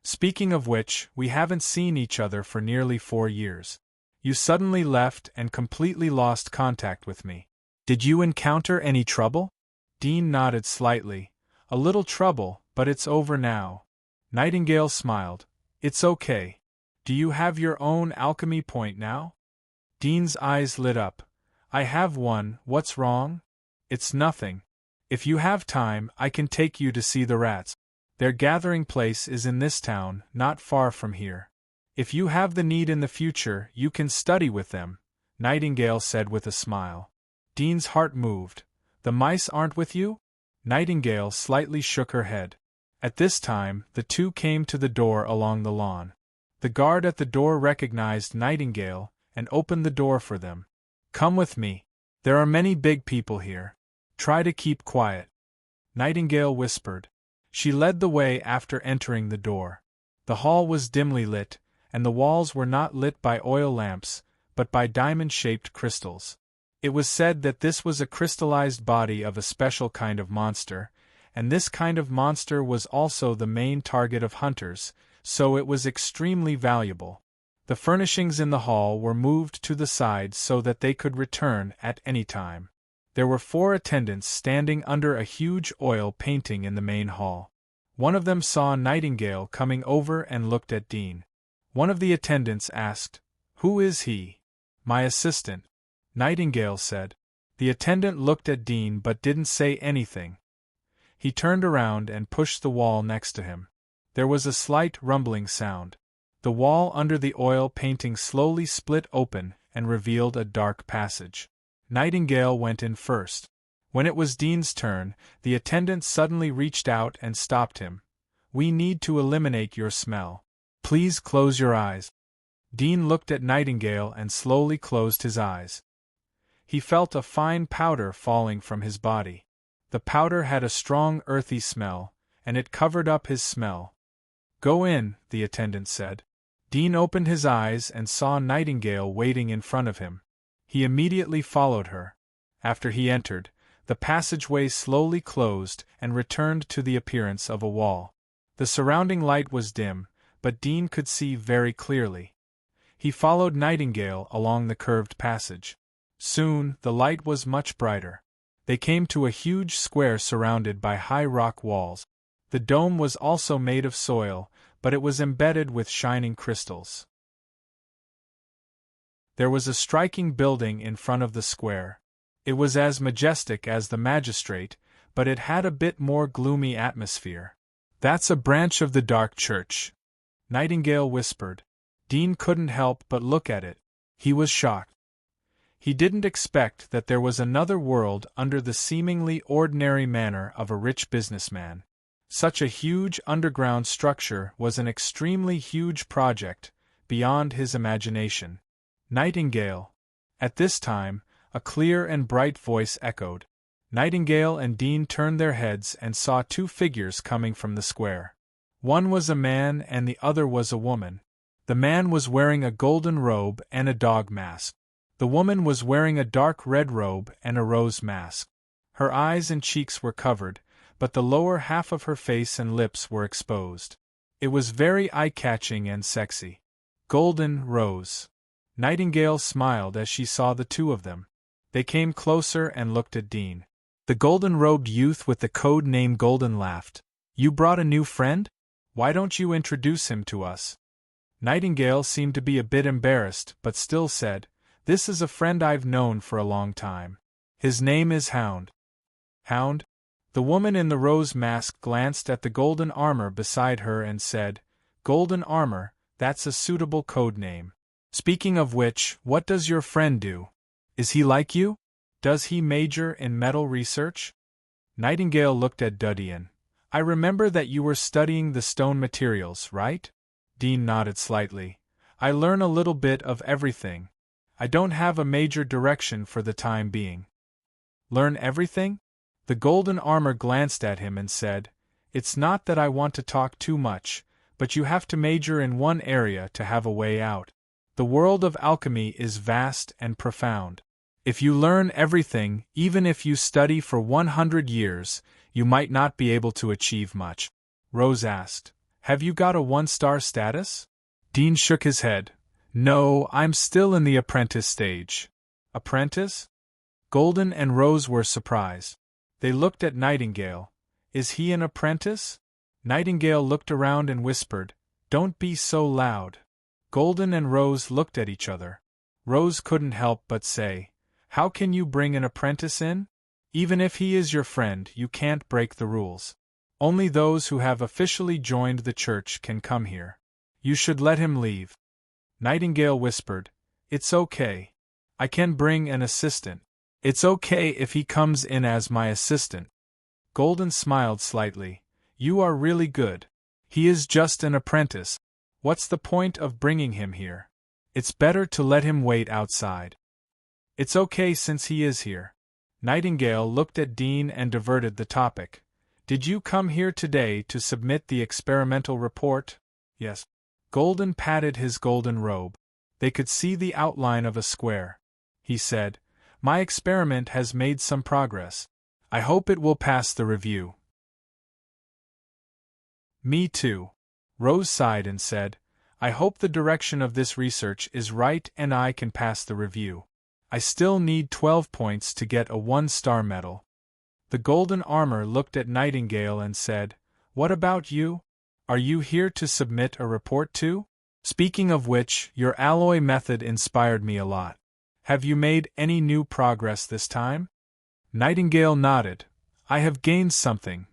Speaking of which, we haven't seen each other for nearly 4 years. You suddenly left and completely lost contact with me. Did you encounter any trouble? Dean nodded slightly. A little trouble, but it's over now. Nightingale smiled. It's okay. Do you have your own alchemy point now? Dean's eyes lit up. I have one. What's wrong? It's nothing. If you have time, I can take you to see the rats. Their gathering place is in this town, not far from here. If you have the need in the future, you can study with them, Nightingale said with a smile. Dean's heart moved. The mice aren't with you? Nightingale slightly shook her head. At this time, the two came to the door along the lawn. The guard at the door recognized Nightingale and opened the door for them. Come with me. There are many big people here. Try to keep quiet. Nightingale whispered. She led the way after entering the door. The hall was dimly lit, and the walls were not lit by oil lamps, but by diamond-shaped crystals. It was said that this was a crystallized body of a special kind of monster, and this kind of monster was also the main target of hunters, so it was extremely valuable. The furnishings in the hall were moved to the side so that they could return at any time. There were 4 attendants standing under a huge oil painting in the main hall. One of them saw Nightingale coming over and looked at Dean. One of the attendants asked, Who is he? My assistant. Nightingale said. The attendant looked at Dean but didn't say anything. He turned around and pushed the wall next to him. There was a slight rumbling sound. The wall under the oil painting slowly split open and revealed a dark passage. Nightingale went in first. When it was Dean's turn, the attendant suddenly reached out and stopped him. We need to eliminate your smell. Please close your eyes. Dean looked at Nightingale and slowly closed his eyes. He felt a fine powder falling from his body. The powder had a strong earthy smell, and it covered up his smell. Go in, the attendant said. Dean opened his eyes and saw Nightingale waiting in front of him. He immediately followed her. After he entered, the passageway slowly closed and returned to the appearance of a wall. The surrounding light was dim, but Dean could see very clearly. He followed Nightingale along the curved passage. Soon, the light was much brighter. They came to a huge square surrounded by high rock walls. The dome was also made of soil, but it was embedded with shining crystals. There was a striking building in front of the square. It was as majestic as the magistrate, but it had a bit more gloomy atmosphere. That's a branch of the Dark Church, Nightingale whispered. Dean couldn't help but look at it. He was shocked. He didn't expect that there was another world under the seemingly ordinary manner of a rich businessman. Such a huge underground structure was an extremely huge project, beyond his imagination. Nightingale. At this time, a clear and bright voice echoed. Nightingale and Dean turned their heads and saw 2 figures coming from the square. One was a man and the other was a woman. The man was wearing a golden robe and a dog mask. The woman was wearing a dark red robe and a rose mask. Her eyes and cheeks were covered, but the lower half of her face and lips were exposed. It was very eye-catching and sexy. Golden rose. Nightingale smiled as she saw the 2 of them. They came closer and looked at Dean. The golden-robed youth with the code name Golden laughed. You brought a new friend? Why don't you introduce him to us? Nightingale seemed to be a bit embarrassed, but still said, This is a friend I've known for a long time. His name is Hound. Hound? The woman in the rose mask glanced at the golden armor beside her and said, Golden armor, that's a suitable code name. Speaking of which, what does your friend do? Is he like you? Does he major in metal research? Nightingale looked at Dudian. I remember that you were studying the stone materials, right? Dean nodded slightly. I learn a little bit of everything. I don't have a major direction for the time being. Learn everything? The golden armor glanced at him and said, It's not that I want to talk too much, but you have to major in one area to have a way out. The world of alchemy is vast and profound. If you learn everything, even if you study for 100 years, you might not be able to achieve much. Rose asked, Have you got a 1-star status? Dean shook his head. No, I'm still in the apprentice stage. Apprentice? Golden and Rose were surprised. They looked at Nightingale. Is he an apprentice? Nightingale looked around and whispered, Don't be so loud. Golden and Rose looked at each other. Rose couldn't help but say, How can you bring an apprentice in? Even if he is your friend, you can't break the rules. Only those who have officially joined the church can come here. You should let him leave. Nightingale whispered, It's okay. I can bring an assistant. It's okay if he comes in as my assistant. Golden smiled slightly. You are really good. He is just an apprentice. What's the point of bringing him here? It's better to let him wait outside. It's okay since he is here. Nightingale looked at Dean and diverted the topic. Did you come here today to submit the experimental report? Yes. Golden patted his golden robe. They could see the outline of a square. He said, My experiment has made some progress. I hope it will pass the review. Me too. Rose sighed and said, I hope the direction of this research is right and I can pass the review. I still need 12 points to get a 1-star medal. The golden armor looked at Nightingale and said, What about you? Are you here to submit a report too? Speaking of which, your alloy method inspired me a lot. Have you made any new progress this time? Nightingale nodded. I have gained something.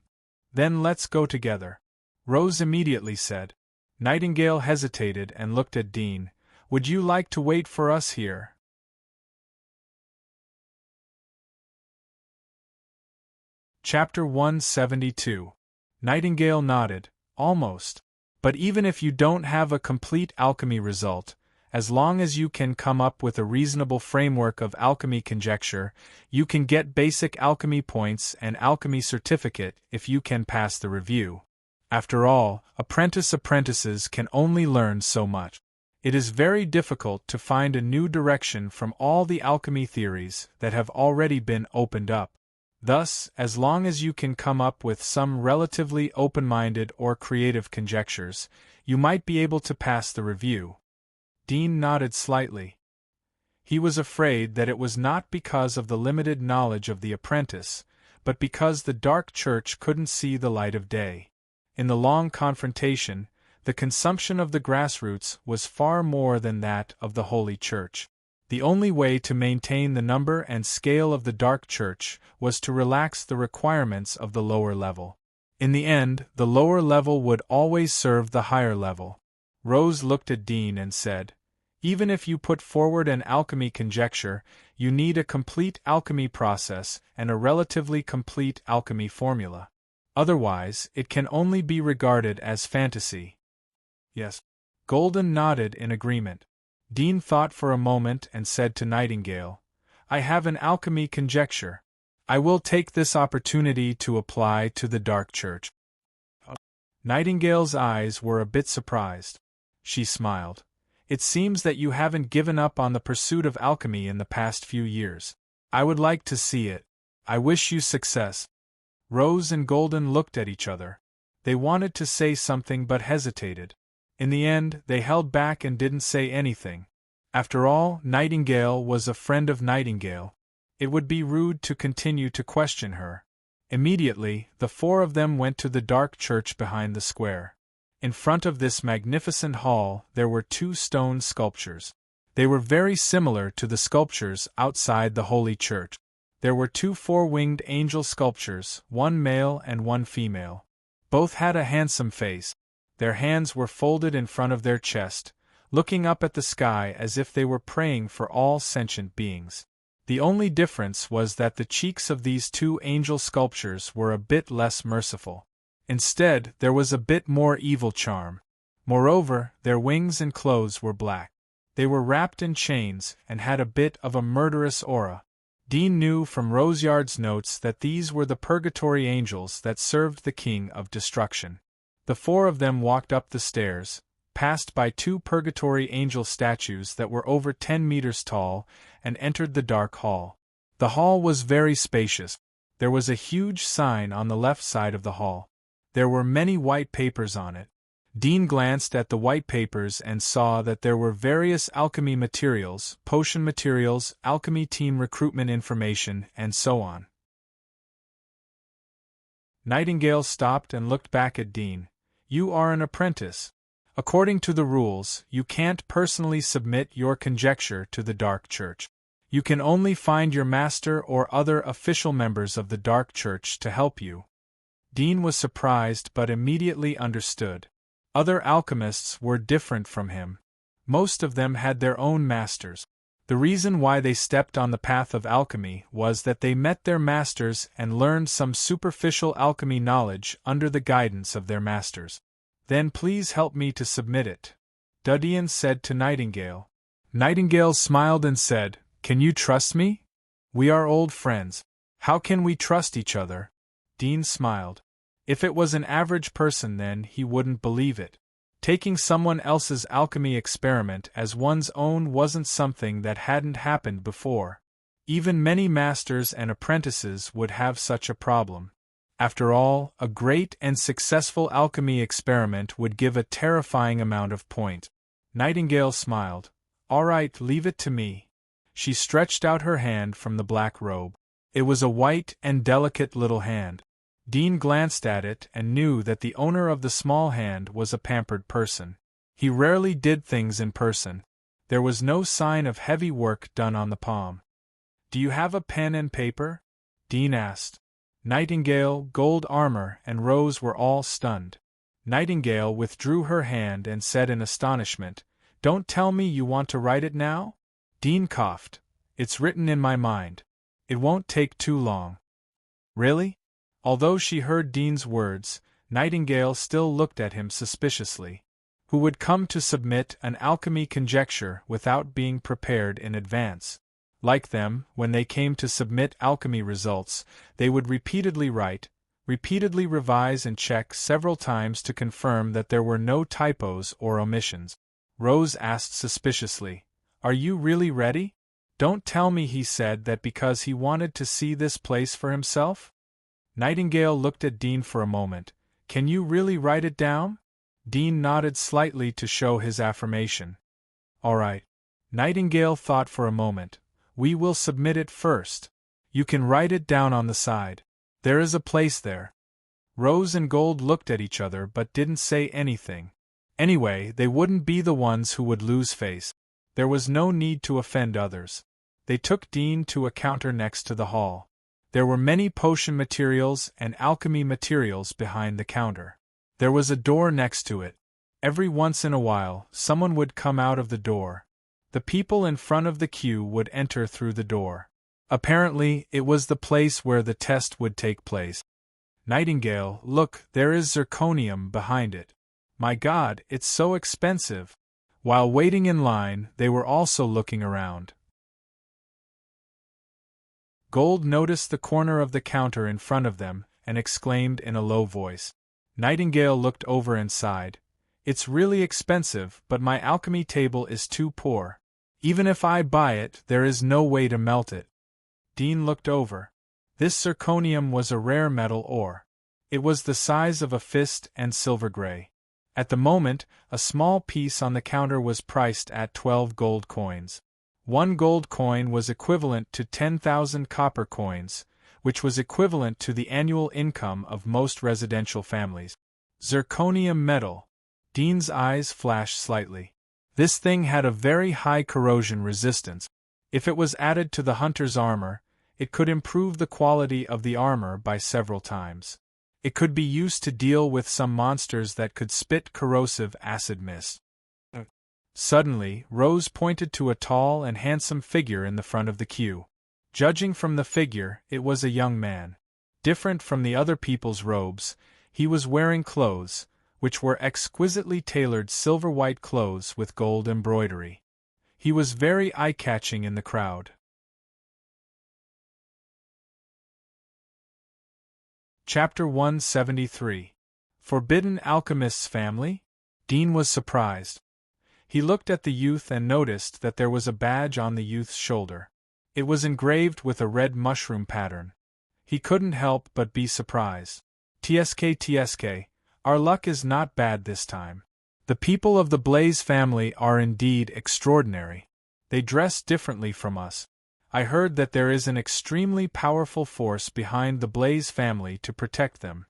Then let's go together. Rose immediately said. Nightingale hesitated and looked at Dean. Would you like to wait for us here? Chapter 172. Nightingale nodded. Almost. But even if you don't have a complete alchemy result, as long as you can come up with a reasonable framework of alchemy conjecture, you can get basic alchemy points and alchemy certificate if you can pass the review. After all, apprentices can only learn so much. It is very difficult to find a new direction from all the alchemy theories that have already been opened up. Thus, as long as you can come up with some relatively open-minded or creative conjectures, you might be able to pass the review. Dean nodded slightly. He was afraid that it was not because of the limited knowledge of the apprentice, but because the dark church couldn't see the light of day. In the long confrontation, the consumption of the grassroots was far more than that of the Holy Church. The only way to maintain the number and scale of the dark church was to relax the requirements of the lower level. In the end, the lower level would always serve the higher level. Rose looked at Dean and said, Even if you put forward an alchemy conjecture, you need a complete alchemy process and a relatively complete alchemy formula. Otherwise, it can only be regarded as fantasy. Yes. Golden nodded in agreement. Dean thought for a moment and said to Nightingale, I have an alchemy conjecture. I will take this opportunity to apply to the dark church. Nightingale's eyes were a bit surprised. She smiled. It seems that you haven't given up on the pursuit of alchemy in the past few years. I would like to see it. I wish you success. Rose and Golden looked at each other. They wanted to say something but hesitated. In the end, they held back and didn't say anything. After all, Nightingale was a friend of Nightingale. It would be rude to continue to question her. Immediately, the four of them went to the dark church behind the square. In front of this magnificent hall there were two stone sculptures. They were very similar to the sculptures outside the holy church. There were two four-winged angel sculptures, one male and one female. Both had a handsome face. Their hands were folded in front of their chest, looking up at the sky as if they were praying for all sentient beings. The only difference was that the cheeks of these two angel sculptures were a bit less merciful. Instead, there was a bit more evil charm. Moreover, their wings and clothes were black. They were wrapped in chains and had a bit of a murderous aura. Dean knew from Roseyard's notes that these were the purgatory angels that served the king of destruction. The four of them walked up the stairs, passed by two purgatory angel statues that were over 10 meters tall, and entered the dark hall. The hall was very spacious. There was a huge sign on the left side of the hall. There were many white papers on it. Dean glanced at the white papers and saw that there were various alchemy materials, potion materials, alchemy team recruitment information, and so on. Nightingale stopped and looked back at Dean. "You are an apprentice. According to the rules, you can't personally submit your conjecture to the Dark Church. You can only find your master or other official members of the Dark Church to help you." Dean was surprised but immediately understood. Other alchemists were different from him. Most of them had their own masters. The reason why they stepped on the path of alchemy was that they met their masters and learned some superficial alchemy knowledge under the guidance of their masters. "Then please help me to submit it," Dudian said to Nightingale. Nightingale smiled and said, "Can you trust me? We are old friends. How can we trust each other?" Dean smiled. If it was an average person, then he wouldn't believe it. Taking someone else's alchemy experiment as one's own wasn't something that hadn't happened before. Even many masters and apprentices would have such a problem. After all, a great and successful alchemy experiment would give a terrifying amount of point. Nightingale smiled. "All right, leave it to me." She stretched out her hand from the black robe. It was a white and delicate little hand. Dean glanced at it and knew that the owner of the small hand was a pampered person. He rarely did things in person. There was no sign of heavy work done on the palm. "Do you have a pen and paper?" Dean asked. Nightingale, gold armor, and Rose were all stunned. Nightingale withdrew her hand and said in astonishment, "Don't tell me you want to write it now?" Dean coughed. "It's written in my mind. It won't take too long." "Really?" Although she heard Dean's words, Nightingale still looked at him suspiciously. Who would come to submit an alchemy conjecture without being prepared in advance? Like them, when they came to submit alchemy results, they would repeatedly write, repeatedly revise and check several times to confirm that there were no typos or omissions. Rose asked suspiciously, "Are you really ready? Don't tell me he said that because he wanted to see this place for himself?" Nightingale looked at Dean for a moment. "Can you really write it down?" Dean nodded slightly to show his affirmation. "All right." Nightingale thought for a moment. "We will submit it first. You can write it down on the side. There is a place there." Rose and Gold looked at each other but didn't say anything. Anyway, they wouldn't be the ones who would lose face. There was no need to offend others. They took Dean to a counter next to the hall. There were many potion materials and alchemy materials behind the counter. There was a door next to it. Every once in a while, someone would come out of the door. The people in front of the queue would enter through the door. Apparently, it was the place where the test would take place. "Nightingale, look, there is zirconium behind it. My God, it's so expensive." While waiting in line, they were also looking around. Gold noticed the corner of the counter in front of them, and exclaimed in a low voice. Nightingale looked over and sighed. "It's really expensive, but my alchemy table is too poor. Even if I buy it, there is no way to melt it." Dean looked over. This zirconium was a rare metal ore. It was the size of a fist and silver gray. At the moment, a small piece on the counter was priced at 12 gold coins. One gold coin was equivalent to 10,000 copper coins, which was equivalent to the annual income of most residential families. Zirconium metal. Dean's eyes flashed slightly. This thing had a very high corrosion resistance. If it was added to the hunter's armor, it could improve the quality of the armor by several times. It could be used to deal with some monsters that could spit corrosive acid mist. Suddenly, Rose pointed to a tall and handsome figure in the front of the queue. Judging from the figure, it was a young man. Different from the other people's robes, he was wearing clothes, which were exquisitely tailored silver-white clothes with gold embroidery. He was very eye-catching in the crowd. Chapter 173. Forbidden Alchemist's Family? Dean was surprised. He looked at the youth and noticed that there was a badge on the youth's shoulder. It was engraved with a red mushroom pattern. He couldn't help but be surprised. TSK, our luck is not bad this time. The people of the Blaze family are indeed extraordinary. They dress differently from us. I heard that there is an extremely powerful force behind the Blaze family to protect them.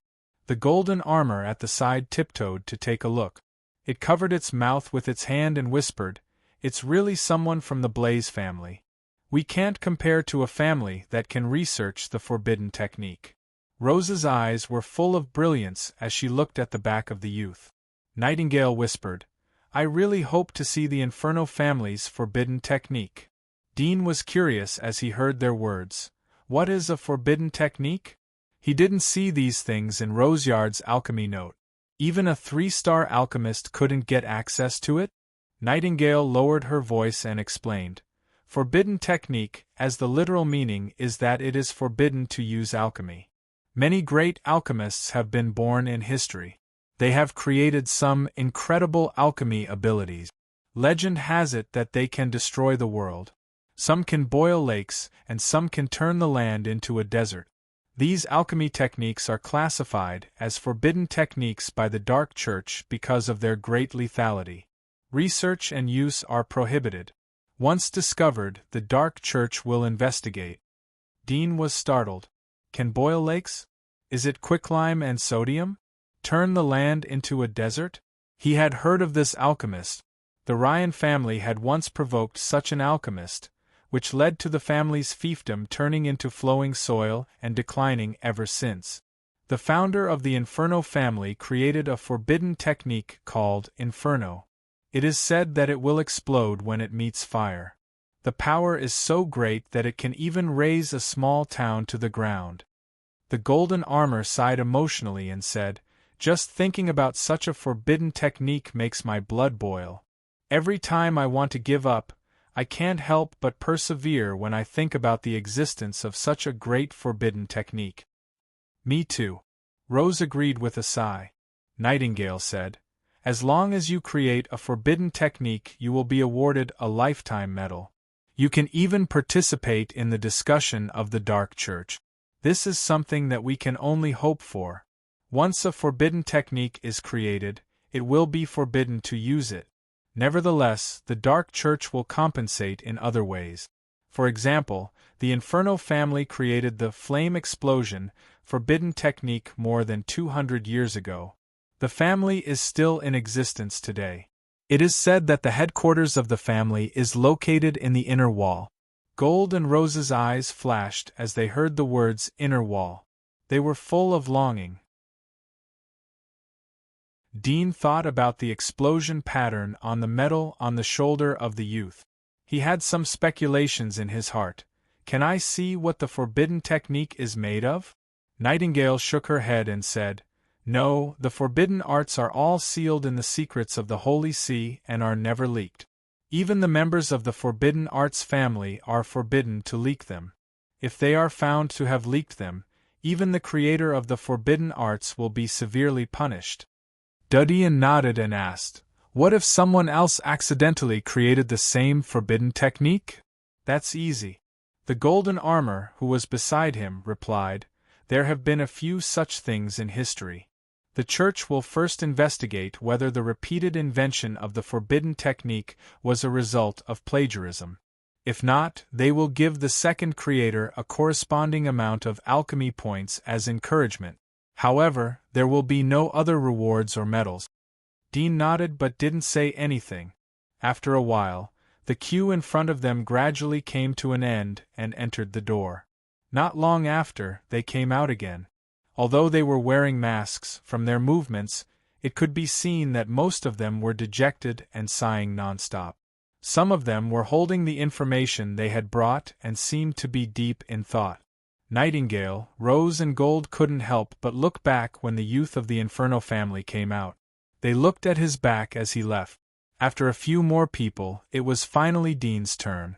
The golden armor at the side tiptoed to take a look. It covered its mouth with its hand and whispered, "It's really someone from the Blaze family. We can't compare to a family that can research the forbidden technique." Rose's eyes were full of brilliance as she looked at the back of the youth. Nightingale whispered, "I really hope to see the Inferno family's forbidden technique." Dean was curious as he heard their words. What is a forbidden technique? He didn't see these things in Roseyard's alchemy note. Even a 3-star alchemist couldn't get access to it? Nightingale lowered her voice and explained. Forbidden technique, as the literal meaning is that it is forbidden to use alchemy. Many great alchemists have been born in history. They have created some incredible alchemy abilities. Legend has it that they can destroy the world. Some can boil lakes, and some can turn the land into a desert. These alchemy techniques are classified as forbidden techniques by the Dark Church because of their great lethality. Research and use are prohibited. Once discovered, the Dark Church will investigate. Dean was startled. Can boil lakes? Is it quicklime and sodium? Turn the land into a desert? He had heard of this alchemist. The Ryan family had once provoked such an alchemist, which led to the family's fiefdom turning into flowing soil and declining ever since. The founder of the Inferno family created a forbidden technique called Inferno. It is said that it will explode when it meets fire. The power is so great that it can even raise a small town to the ground. The golden armor sighed emotionally and said, "Just thinking about such a forbidden technique makes my blood boil. Every time I want to give up, I can't help but persevere when I think about the existence of such a great forbidden technique." "Me too." Rose agreed with a sigh. Nightingale said, "As long as you create a forbidden technique, you will be awarded a lifetime medal. You can even participate in the discussion of the Dark Church. This is something that we can only hope for. Once a forbidden technique is created, it will be forbidden to use it. Nevertheless, the Dark Church will compensate in other ways. For example, the Inferno family created the flame explosion forbidden technique more than 200 years ago. The family is still in existence today. It is said that the headquarters of the family is located in the inner wall." Gold and Rose's eyes flashed as they heard the words inner wall. They were full of longing. Dean thought about the explosion pattern on the metal on the shoulder of the youth. He had some speculations in his heart. Can I see what the forbidden technique is made of? Nightingale shook her head and said, "No, the forbidden arts are all sealed in the secrets of the Holy See and are never leaked. Even the members of the forbidden arts family are forbidden to leak them. If they are found to have leaked them, even the creator of the forbidden arts will be severely punished." Dudian nodded and asked, "What if someone else accidentally created the same forbidden technique?" "That's easy." The golden armor, who was beside him, replied, "There have been a few such things in history. The Church will first investigate whether the repeated invention of the forbidden technique was a result of plagiarism. If not, they will give the second creator a corresponding amount of alchemy points as encouragement. However, there will be no other rewards or medals. Dean nodded but didn't say anything. After a while, the queue in front of them gradually came to an end and entered the door. Not long after, they came out again. Although they were wearing masks, from their movements, it could be seen that most of them were dejected and sighing nonstop. Some of them were holding the information they had brought and seemed to be deep in thought. Nightingale, Rose and Gold couldn't help but look back when the youth of the Inferno family came out. They looked at his back as he left. After a few more people, it was finally Dean's turn.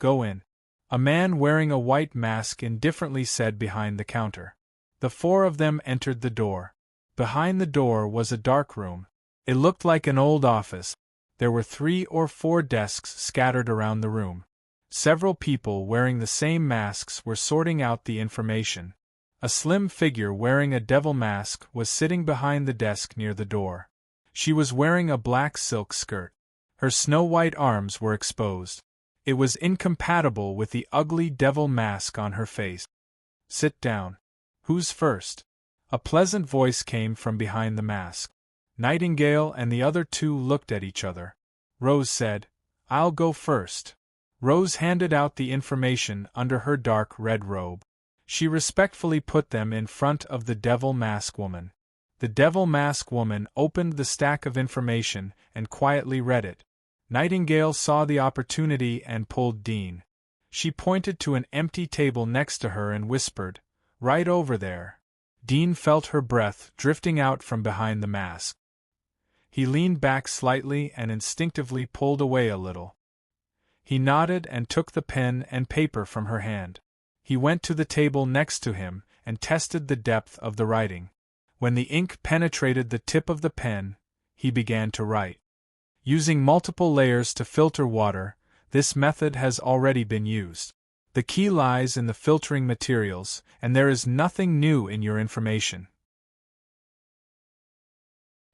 "Go in," a man wearing a white mask indifferently said behind the counter. The four of them entered the door. Behind the door was a dark room. It looked like an old office. There were 3 or 4 desks scattered around the room. Several people wearing the same masks were sorting out the information. A slim figure wearing a devil mask was sitting behind the desk near the door. She was wearing a black silk skirt. Her snow-white arms were exposed. It was incompatible with the ugly devil mask on her face. "Sit down. Who's first?" A pleasant voice came from behind the mask. Nightingale and the other 2 looked at each other. Rose said, "I'll go first." Rose handed out the information under her dark red robe. She respectfully put them in front of the Devil Mask Woman. The Devil Mask Woman opened the stack of information and quietly read it. Nightingale saw the opportunity and pulled Dean. She pointed to an empty table next to her and whispered, "Right over there." Dean felt her breath drifting out from behind the mask. He leaned back slightly and instinctively pulled away a little. He nodded and took the pen and paper from her hand. He went to the table next to him and tested the depth of the writing. When the ink penetrated the tip of the pen, he began to write. Using multiple layers to filter water, this method has already been used. The key lies in the filtering materials, and there is nothing new in your information.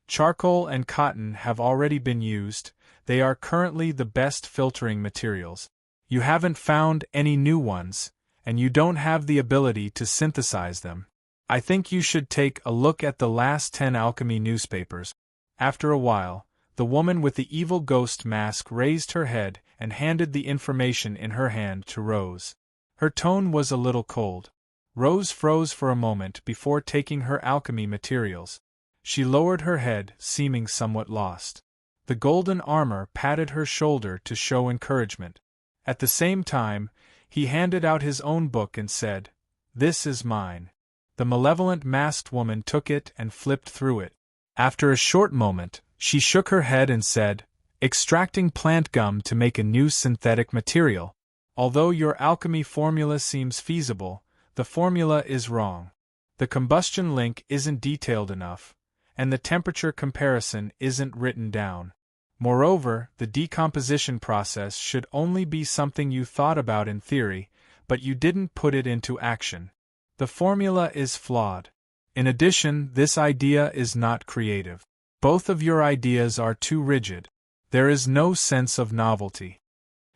Charcoal and cotton have already been used. They are currently the best filtering materials. You haven't found any new ones, and you don't have the ability to synthesize them. I think you should take a look at the last 10 alchemy newspapers. After a while, the woman with the evil ghost mask raised her head and handed the information in her hand to Rose. Her tone was a little cold. Rose froze for a moment before taking her alchemy materials. She lowered her head, seeming somewhat lost. The golden armor patted her shoulder to show encouragement. At the same time, he handed out his own book and said, "This is mine." The malevolent masked woman took it and flipped through it. After a short moment, she shook her head and said, "Extracting plant gum to make a new synthetic material. Although your alchemy formula seems feasible, the formula is wrong. The combustion link isn't detailed enough, and the temperature comparison isn't written down. Moreover, the decomposition process should only be something you thought about in theory, but you didn't put it into action. The formula is flawed. In addition, this idea is not creative. Both of your ideas are too rigid. There is no sense of novelty."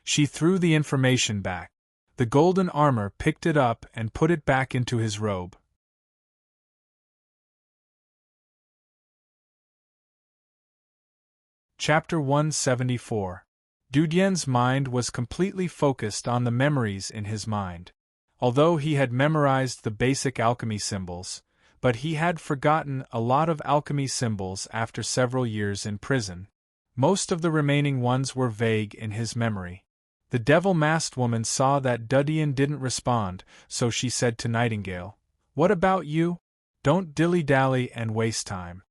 She threw the information back. The golden armor picked it up and put it back into his robe. Chapter 174. Dudien's mind was completely focused on the memories in his mind. Although he had memorized the basic alchemy symbols, but he had forgotten a lot of alchemy symbols after several years in prison. Most of the remaining ones were vague in his memory. The devil-masked woman saw that Dudien didn't respond, so she said to Nightingale, "What about you? Don't dilly-dally and waste time."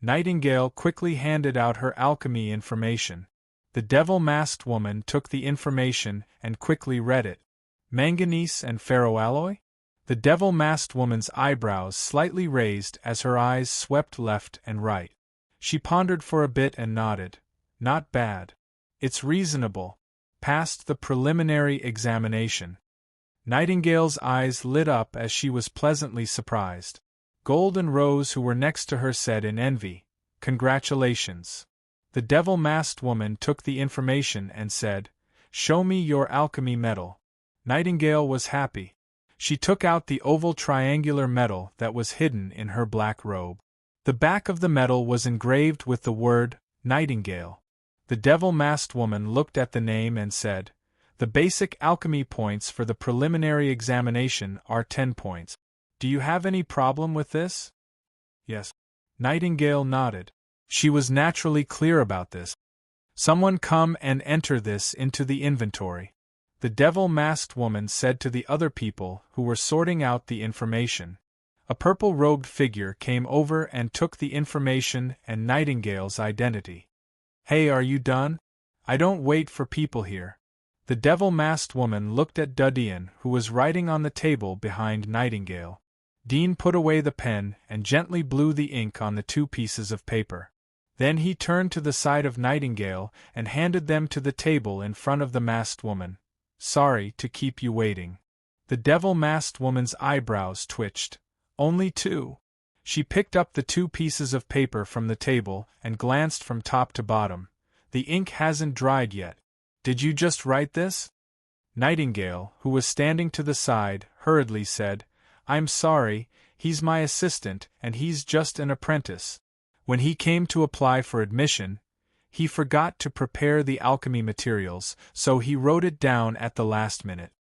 Nightingale quickly handed out her alchemy information. The devil-masked woman took the information and quickly read it. Manganese and ferroalloy? The devil-masked woman's eyebrows slightly raised as her eyes swept left and right. She pondered for a bit and nodded. "Not bad. It's reasonable. Passed the preliminary examination." Nightingale's eyes lit up as she was pleasantly surprised. Gold and Rose, who were next to her, said in envy, "Congratulations." The devil-masked woman took the information and said, "Show me your alchemy medal." Nightingale was happy. She took out the oval triangular medal that was hidden in her black robe. The back of the medal was engraved with the word, Nightingale. The devil-masked woman looked at the name and said, "The basic alchemy points for the preliminary examination are 10 points. Do you have any problem with this?" "Yes." Nightingale nodded. She was naturally clear about this. "Someone come and enter this into the inventory," the devil-masked woman said to the other people who were sorting out the information. A purple-robed figure came over and took the information and Nightingale's identity. "Hey, are you done? I don't wait for people here." The devil-masked woman looked at Dudian, who was writing on the table behind Nightingale. Dean put away the pen and gently blew the ink on the 2 pieces of paper. Then he turned to the side of Nightingale and handed them to the table in front of the masked woman. "Sorry to keep you waiting." The devil-masked woman's eyebrows twitched. "Only 2. She picked up the 2 pieces of paper from the table and glanced from top to bottom. "The ink hasn't dried yet. Did you just write this?" Nightingale, who was standing to the side, hurriedly said, "I'm sorry, he's my assistant and he's just an apprentice. When he came to apply for admission, he forgot to prepare the alchemy materials, so he wrote it down at the last minute."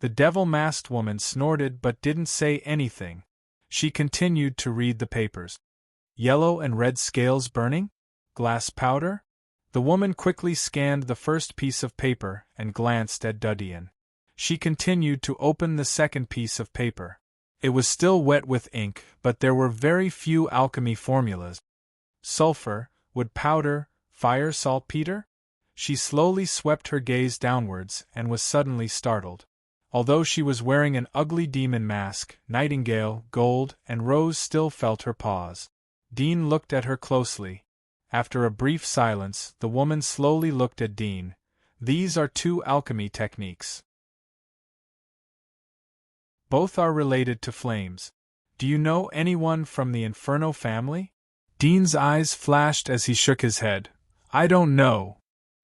The devil-masked woman snorted but didn't say anything. She continued to read the papers. "Yellow and red scales burning? Glass powder?" The woman quickly scanned the first piece of paper and glanced at Dudian. She continued to open the second piece of paper. It was still wet with ink, but there were very few alchemy formulas. Sulfur, wood powder, fire saltpeter? She slowly swept her gaze downwards and was suddenly startled. Although she was wearing an ugly demon mask, Nightingale, Gold, and Rose still felt her pause. Dean looked at her closely. After a brief silence, the woman slowly looked at Dean. "These are 2 alchemy techniques. Both are related to flames. Do you know anyone from the Inferno family?" Dean's eyes flashed as he shook his head. "I don't know."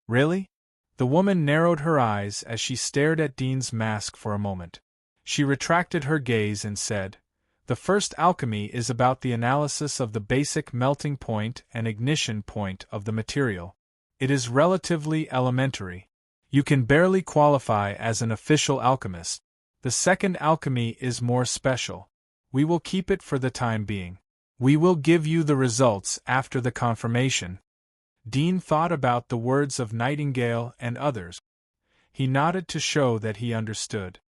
"Really?" The woman narrowed her eyes as she stared at Dean's mask for a moment. She retracted her gaze and said, "The first alchemy is about the analysis of the basic melting point and ignition point of the material. It is relatively elementary. You can barely qualify as an official alchemist. The second alchemy is more special. We will keep it for the time being. We will give you the results after the confirmation." Dean thought about the words of Nightingale and others. He nodded to show that he understood.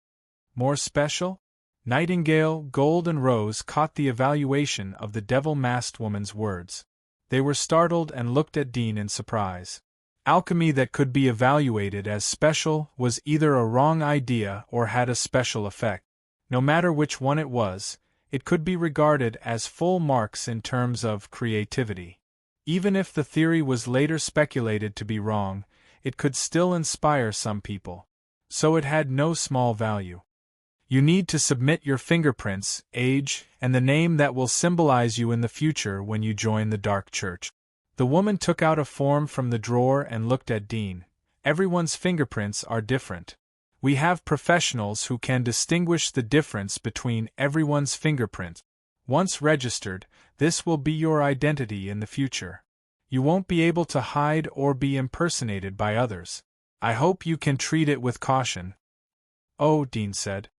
"More special?" Nightingale, Gold, and Rose caught the evaluation of the devil-masked woman's words. They were startled and looked at Dean in surprise. Alchemy that could be evaluated as special was either a wrong idea or had a special effect. No matter which one it was, it could be regarded as full marks in terms of creativity. Even if the theory was later speculated to be wrong, it could still inspire some people. So it had no small value. "You need to submit your fingerprints, age, and the name that will symbolize you in the future when you join the Dark Church." The woman took out a form from the drawer and looked at Dean. "Everyone's fingerprints are different. We have professionals who can distinguish the difference between everyone's fingerprint. Once registered, this will be your identity in the future. You won't be able to hide or be impersonated by others. I hope you can treat it with caution." "Oh," Dean said.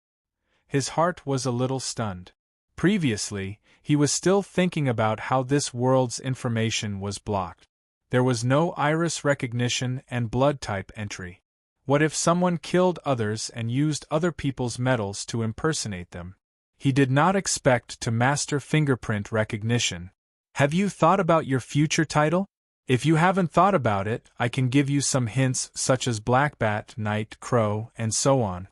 His heart was a little stunned. Previously, he was still thinking about how this world's information was blocked. There was no iris recognition and blood type entry. What if someone killed others and used other people's metals to impersonate them? He did not expect to master fingerprint recognition. "Have you thought about your future title? If you haven't thought about it, I can give you some hints such as Black Bat, Night Crow, and so on."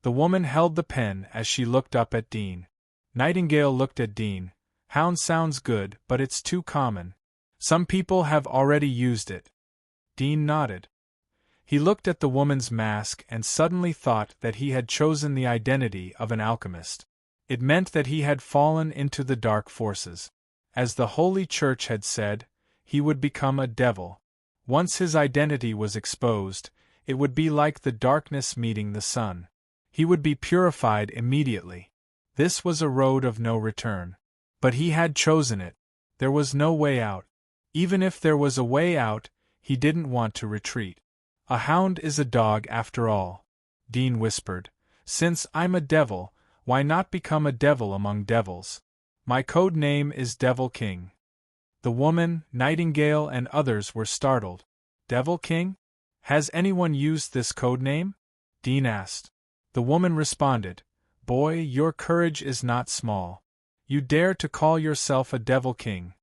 The woman held the pen as she looked up at Dean. Nightingale looked at Dean. "Hound sounds good, but it's too common. Some people have already used it." Dean nodded. He looked at the woman's mask and suddenly thought that he had chosen the identity of an alchemist. It meant that he had fallen into the dark forces. As the Holy Church had said, he would become a devil. Once his identity was exposed, It would be like the darkness meeting the sun. He would be purified immediately. This was a road of no return. But he had chosen it. There was no way out. Even if there was a way out, he didn't want to retreat. A hound is a dog after all, Dean whispered. Since I'm a devil, why not become a devil among devils? My code name is Devil King. The woman, Nightingale, and others were startled. Devil King? Has anyone used this code name? Dean asked. The woman responded, Boy, your courage is not small. You dare to call yourself a Devil King.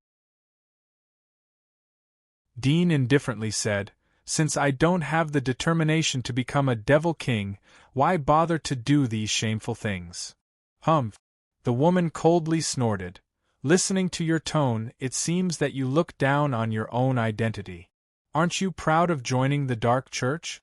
Dean indifferently said, Since I don't have the determination to become a Devil King, why bother to do these shameful things? Humph! The woman coldly snorted. Listening to your tone, it seems that you look down on your own identity. Aren't you proud of joining the Dark Church?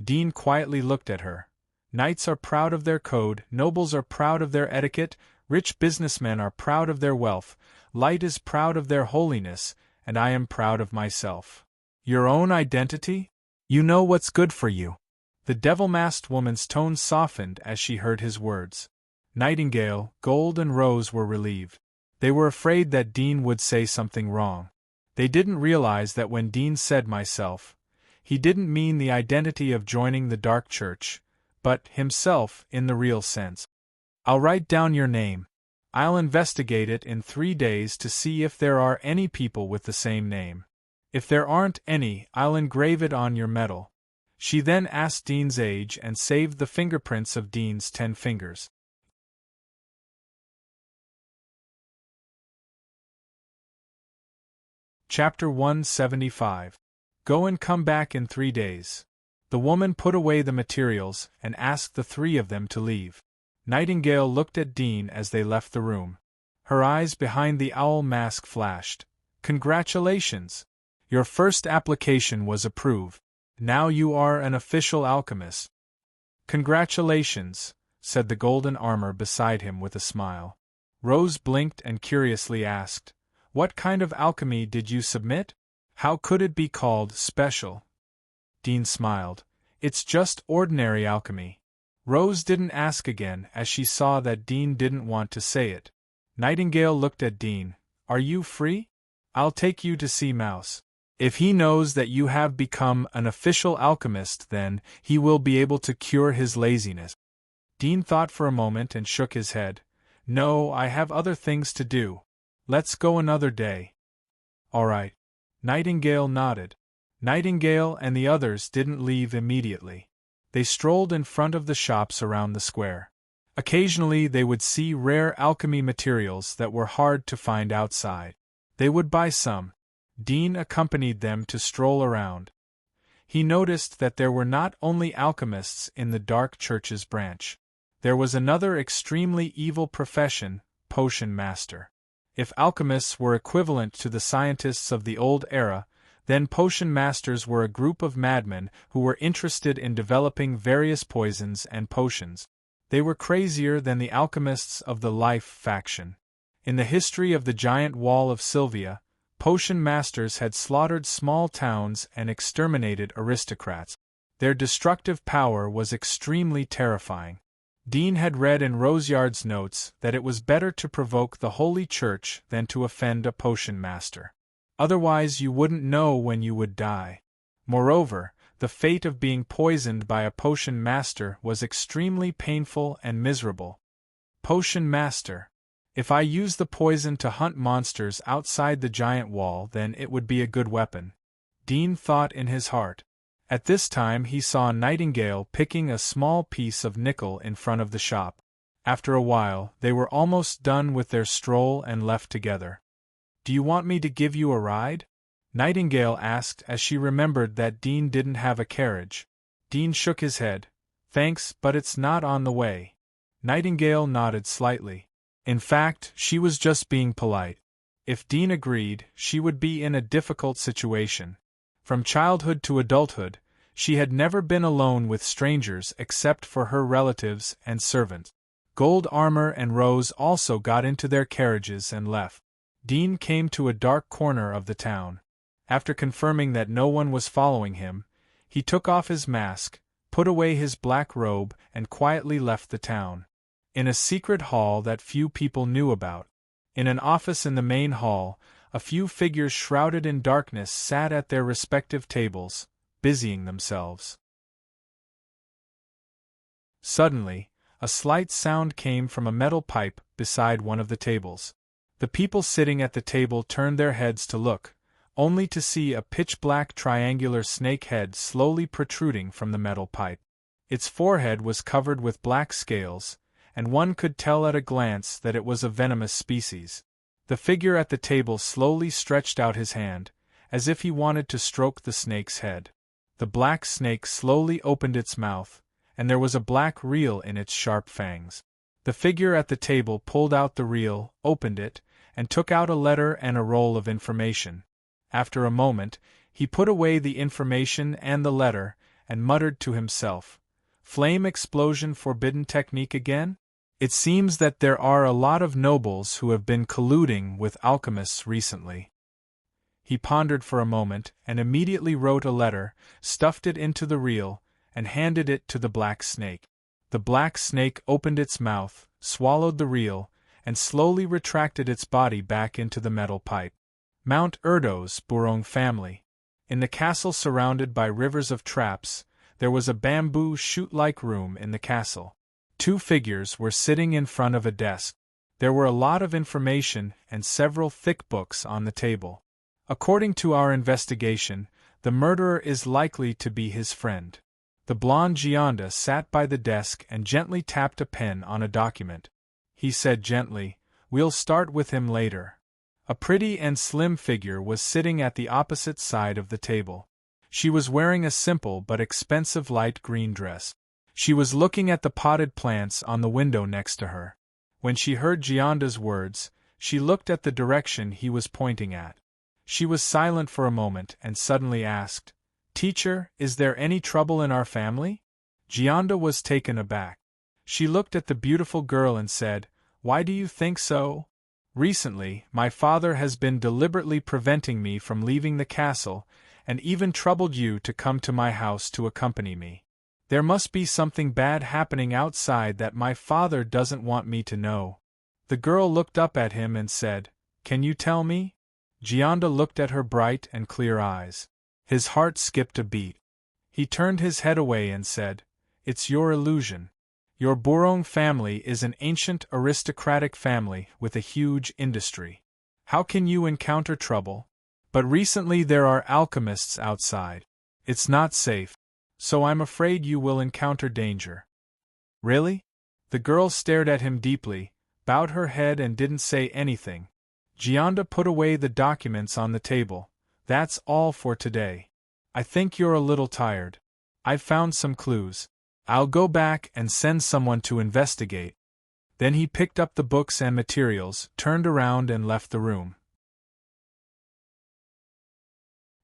Dean quietly looked at her. Knights are proud of their code, nobles are proud of their etiquette, rich businessmen are proud of their wealth, light is proud of their holiness, and I am proud of myself. Your own identity? You know what's good for you. The devil-masked woman's tone softened as she heard his words. Nightingale, Gold, and Rose were relieved. They were afraid that Dean would say something wrong. They didn't realize that when Dean said myself, he didn't mean the identity of joining the Dark Church, but himself in the real sense. I'll write down your name. I'll investigate it in 3 days to see if there are any people with the same name. If there aren't any, I'll engrave it on your medal. She then asked Dean's age and saved the fingerprints of Dean's 10 fingers. Chapter 175. Go and come back in 3 days. The woman put away the materials and asked the 3 of them to leave. Nightingale looked at Dean as they left the room. Her eyes behind the owl mask flashed. Congratulations! Your first application was approved. Now you are an official alchemist. Congratulations, said the golden armor beside him with a smile. Rose blinked and curiously asked, What kind of alchemy did you submit? How could it be called special? Dean smiled. It's just ordinary alchemy. Rose didn't ask again as she saw that Dean didn't want to say it. Nightingale looked at Dean. Are you free? I'll take you to see Mouse. If he knows that you have become an official alchemist, then he will be able to cure his laziness. Dean thought for a moment and shook his head. No, I have other things to do. Let's go another day. All right. Nightingale nodded. Nightingale and the others didn't leave immediately. They strolled in front of the shops around the square. Occasionally they would see rare alchemy materials that were hard to find outside. They would buy some. Dean accompanied them to stroll around. He noticed that there were not only alchemists in the Dark Church's branch. There was another extremely evil profession, potion master. If alchemists were equivalent to the scientists of the old era, then potion masters were a group of madmen who were interested in developing various poisons and potions. They were crazier than the alchemists of the Life faction. In the history of the giant wall of Sylvia, potion masters had slaughtered small towns and exterminated aristocrats. Their destructive power was extremely terrifying. Dean had read in Roseyard's notes that it was better to provoke the Holy Church than to offend a potion master. Otherwise you wouldn't know when you would die. Moreover, the fate of being poisoned by a potion master was extremely painful and miserable. Potion master. If I use the poison to hunt monsters outside the giant wall, then it would be a good weapon. Dean thought in his heart. At this time he saw Nightingale picking a small piece of nickel in front of the shop. After a while, they were almost done with their stroll and left together. Do you want me to give you a ride? Nightingale asked as she remembered that Dean didn't have a carriage. Dean shook his head. Thanks, but it's not on the way. Nightingale nodded slightly. In fact, she was just being polite. If Dean agreed, she would be in a difficult situation. From childhood to adulthood, she had never been alone with strangers except for her relatives and servants. Gold Armor and Rose also got into their carriages and left. Dean came to a dark corner of the town. After confirming that no one was following him, He took off his mask, put away his black robe, and quietly left the town. In a secret hall that few people knew about, in an office in the main hall, a few figures shrouded in darkness sat at their respective tables, busying themselves. Suddenly, a slight sound came from a metal pipe beside one of the tables. The people sitting at the table turned their heads to look, only to see a pitch-black triangular snake head slowly protruding from the metal pipe. Its forehead was covered with black scales, and one could tell at a glance that it was a venomous species. The figure at the table slowly stretched out his hand, as if he wanted to stroke the snake's head. The black snake slowly opened its mouth, and there was a black reel in its sharp fangs. The figure at the table pulled out the reel, opened it, and took out a letter and a roll of information. After a moment, he put away the information and the letter, and muttered to himself, "Flame explosion forbidden technique again? It seems that there are a lot of nobles who have been colluding with alchemists recently." He pondered for a moment, and immediately wrote a letter, stuffed it into the reel, and handed it to the black snake. The black snake opened its mouth, swallowed the reel, and slowly retracted its body back into the metal pipe. Mount Erdo's Burong family. In the castle surrounded by rivers of traps, there was a bamboo chute-like room in the castle. Two figures were sitting in front of a desk. There were a lot of information and several thick books on the table. According to our investigation, the murderer is likely to be his friend. The blonde Gionda sat by the desk and gently tapped a pen on a document. He said gently, "We'll start with him later." A pretty and slim figure was sitting at the opposite side of the table. She was wearing a simple but expensive light green dress. She was looking at the potted plants on the window next to her. When she heard Gionda's words, she looked at the direction he was pointing at. She was silent for a moment and suddenly asked, "Teacher, is there any trouble in our family?" Gionda was taken aback. She looked at the beautiful girl and said, "Why do you think so?" "Recently, my father has been deliberately preventing me from leaving the castle, and even troubled you to come to my house to accompany me. There must be something bad happening outside that my father doesn't want me to know." The girl looked up at him and said, "Can you tell me?" Gionda looked at her bright and clear eyes. His heart skipped a beat. He turned his head away and said, "It's your illusion. Your Burong family is an ancient aristocratic family with a huge industry. How can you encounter trouble? But recently there are alchemists outside. It's not safe. So I'm afraid you will encounter danger." "Really?" The girl stared at him deeply, bowed her head and didn't say anything. Gionda put away the documents on the table. "That's all for today. I think you're a little tired. I've found some clues. I'll go back and send someone to investigate." Then he picked up the books and materials, turned around and left the room.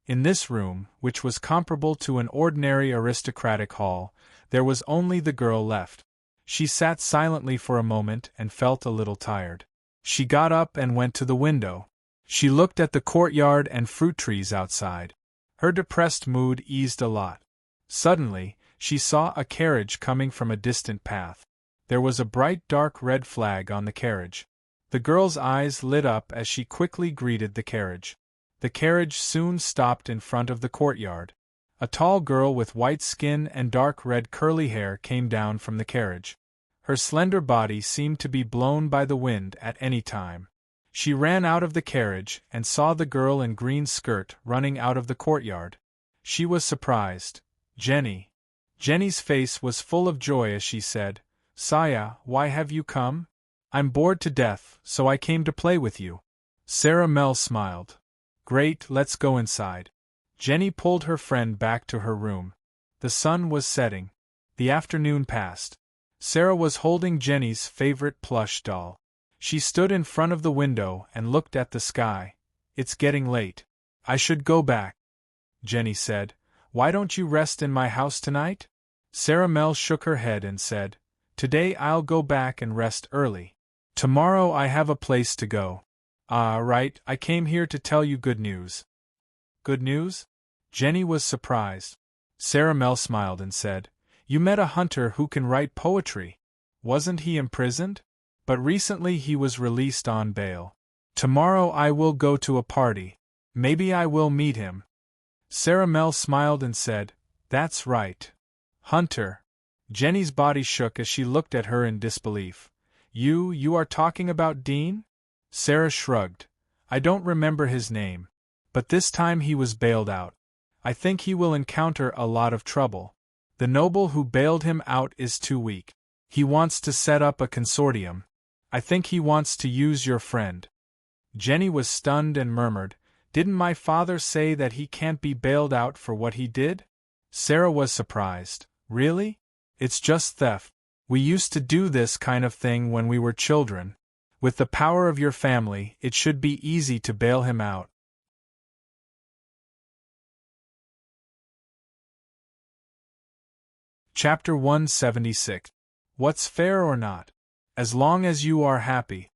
In this room, which was comparable to an ordinary aristocratic hall, there was only the girl left. She sat silently for a moment and felt a little tired. She got up and went to the window. She looked at the courtyard and fruit trees outside. Her depressed mood eased a lot. Suddenly, she saw a carriage coming from a distant path. There was a bright dark red flag on the carriage. The girl's eyes lit up as she quickly greeted the carriage. The carriage soon stopped in front of the courtyard. A tall girl with white skin and dark red curly hair came down from the carriage. Her slender body seemed to be blown by the wind at any time. She ran out of the carriage and saw the girl in green skirt running out of the courtyard. She was surprised. "Jenny." Jenny's face was full of joy as she said, "Saya, why have you come?" "I'm bored to death, so I came to play with you." Sarah Mel smiled. "Great, let's go inside." Jenny pulled her friend back to her room. The sun was setting. The afternoon passed. Sarah was holding Jenny's favorite plush doll. She stood in front of the window and looked at the sky. "It's getting late. I should go back." Jenny said, "Why don't you rest in my house tonight?" Sarah Mel shook her head and said, "Today I'll go back and rest early. Tomorrow I have a place to go." "Ah, right, I came here to tell you good news." "Good news?" Jenny was surprised. Sarah Mel smiled and said, "You met a hunter who can write poetry. Wasn't he imprisoned? But recently he was released on bail. Tomorrow I will go to a party. Maybe I will meet him." Sarah Mel smiled and said, "That's right. Hunter." Jenny's body shook as she looked at her in disbelief. You are talking about Dean?" Sarah shrugged. "I don't remember his name. But this time he was bailed out. I think he will encounter a lot of trouble. The noble who bailed him out is too weak. He wants to set up a consortium. I think he wants to use your friend." Jenny was stunned and murmured, "Didn't my father say that he can't be bailed out for what he did?" Sarah was surprised. "Really? It's just theft. We used to do this kind of thing when we were children. With the power of your family, it should be easy to bail him out." Chapter 176. What's fair or not? As long as you are happy.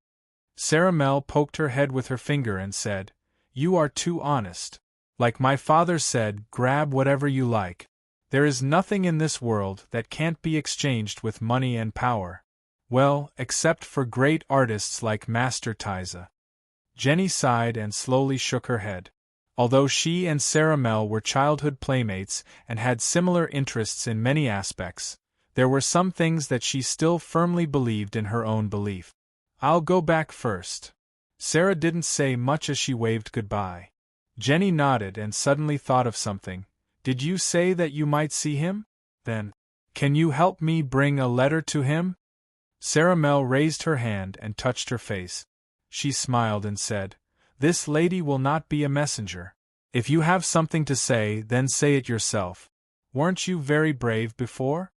Sarah Mel poked her head with her finger and said, "You are too honest. Like my father said, grab whatever you like. There is nothing in this world that can't be exchanged with money and power. Well, except for great artists like Master Tiza." Jenny sighed and slowly shook her head. Although she and Sarah Mel were childhood playmates and had similar interests in many aspects, there were some things that she still firmly believed in her own belief. "I'll go back first." Sarah didn't say much as she waved goodbye. Jenny nodded and suddenly thought of something. "Did you say that you might see him? Then, can you help me bring a letter to him?" Sarah Mel raised her hand and touched her face. She smiled and said, "This lady will not be a messenger. If you have something to say, then say it yourself. Weren't you very brave before?"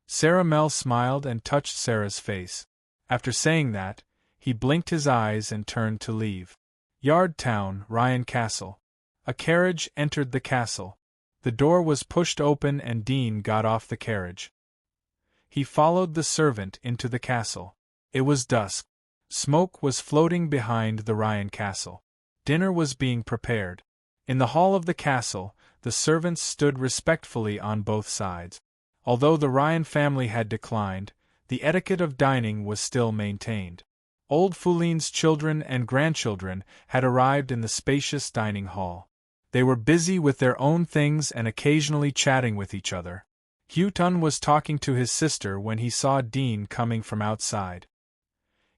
Sarah Mel smiled and touched Sarah's face. After saying that, he blinked his eyes and turned to leave. Yard Town, Ryan Castle. A carriage entered the castle. The door was pushed open and Dean got off the carriage. He followed the servant into the castle. It was dusk. Smoke was floating behind the Ryan castle. Dinner was being prepared. In the hall of the castle, the servants stood respectfully on both sides. Although the Ryan family had declined, the etiquette of dining was still maintained. Old Fouline's children and grandchildren had arrived in the spacious dining hall. They were busy with their own things and occasionally chatting with each other. Houghton was talking to his sister when he saw Dean coming from outside.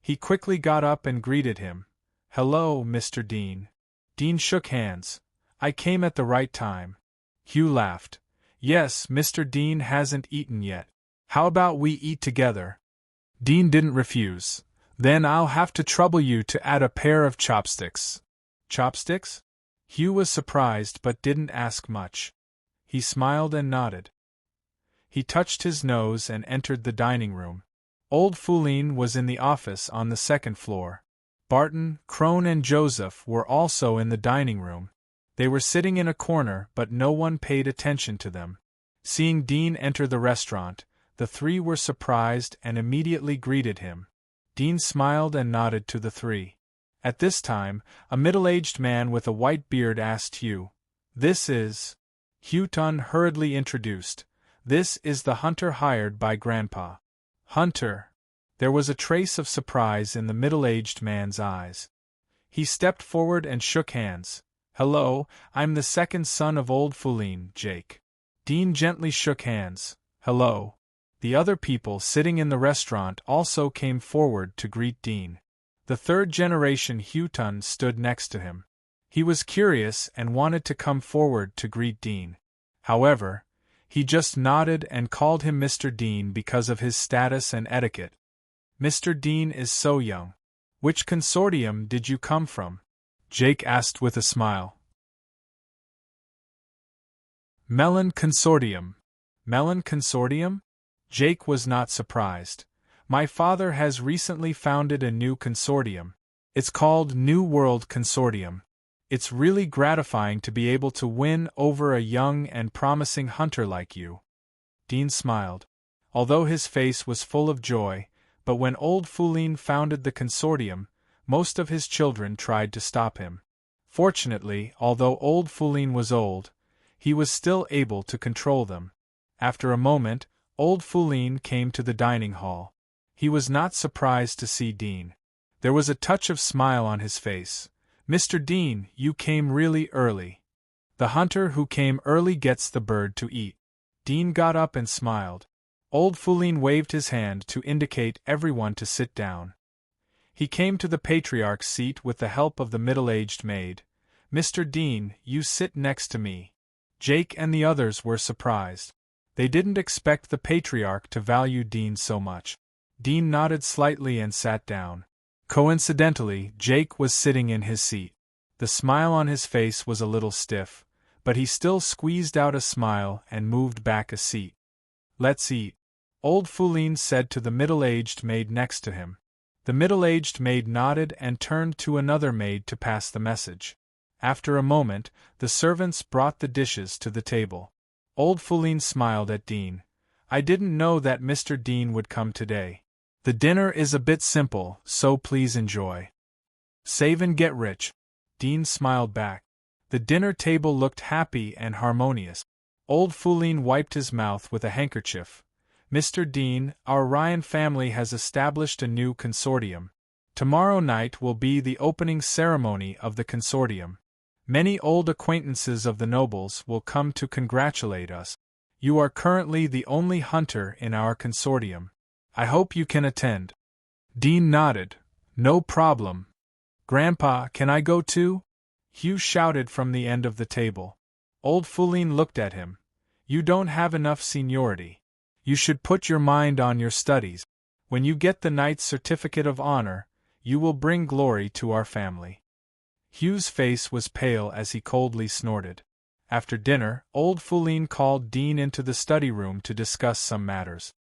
He quickly got up and greeted him. "Hello, Mr. Dean." Dean shook hands. "I came at the right time." Hugh laughed. "Yes, Mr. Dean hasn't eaten yet. How about we eat together?" Dean didn't refuse. "Then I'll have to trouble you to add a pair of chopsticks." "Chopsticks?" Hugh was surprised but didn't ask much. He smiled and nodded. He touched his nose and entered the dining room. Old Fouline was in the office on the second floor. Barton, Crone and Joseph were also in the dining room. They were sitting in a corner but no one paid attention to them. Seeing Dean enter the restaurant, the three were surprised and immediately greeted him. Dean smiled and nodded to the three. At this time, a middle-aged man with a white beard asked Hugh, "This is—" Houghton hurriedly introduced, "This is the hunter hired by Grandpa." "Hunter?" There was a trace of surprise in the middle-aged man's eyes. He stepped forward and shook hands. "Hello, I'm the second son of old Fouline, Jake." Dean gently shook hands. "Hello." The other people sitting in the restaurant also came forward to greet Dean. The third generation Houghton stood next to him. He was curious and wanted to come forward to greet Dean. However, he just nodded and called him Mr. Dean because of his status and etiquette. "Mr. Dean is so young. Which consortium did you come from?" Jake asked with a smile. "Melon Consortium." "Melon Consortium?" Jake was not surprised. "My father has recently founded a new consortium. It's called New World Consortium. It's really gratifying to be able to win over a young and promising hunter like you." Dean smiled. Although his face was full of joy, but when old Fouline founded the consortium, most of his children tried to stop him. Fortunately, although old Fouline was old, he was still able to control them. After a moment, old Foulin came to the dining hall. He was not surprised to see Dean. There was a touch of smile on his face. "Mr. Dean, you came really early. The hunter who came early gets the bird to eat." Dean got up and smiled. Old Foulin waved his hand to indicate everyone to sit down. He came to the patriarch's seat with the help of the middle-aged maid. "Mr. Dean, you sit next to me." Jake and the others were surprised. They didn't expect the patriarch to value Dean so much. Dean nodded slightly and sat down. Coincidentally, Jake was sitting in his seat. The smile on his face was a little stiff, but he still squeezed out a smile and moved back a seat. "Let's eat," old Foulin said to the middle-aged maid next to him. The middle-aged maid nodded and turned to another maid to pass the message. After a moment, the servants brought the dishes to the table. Old Foulin smiled at Dean. "I didn't know that Mr. Dean would come today. The dinner is a bit simple, so please enjoy. Save and get rich." Dean smiled back. The dinner table looked happy and harmonious. Old Foulin wiped his mouth with a handkerchief. "Mr. Dean, our Ryan family has established a new consortium. Tomorrow night will be the opening ceremony of the consortium. Many old acquaintances of the nobles will come to congratulate us. You are currently the only hunter in our consortium. I hope you can attend." Dean nodded. "No problem. Grandpa, can I go too?" Hugh shouted from the end of the table. Old Foulin looked at him. "You don't have enough seniority. You should put your mind on your studies. When you get the Knight's Certificate of Honor, you will bring glory to our family." Hugh's face was pale as he coldly snorted. After dinner, old Foulin called Dean into the study room to discuss some matters.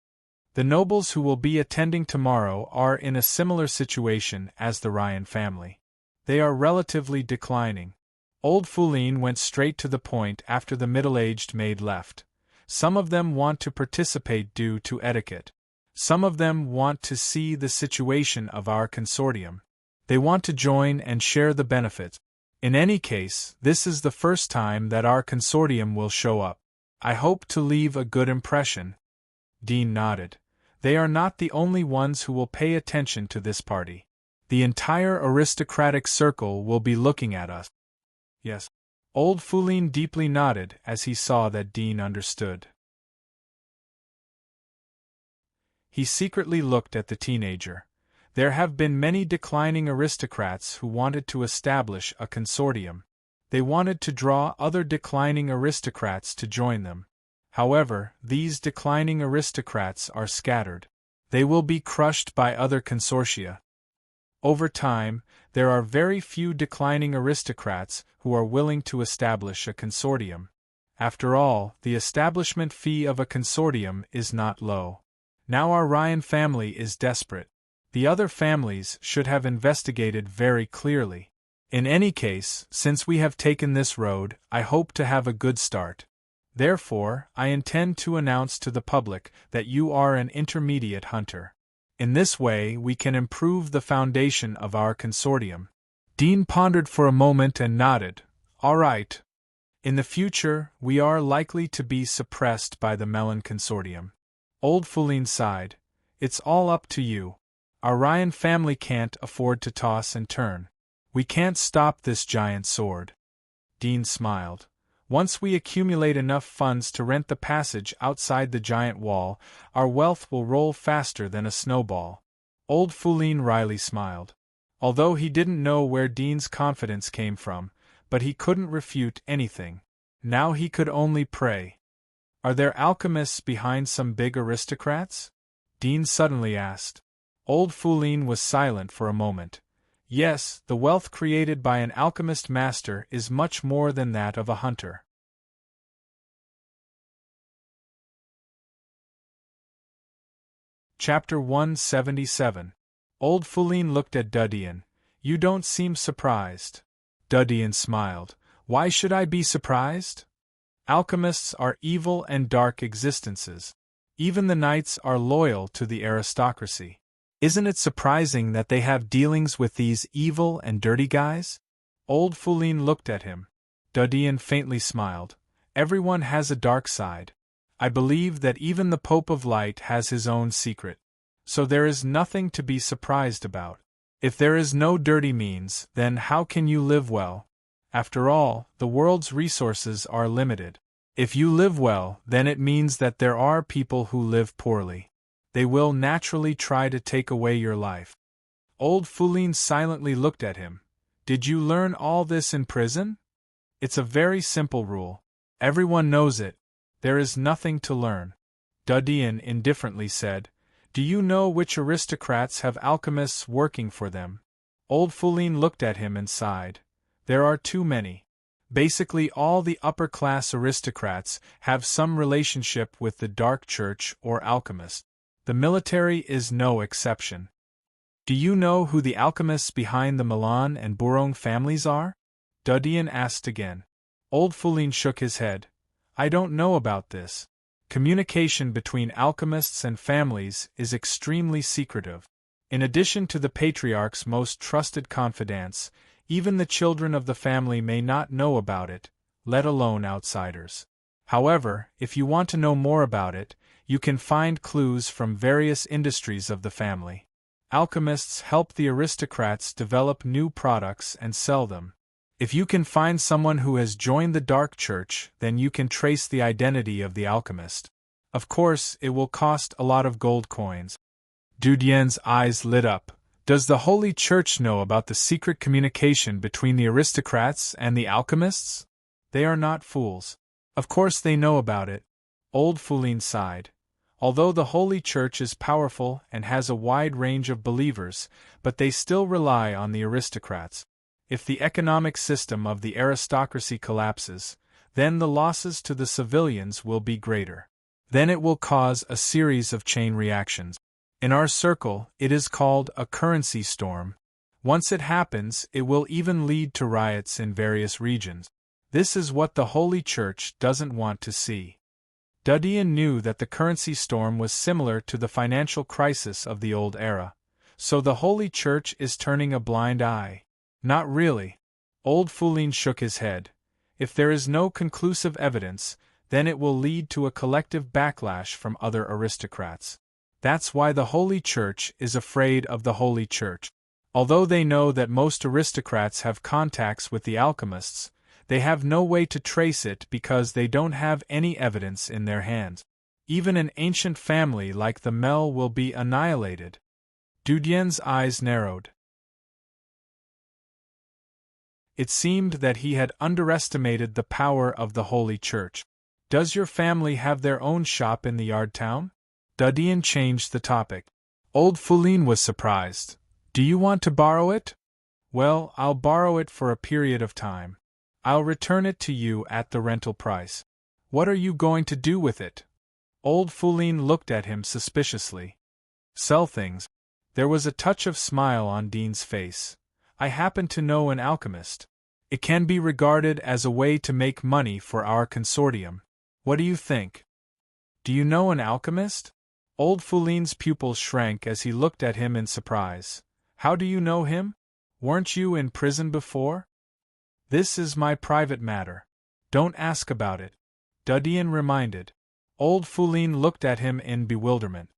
"The nobles who will be attending tomorrow are in a similar situation as the Ryan family. They are relatively declining." Old Foulin went straight to the point after the middle-aged maid left. "Some of them want to participate due to etiquette. Some of them want to see the situation of our consortium. They want to join and share the benefits. In any case, this is the first time that our consortium will show up. I hope to leave a good impression." Dean nodded. "They are not the only ones who will pay attention to this party. The entire aristocratic circle will be looking at us." "Yes." Old Foulin deeply nodded as he saw that Dean understood. He secretly looked at the teenager. There have been many declining aristocrats who wanted to establish a consortium. They wanted to draw other declining aristocrats to join them. However, these declining aristocrats are scattered. They will be crushed by other consortia. Over time, there are very few declining aristocrats who are willing to establish a consortium. After all, the establishment fee of a consortium is not low. Now our Ryan family is desperate. The other families should have investigated very clearly. In any case, since we have taken this road, I hope to have a good start. Therefore, I intend to announce to the public that you are an intermediate hunter. In this way we can improve the foundation of our consortium." Dean pondered for a moment and nodded. "All right. In the future, we are likely to be suppressed by the Melon Consortium." Old Foulin sighed. "It's all up to you. Our Ryan family can't afford to toss and turn. We can't stop this giant sword." Dean smiled. "Once we accumulate enough funds to rent the passage outside the giant wall, our wealth will roll faster than a snowball." Old Foulin wryly smiled. Although he didn't know where Dean's confidence came from, but he couldn't refute anything. Now he could only pray. "Are there alchemists behind some big aristocrats?" Dean suddenly asked. Old Foulin was silent for a moment. "Yes, the wealth created by an alchemist master is much more than that of a hunter." Chapter 177. Old Foulin looked at Dudian. "You don't seem surprised." Dudian smiled. "Why should I be surprised? Alchemists are evil and dark existences. Even the knights are loyal to the aristocracy. Isn't it surprising that they have dealings with these evil and dirty guys?" Old Foulin looked at him. Dudian faintly smiled. Everyone has a dark side. I believe that even the Pope of Light has his own secret. So there is nothing to be surprised about. If there is no dirty means, then how can you live well? After all, the world's resources are limited. If you live well, then it means that there are people who live poorly. They will naturally try to take away your life. Old Foulin silently looked at him. Did you learn all this in prison? It's a very simple rule. Everyone knows it. There is nothing to learn. Dudien indifferently said, Do you know which aristocrats have alchemists working for them? Old Foulin looked at him and sighed. There are too many. Basically all the upper-class aristocrats have some relationship with the Dark Church or alchemist. The military is no exception. Do you know who the alchemists behind the Milan and Bourgogne families are? Dudien asked again. Old Foulin shook his head. I don't know about this. Communication between alchemists and families is extremely secretive. In addition to the patriarch's most trusted confidants, even the children of the family may not know about it, let alone outsiders. However, if you want to know more about it, you can find clues from various industries of the family. Alchemists help the aristocrats develop new products and sell them. If you can find someone who has joined the Dark Church, then you can trace the identity of the alchemist. Of course, it will cost a lot of gold coins. Dudien's eyes lit up. Does the Holy Church know about the secret communication between the aristocrats and the alchemists? They are not fools. Of course they know about it. Old Foulin sighed. Although the Holy Church is powerful and has a wide range of believers, but they still rely on the aristocrats. If the economic system of the aristocracy collapses, then the losses to the civilians will be greater. Then it will cause a series of chain reactions. In our circle, it is called a currency storm. Once it happens, it will even lead to riots in various regions. This is what the Holy Church doesn't want to see. Dudien knew that the currency storm was similar to the financial crisis of the old era. So the Holy Church is turning a blind eye. Not really. Old Foulin shook his head. If there is no conclusive evidence, then it will lead to a collective backlash from other aristocrats. That's why the Holy Church is afraid of the Holy Church. Although they know that most aristocrats have contacts with the alchemists, they have no way to trace it because they don't have any evidence in their hands. Even an ancient family like the Mel will be annihilated. Dudien's eyes narrowed. It seemed that he had underestimated the power of the Holy Church. Does your family have their own shop in the yard town? Dudien changed the topic. Old Foulin was surprised. Do you want to borrow it? Well, I'll borrow it for a period of time. I'll return it to you at the rental price. What are you going to do with it? Old Foulin looked at him suspiciously. Sell things. There was a touch of smile on Dean's face. I happen to know an alchemist. It can be regarded as a way to make money for our consortium. What do you think? Do you know an alchemist? Old Foulin's pupils shrank as he looked at him in surprise. How do you know him? Weren't you in prison before? This is my private matter. Don't ask about it. Dudien reminded. Old Foulin looked at him in bewilderment.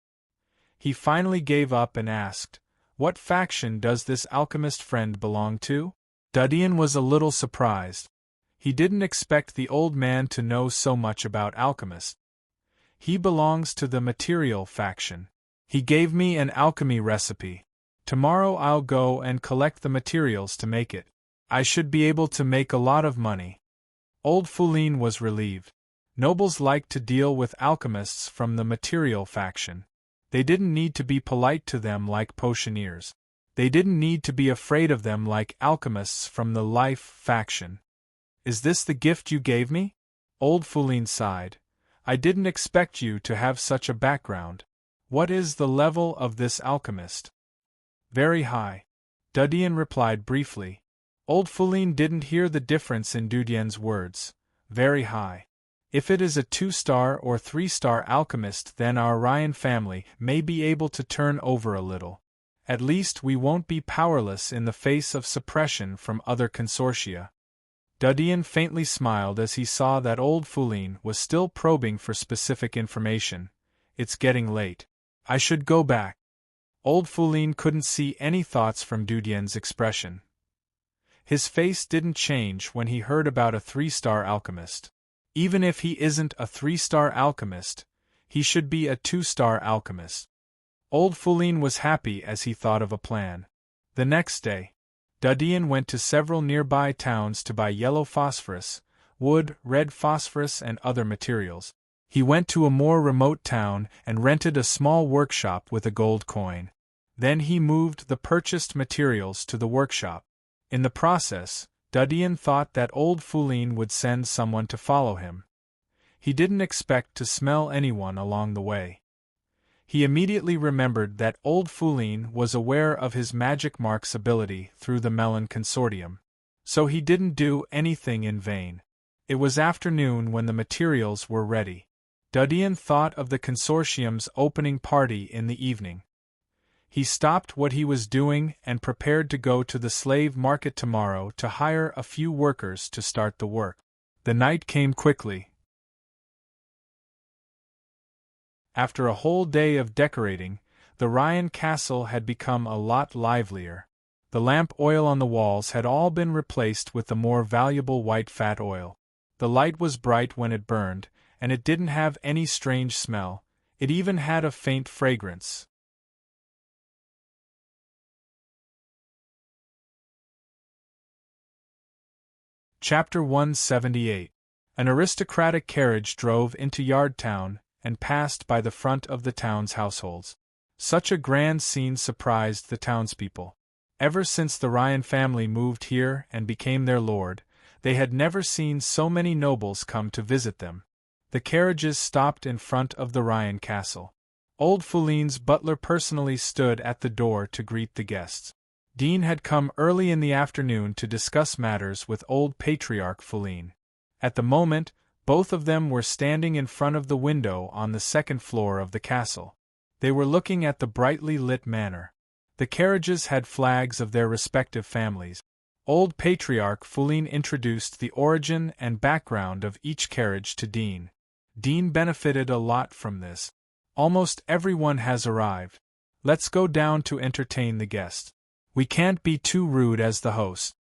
He finally gave up and asked, What faction does this alchemist friend belong to? Dudien was a little surprised. He didn't expect the old man to know so much about alchemists. He belongs to the material faction. He gave me an alchemy recipe. Tomorrow I'll go and collect the materials to make it. I should be able to make a lot of money. Old Foulin was relieved. Nobles liked to deal with alchemists from the material faction. They didn't need to be polite to them like potioneers. They didn't need to be afraid of them like alchemists from the life faction. Is this the gift you gave me? Old Foulin sighed. I didn't expect you to have such a background. What is the level of this alchemist? Very high. Dudien replied briefly. Old Foulin didn't hear the difference in Dudien's words. Very high. If it is a 2-star or 3-star alchemist, then our Ryan family may be able to turn over a little. At least we won't be powerless in the face of suppression from other consortia. Dudien faintly smiled as he saw that old Foulin was still probing for specific information. It's getting late. I should go back. Old Foulin couldn't see any thoughts from Dudien's expression. His face didn't change when he heard about a 3-star alchemist. Even if he isn't a 3-star alchemist, he should be a 2-star alchemist. Old Foulin was happy as he thought of a plan. The next day, Dudien went to several nearby towns to buy yellow phosphorus, wood, red phosphorus and other materials. He went to a more remote town and rented a small workshop with a gold coin. Then he moved the purchased materials to the workshop. In the process, Dudien thought that old Foulin would send someone to follow him. He didn't expect to smell anyone along the way. He immediately remembered that old Foulin was aware of his magic mark's ability through the Melon Consortium. So he didn't do anything in vain. It was afternoon when the materials were ready. Dudien thought of the consortium's opening party in the evening. He stopped what he was doing and prepared to go to the slave market tomorrow to hire a few workers to start the work. The night came quickly. After a whole day of decorating, the Ryan castle had become a lot livelier. The lamp oil on the walls had all been replaced with the more valuable white fat oil. The light was bright when it burned, and it didn't have any strange smell. It even had a faint fragrance. Chapter 178. An aristocratic carriage drove into Yardtown and passed by the front of the town's households. Such a grand scene surprised the townspeople. Ever since the Ryan family moved here and became their lord, they had never seen so many nobles come to visit them. The carriages stopped in front of the Ryan castle. Old Foulin's butler personally stood at the door to greet the guests. Dean had come early in the afternoon to discuss matters with old Patriarch Foulin. At the moment, both of them were standing in front of the window on the second floor of the castle. They were looking at the brightly lit manor. The carriages had flags of their respective families. Old Patriarch Foulin introduced the origin and background of each carriage to Dean. Dean benefited a lot from this. Almost everyone has arrived. Let's go down to entertain the guests. We can't be too rude as the host.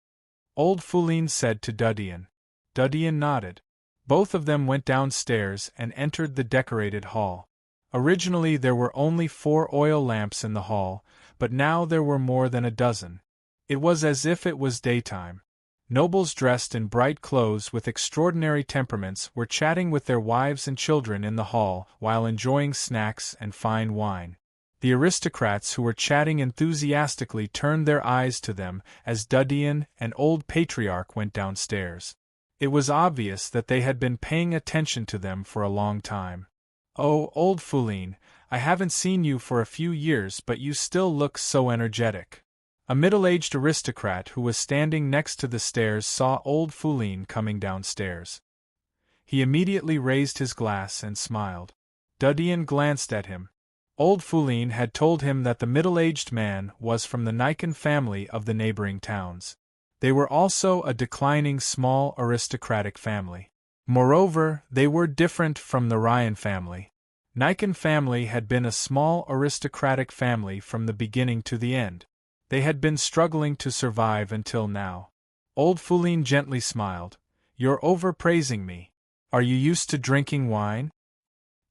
Old Foulin said to Dudien. Dudien nodded. Both of them went downstairs and entered the decorated hall. Originally there were only 4 oil lamps in the hall, but now there were more than a dozen. It was as if it was daytime. Nobles dressed in bright clothes with extraordinary temperaments were chatting with their wives and children in the hall while enjoying snacks and fine wine. The aristocrats who were chatting enthusiastically turned their eyes to them as Dudien and old Patriarch went downstairs. It was obvious that they had been paying attention to them for a long time. "Oh, old Foulin, I haven't seen you for a few years, but you still look so energetic." A middle-aged aristocrat who was standing next to the stairs saw old Foulin coming downstairs. He immediately raised his glass and smiled. Dudien glanced at him. Old Foulin had told him that the middle-aged man was from the Nikon family of the neighboring towns. They were also a declining small aristocratic family. Moreover, they were different from the Ryan family. Nikon family had been a small aristocratic family from the beginning to the end. They had been struggling to survive until now. Old Foulin gently smiled. "You're overpraising me. Are you used to drinking wine?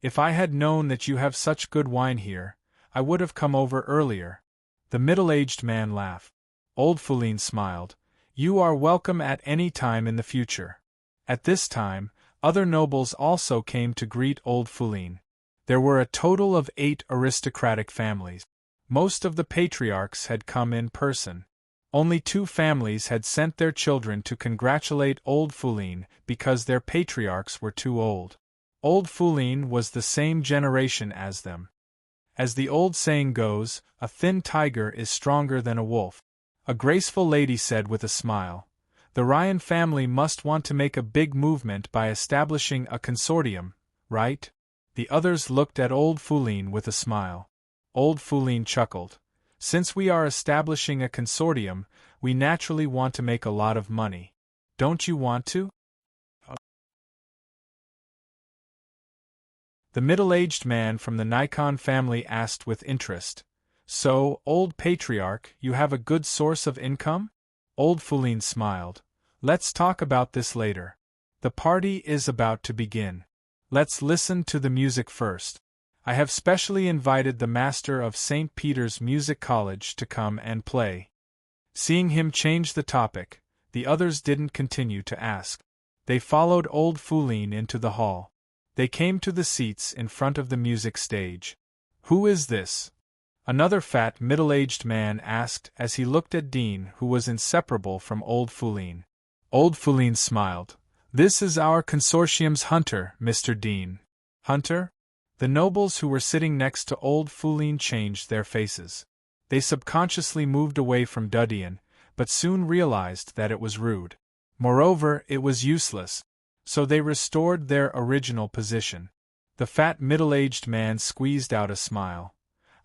If I had known that you have such good wine here, I would have come over earlier." The middle-aged man laughed. Old Foulin smiled. "You are welcome at any time in the future." At this time, other nobles also came to greet old Foulin. There were a total of 8 aristocratic families. Most of the patriarchs had come in person. Only 2 families had sent their children to congratulate old Foulin because their patriarchs were too old. Old Foulin was the same generation as them. As the old saying goes, a thin tiger is stronger than a wolf. A graceful lady said with a smile, "The Ryan family must want to make a big movement by establishing a consortium, right?" The others looked at old Foulin with a smile. Old Foulin chuckled. "Since we are establishing a consortium, we naturally want to make a lot of money. Don't you want to? The middle-aged man from the Nikon family asked with interest. So, old patriarch, you have a good source of income? Old Foulin smiled. Let's talk about this later. The party is about to begin. Let's listen to the music first. I have specially invited the master of St. Peter's Music College to come and play. Seeing him change the topic, the others didn't continue to ask. They followed old Foulin into the hall. They came to the seats in front of the music stage. Who is this? Another fat middle-aged man asked as he looked at Dean, who was inseparable from old Foulin. Old Foulin smiled. This is our consortium's hunter, Mr. Dean. Hunter? The nobles who were sitting next to old Foulin changed their faces. They subconsciously moved away from Dudian, but soon realized that it was rude. Moreover, it was useless. So they restored their original position. The fat middle-aged man squeezed out a smile.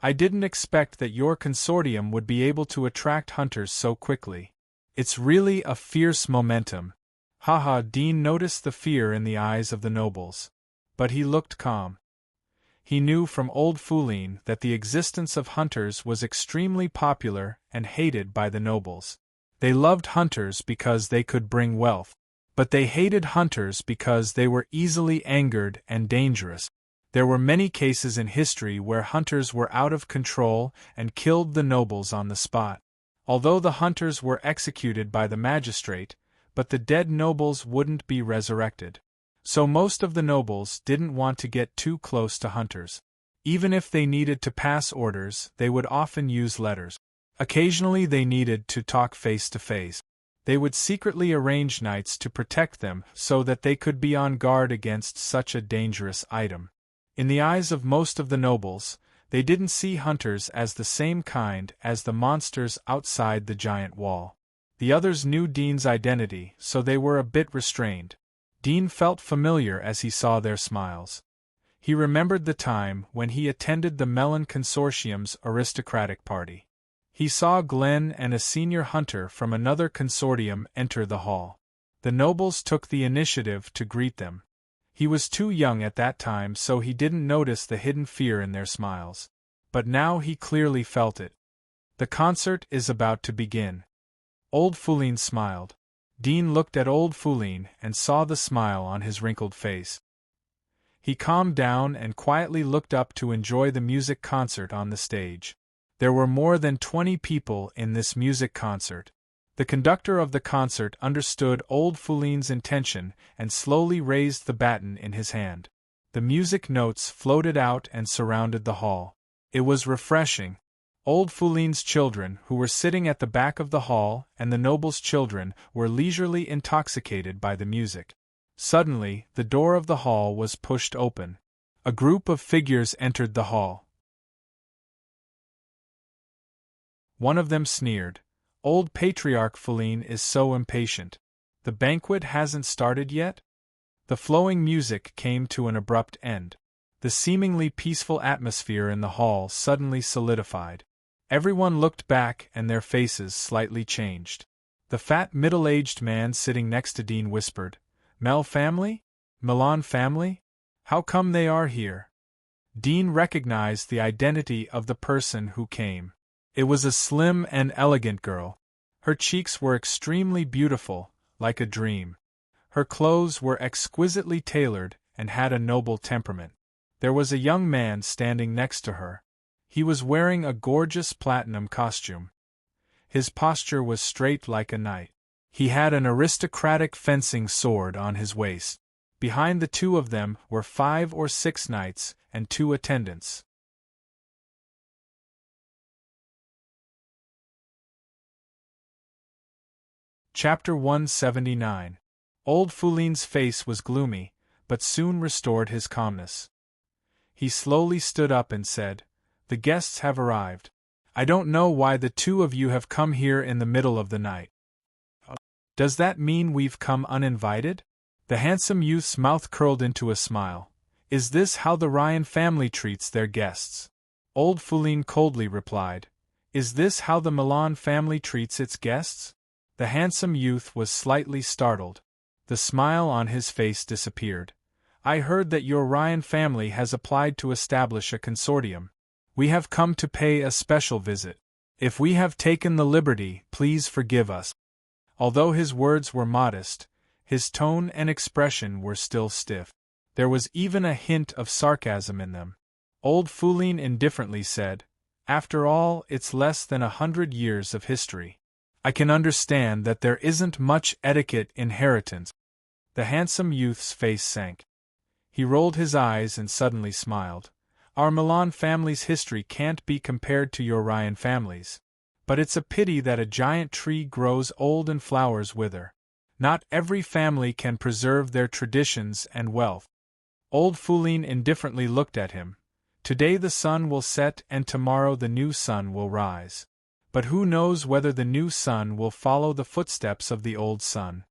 I didn't expect that your consortium would be able to attract hunters so quickly. It's really a fierce momentum. Haha, Dean noticed the fear in the eyes of the nobles. But he looked calm. He knew from old Foulin that the existence of hunters was extremely popular and hated by the nobles. They loved hunters because they could bring wealth. But they hated hunters because they were easily angered and dangerous. There were many cases in history where hunters were out of control and killed the nobles on the spot. Although the hunters were executed by the magistrate, but the dead nobles wouldn't be resurrected. So most of the nobles didn't want to get too close to hunters. Even if they needed to pass orders, they would often use letters. Occasionally they needed to talk face to face. They would secretly arrange knights to protect them so that they could be on guard against such a dangerous item. In the eyes of most of the nobles, they didn't see hunters as the same kind as the monsters outside the giant wall. The others knew Dean's identity, so they were a bit restrained. Dean felt familiar as he saw their smiles. He remembered the time when he attended the Melon Consortium's aristocratic party. He saw Glenn and a senior hunter from another consortium enter the hall. The nobles took the initiative to greet them. He was too young at that time, so he didn't notice the hidden fear in their smiles. But now he clearly felt it. The concert is about to begin. Old Foulin smiled. Dean looked at old Foulin and saw the smile on his wrinkled face. He calmed down and quietly looked up to enjoy the music concert on the stage. There were more than 20 people in this music concert. The conductor of the concert understood old Foulin's intention and slowly raised the baton in his hand. The music notes floated out and surrounded the hall. It was refreshing. Old Foulin's children, who were sitting at the back of the hall, and the nobles' children, were leisurely intoxicated by the music. Suddenly, the door of the hall was pushed open. A group of figures entered the hall. One of them sneered. Old Patriarch Foulin is so impatient. The banquet hasn't started yet? The flowing music came to an abrupt end. The seemingly peaceful atmosphere in the hall suddenly solidified. Everyone looked back and their faces slightly changed. The fat middle-aged man sitting next to Dean whispered, Mel family? Milan family? How come they are here? Dean recognized the identity of the person who came. It was a slim and elegant girl. Her cheeks were extremely beautiful, like a dream. Her clothes were exquisitely tailored and had a noble temperament. There was a young man standing next to her. He was wearing a gorgeous platinum costume. His posture was straight like a knight. He had an aristocratic fencing sword on his waist. Behind the two of them were 5 or 6 knights and 2 attendants. Chapter 179. Old Foulin's face was gloomy, but soon restored his calmness. He slowly stood up and said, The guests have arrived. I don't know why the two of you have come here in the middle of the night. Does that mean we've come uninvited? The handsome youth's mouth curled into a smile. Is this how the Ryan family treats their guests? Old Foulin coldly replied, Is this how the Milan family treats its guests? The handsome youth was slightly startled. The smile on his face disappeared. I heard that your Ryan family has applied to establish a consortium. We have come to pay a special visit. If we have taken the liberty, please forgive us. Although his words were modest, his tone and expression were still stiff. There was even a hint of sarcasm in them. Old Foulin indifferently said, "After all, it's less than 100 years of history. I can understand that there isn't much etiquette inheritance." The handsome youth's face sank. He rolled his eyes and suddenly smiled. "Our Milan family's history can't be compared to your Ryan family's. But it's a pity that a giant tree grows old and flowers wither. Not every family can preserve their traditions and wealth." Old Foulin indifferently looked at him. "Today the sun will set and tomorrow the new sun will rise. But who knows whether the new sun will follow the footsteps of the old sun?"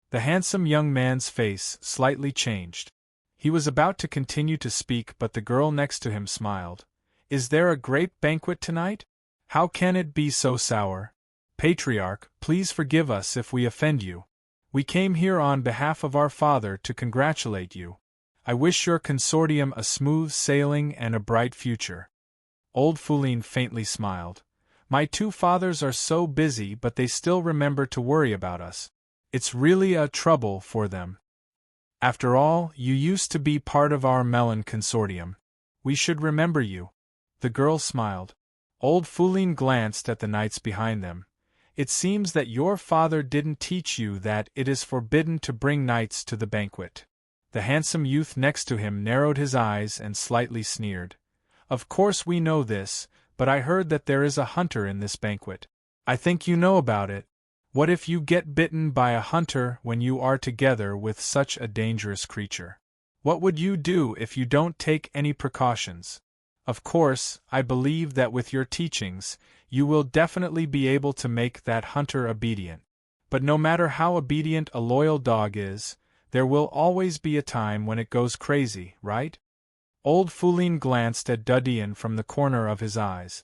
The handsome young man's face slightly changed. He was about to continue to speak, but the girl next to him smiled. "Is there a great banquet tonight? How can it be so sour? Patriarch, please forgive us if we offend you. We came here on behalf of our father to congratulate you. I wish your consortium a smooth sailing and a bright future." Old Foulin faintly smiled. "My two fathers are so busy, but they still remember to worry about us. It's really a trouble for them. After all, you used to be part of our melon consortium. We should remember you." The girl smiled. Old Foulin glanced at the knights behind them. "It seems that your father didn't teach you that it is forbidden to bring knights to the banquet." The handsome youth next to him narrowed his eyes and slightly sneered. "Of course we know this, but I heard that there is a hunter in this banquet. I think you know about it. What if you get bitten by a hunter when you are together with such a dangerous creature? What would you do if you don't take any precautions? Of course, I believe that with your teachings, you will definitely be able to make that hunter obedient. But no matter how obedient a loyal dog is, there will always be a time when it goes crazy, right?" Old Foulin glanced at Dudien from the corner of his eyes.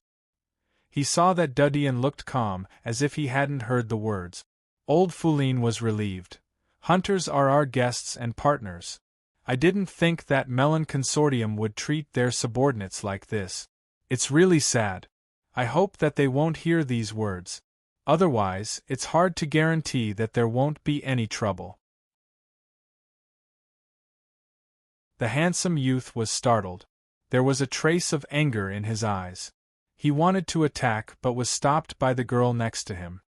He saw that Dudien looked calm, as if he hadn't heard the words. Old Foulin was relieved. "Hunters are our guests and partners. I didn't think that Melon Consortium would treat their subordinates like this. It's really sad. I hope that they won't hear these words. Otherwise, it's hard to guarantee that there won't be any trouble." The handsome youth was startled. There was a trace of anger in his eyes. He wanted to attack but was stopped by the girl next to him.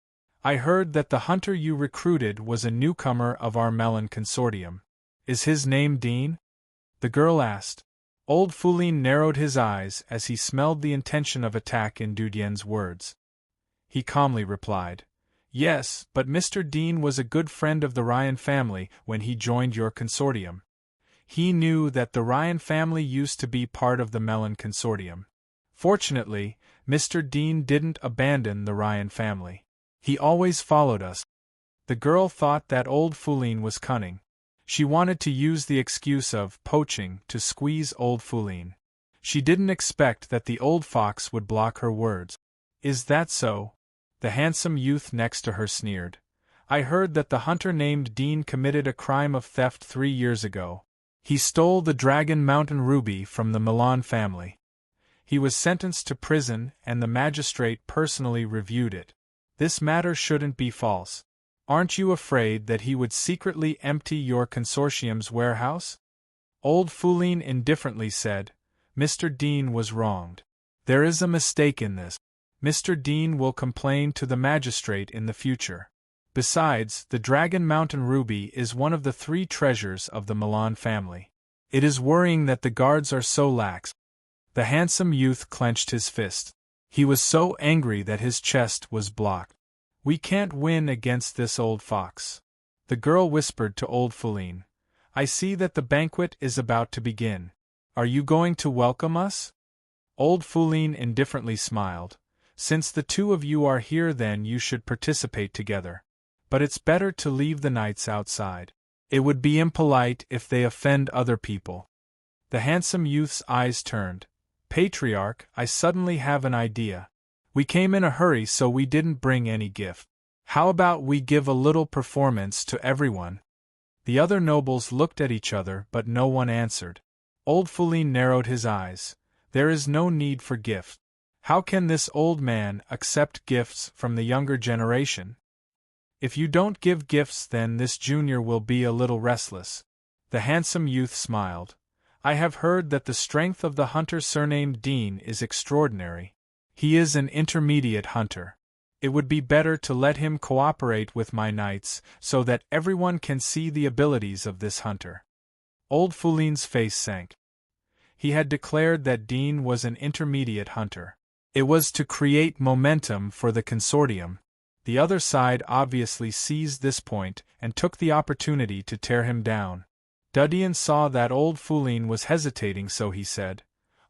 "I heard that the hunter you recruited was a newcomer of our Melon Consortium. Is his name Dean?" the girl asked. Old Foulin narrowed his eyes as he smelled the intention of attack in Dudien's words. He calmly replied, "Yes, but Mr. Dean was a good friend of the Ryan family when he joined your consortium. He knew that the Ryan family used to be part of the Melon Consortium. Fortunately, Mr. Dean didn't abandon the Ryan family. He always followed us." The girl thought that Old Foulin was cunning. She wanted to use the excuse of poaching to squeeze Old Foulin. She didn't expect that the old fox would block her words. "Is that so?" The handsome youth next to her sneered. "I heard that the hunter named Dean committed a crime of theft 3 years ago. He stole the Dragon Mountain ruby from the Milan family. He was sentenced to prison and the magistrate personally reviewed it. This matter shouldn't be false. Aren't you afraid that he would secretly empty your consortium's warehouse?" Old Foulin indifferently said, "Mr. Dean was wronged. There is a mistake in this. Mr. Dean will complain to the magistrate in the future. Besides, the Dragon Mountain ruby is one of the 3 treasures of the Milan family. It is worrying that the guards are so lax." The handsome youth clenched his fist. He was so angry that his chest was blocked. "We can't win against this old fox." The girl whispered to Old Foulin, "I see that the banquet is about to begin. Are you going to welcome us?" Old Foulin indifferently smiled. "Since the 2 of you are here, then you should participate together. But it's better to leave the knights outside. It would be impolite if they offend other people." The handsome youth's eyes turned. "Patriarch, I suddenly have an idea. We came in a hurry, so we didn't bring any gift. How about we give a little performance to everyone? The other nobles looked at each other, but no one answered. Old Fulin narrowed his eyes. There is no need for gifts. How can this old man accept gifts from the younger generation? If you don't give gifts, then this junior will be a little restless. The handsome youth smiled. I have heard that the strength of the hunter surnamed Dean is extraordinary. He is an intermediate hunter. It would be better to let him cooperate with my knights so that everyone can see the abilities of this hunter. Old Fulin's face sank. He had declared that Dean was an intermediate hunter. It was to create momentum for the consortium. The other side obviously seized this point and took the opportunity to tear him down. Dudian saw that old Fulin was hesitating, so he said,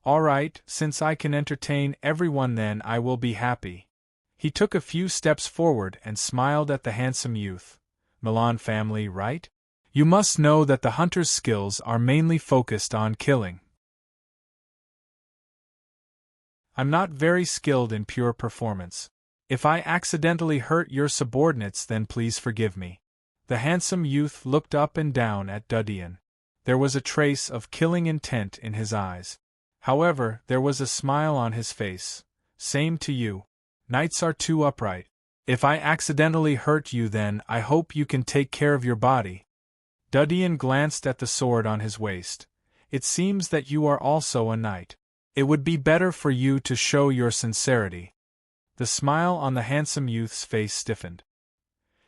"All right, since I can entertain everyone, then I will be happy." He took a few steps forward and smiled at the handsome youth. Milan family, right? You must know that the hunter's skills are mainly focused on killing. I'm not very skilled in pure performance. If I accidentally hurt your subordinates, then please forgive me. The handsome youth looked up and down at Dudian. There was a trace of killing intent in his eyes. However, there was a smile on his face. Same to you. Knights are too upright. If I accidentally hurt you, then I hope you can take care of your body. Dudian glanced at the sword on his waist. It seems that you are also a knight. It would be better for you to show your sincerity. The smile on the handsome youth's face stiffened.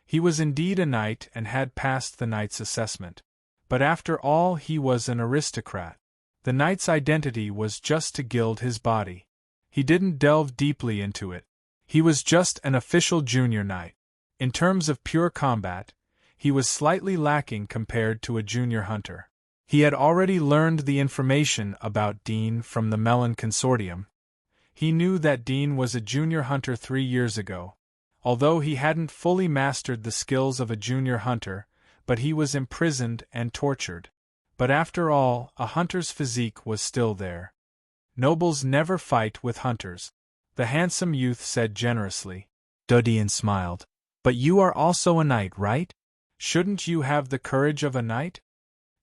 He was indeed a knight and had passed the knight's assessment. But after all, he was an aristocrat. The knight's identity was just to gild his body. He didn't delve deeply into it. He was just an official junior knight. In terms of pure combat, he was slightly lacking compared to a junior hunter. He had already learned the information about Dean from the Melon Consortium. He knew that Dean was a junior hunter 3 years ago. Although he hadn't fully mastered the skills of a junior hunter, but he was imprisoned and tortured. But after all, a hunter's physique was still there. Nobles never fight with hunters. The handsome youth said generously. Dudian smiled. But you are also a knight, right? Shouldn't you have the courage of a knight?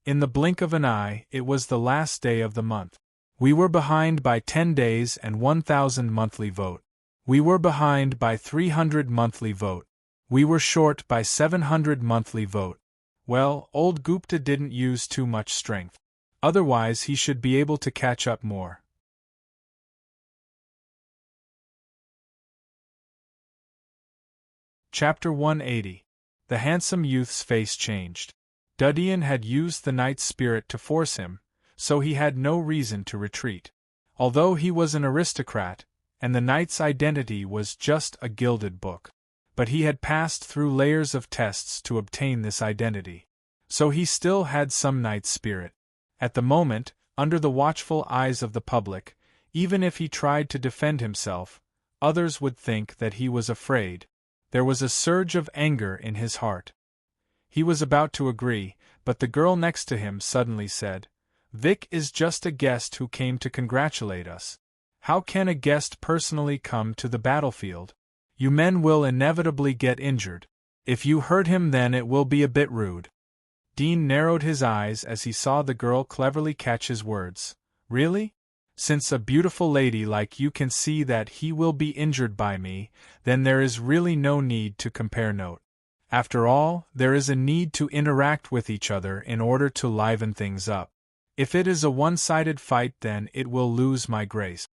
In the blink of an eye, it was the last day of the month. We were behind by 10 days and 1,000 monthly vote. We were behind by 300 monthly vote. We were short by 700 monthly vote. Well, old Gupta didn't use too much strength. Otherwise he should be able to catch up more. Chapter 180. The handsome youth's face changed. Dudian had used the knight's spirit to force him, so he had no reason to retreat. Although he was an aristocrat, and the knight's identity was just a gilded book. But he had passed through layers of tests to obtain this identity. So he still had some knight's spirit. At the moment, under the watchful eyes of the public, even if he tried to defend himself, others would think that he was afraid. There was a surge of anger in his heart. He was about to agree, but the girl next to him suddenly said, "Vic is just a guest who came to congratulate us. How can a guest personally come to the battlefield? You men will inevitably get injured. If you hurt him, then it will be a bit rude." Dean narrowed his eyes as he saw the girl cleverly catch his words. Really? Since a beautiful lady like you can see that he will be injured by me, then there is really no need to compare note. After all, there is a need to interact with each other in order to liven things up. If it is a one-sided fight, then it will lose my grace.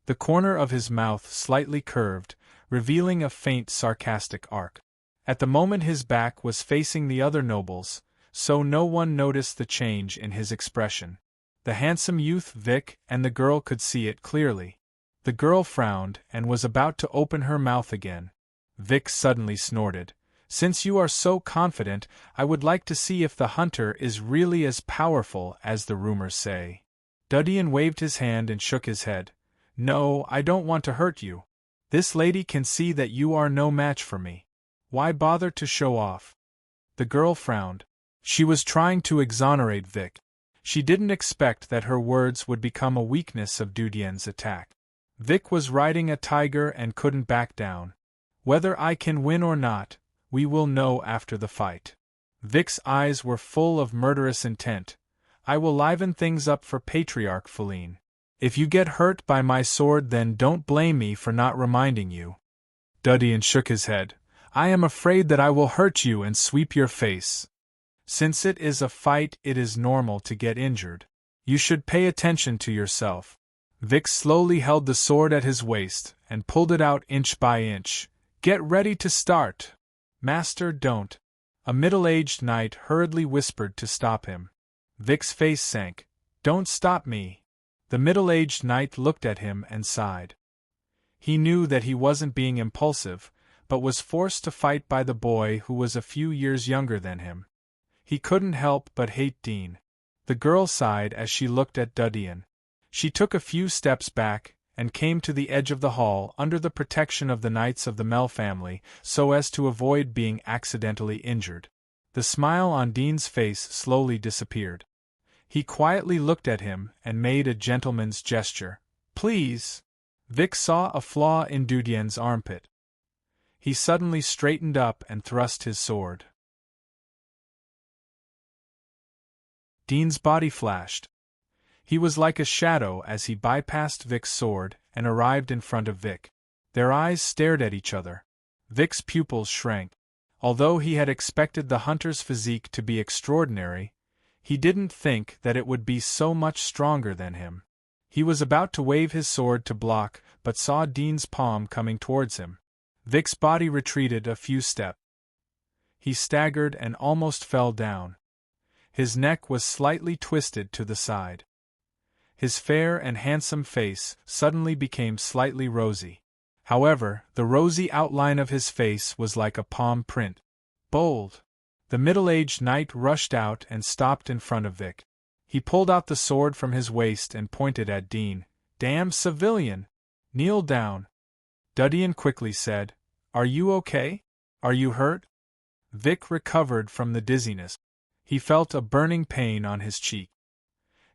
The corner of his mouth slightly curved, revealing a faint sarcastic arc. At the moment his back was facing the other nobles, so no one noticed the change in his expression. The handsome youth Vic and the girl could see it clearly. The girl frowned and was about to open her mouth again. Vic suddenly snorted. "Since you are so confident, I would like to see if the hunter is really as powerful as the rumors say." Dudian waved his hand and shook his head. "No, I don't want to hurt you. This lady can see that you are no match for me. Why bother to show off?" The girl frowned. She was trying to exonerate Vic. She didn't expect that her words would become a weakness of Dudian's attack. Vic was riding a tiger and couldn't back down. Whether I can win or not, we will know after the fight. Vic's eyes were full of murderous intent. I will liven things up for Patriarch Feline. If you get hurt by my sword, then don't blame me for not reminding you. Dudian shook his head. I am afraid that I will hurt you and sweep your face. Since it is a fight, it is normal to get injured. You should pay attention to yourself. Vic slowly held the sword at his waist and pulled it out inch by inch. Get ready to start. Master, don't. A middle-aged knight hurriedly whispered to stop him. Vic's face sank. Don't stop me. The middle-aged knight looked at him and sighed. He knew that he wasn't being impulsive, but was forced to fight by the boy who was a few years younger than him. He couldn't help but hate Dean. The girl sighed as she looked at Dudian. She took a few steps back and came to the edge of the hall under the protection of the knights of the Mel family so as to avoid being accidentally injured. The smile on Dean's face slowly disappeared. He quietly looked at him and made a gentleman's gesture. Please. Vic saw a flaw in Dudian's armpit. He suddenly straightened up and thrust his sword. Dean's body flashed. He was like a shadow as he bypassed Vic's sword and arrived in front of Vic. Their eyes stared at each other. Vic's pupils shrank. Although he had expected the hunter's physique to be extraordinary, he didn't think that it would be so much stronger than him. He was about to wave his sword to block, but saw Dean's palm coming towards him. Vic's body retreated a few steps. He staggered and almost fell down. His neck was slightly twisted to the side. His fair and handsome face suddenly became slightly rosy. However, the rosy outline of his face was like a palm print. Bold! The middle-aged knight rushed out and stopped in front of Vic. He pulled out the sword from his waist and pointed at Dean. Damn civilian! Kneel down. Dudian quickly said, Are you okay? Are you hurt? Vic recovered from the dizziness. He felt a burning pain on his cheek.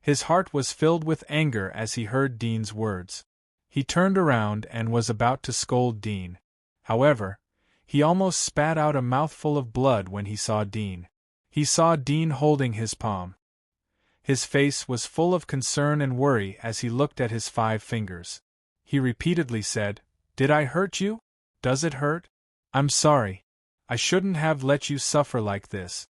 His heart was filled with anger as he heard Dean's words. He turned around and was about to scold Dean. However, he almost spat out a mouthful of blood when he saw Dean. He saw Dean holding his palm. His face was full of concern and worry as he looked at his 5 fingers. He repeatedly said, Did I hurt you? Does it hurt? I'm sorry. I shouldn't have let you suffer like this.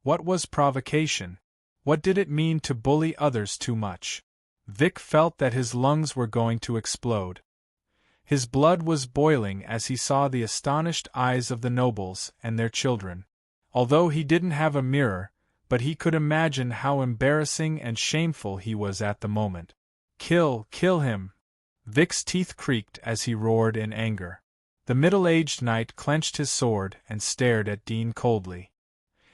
What was provocation? What did it mean to bully others too much? Vic felt that his lungs were going to explode. His blood was boiling as he saw the astonished eyes of the nobles and their children. Although he didn't have a mirror, but he could imagine how embarrassing and shameful he was at the moment. Kill him! Vic's teeth creaked as he roared in anger. The middle-aged knight clenched his sword and stared at Dean coldly.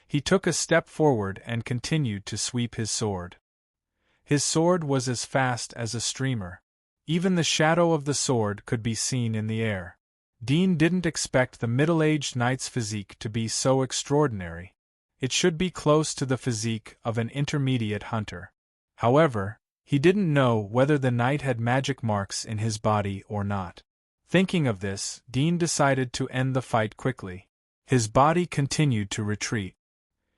He took a step forward and continued to sweep his sword. His sword was as fast as a streamer. Even the shadow of the sword could be seen in the air. Dean didn't expect the middle-aged knight's physique to be so extraordinary. It should be close to the physique of an intermediate hunter. However, he didn't know whether the knight had magic marks in his body or not. Thinking of this, Dean decided to end the fight quickly. His body continued to retreat.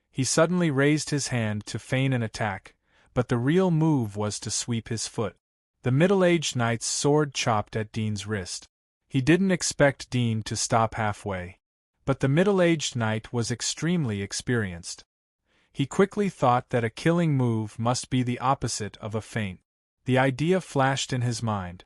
He suddenly raised his hand to feign an attack, but the real move was to sweep his foot. The middle-aged knight's sword chopped at Dean's wrist. He didn't expect Dean to stop halfway. But the middle-aged knight was extremely experienced. He quickly thought that a killing move must be the opposite of a feint. The idea flashed in his mind.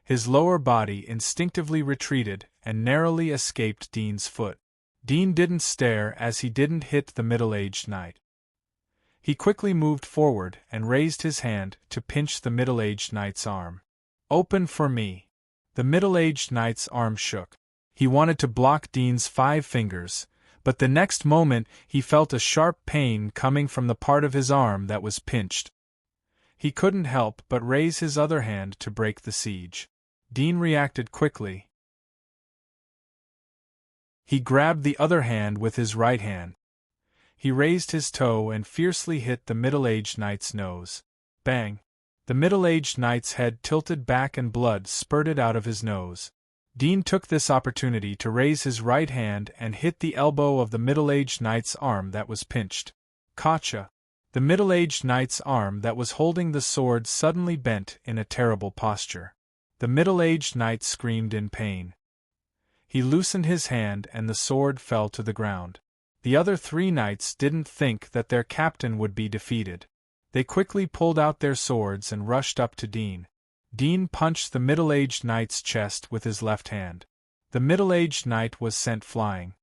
His lower body instinctively retreated and narrowly escaped Dean's foot. Dean didn't stare as he didn't hit the middle-aged knight. He quickly moved forward and raised his hand to pinch the middle-aged knight's arm. Open for me. The middle-aged knight's arm shook. He wanted to block Dean's 5 fingers, but the next moment he felt a sharp pain coming from the part of his arm that was pinched. He couldn't help but raise his other hand to break the siege. Dean reacted quickly. He grabbed the other hand with his right hand. He raised his toe and fiercely hit the middle-aged knight's nose. Bang! The middle-aged knight's head tilted back and blood spurted out of his nose. Dean took this opportunity to raise his right hand and hit the elbow of the middle-aged knight's arm that was pinched. Gotcha! The middle-aged knight's arm that was holding the sword suddenly bent in a terrible posture. The middle-aged knight screamed in pain. He loosened his hand and the sword fell to the ground. The other 3 knights didn't think that their captain would be defeated. They quickly pulled out their swords and rushed up to Dean. Dean punched the middle-aged knight's chest with his left hand. The middle-aged knight was sent flying.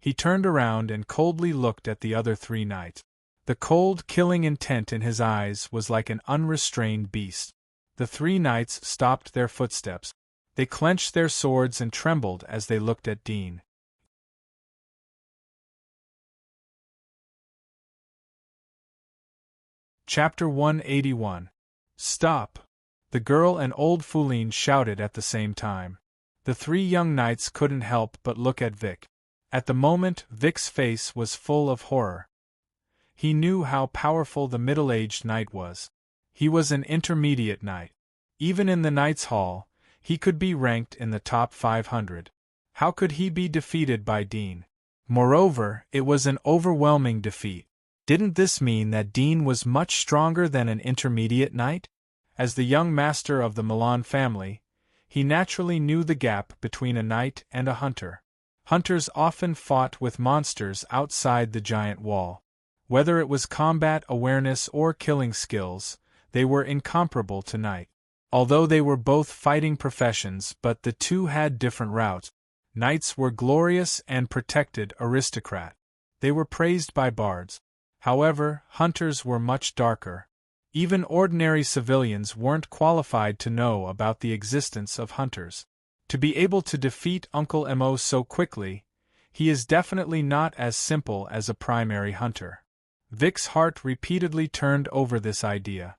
He turned around and coldly looked at the other 3 knights. The cold, killing intent in his eyes was like an unrestrained beast. The 3 knights stopped their footsteps. They clenched their swords and trembled as they looked at Dean. Chapter 181. Stop! The girl and old Fourline shouted at the same time. The 3 young knights couldn't help but look at Vic. At the moment, Vic's face was full of horror. He knew how powerful the middle-aged knight was. He was an intermediate knight. Even in the Knights' Hall, he could be ranked in the top 500. How could he be defeated by Dean? Moreover, it was an overwhelming defeat. Didn't this mean that Dean was much stronger than an intermediate knight? As the young master of the Milan family, he naturally knew the gap between a knight and a hunter. Hunters often fought with monsters outside the giant wall. Whether it was combat awareness or killing skills, they were incomparable to knight. Although they were both fighting professions, but the two had different routes. Knights were glorious and protected aristocrat. They were praised by bards. However, hunters were much darker. Even ordinary civilians weren't qualified to know about the existence of hunters. To be able to defeat Uncle Mo so quickly, he is definitely not as simple as a primary hunter. Vic's heart repeatedly turned over this idea.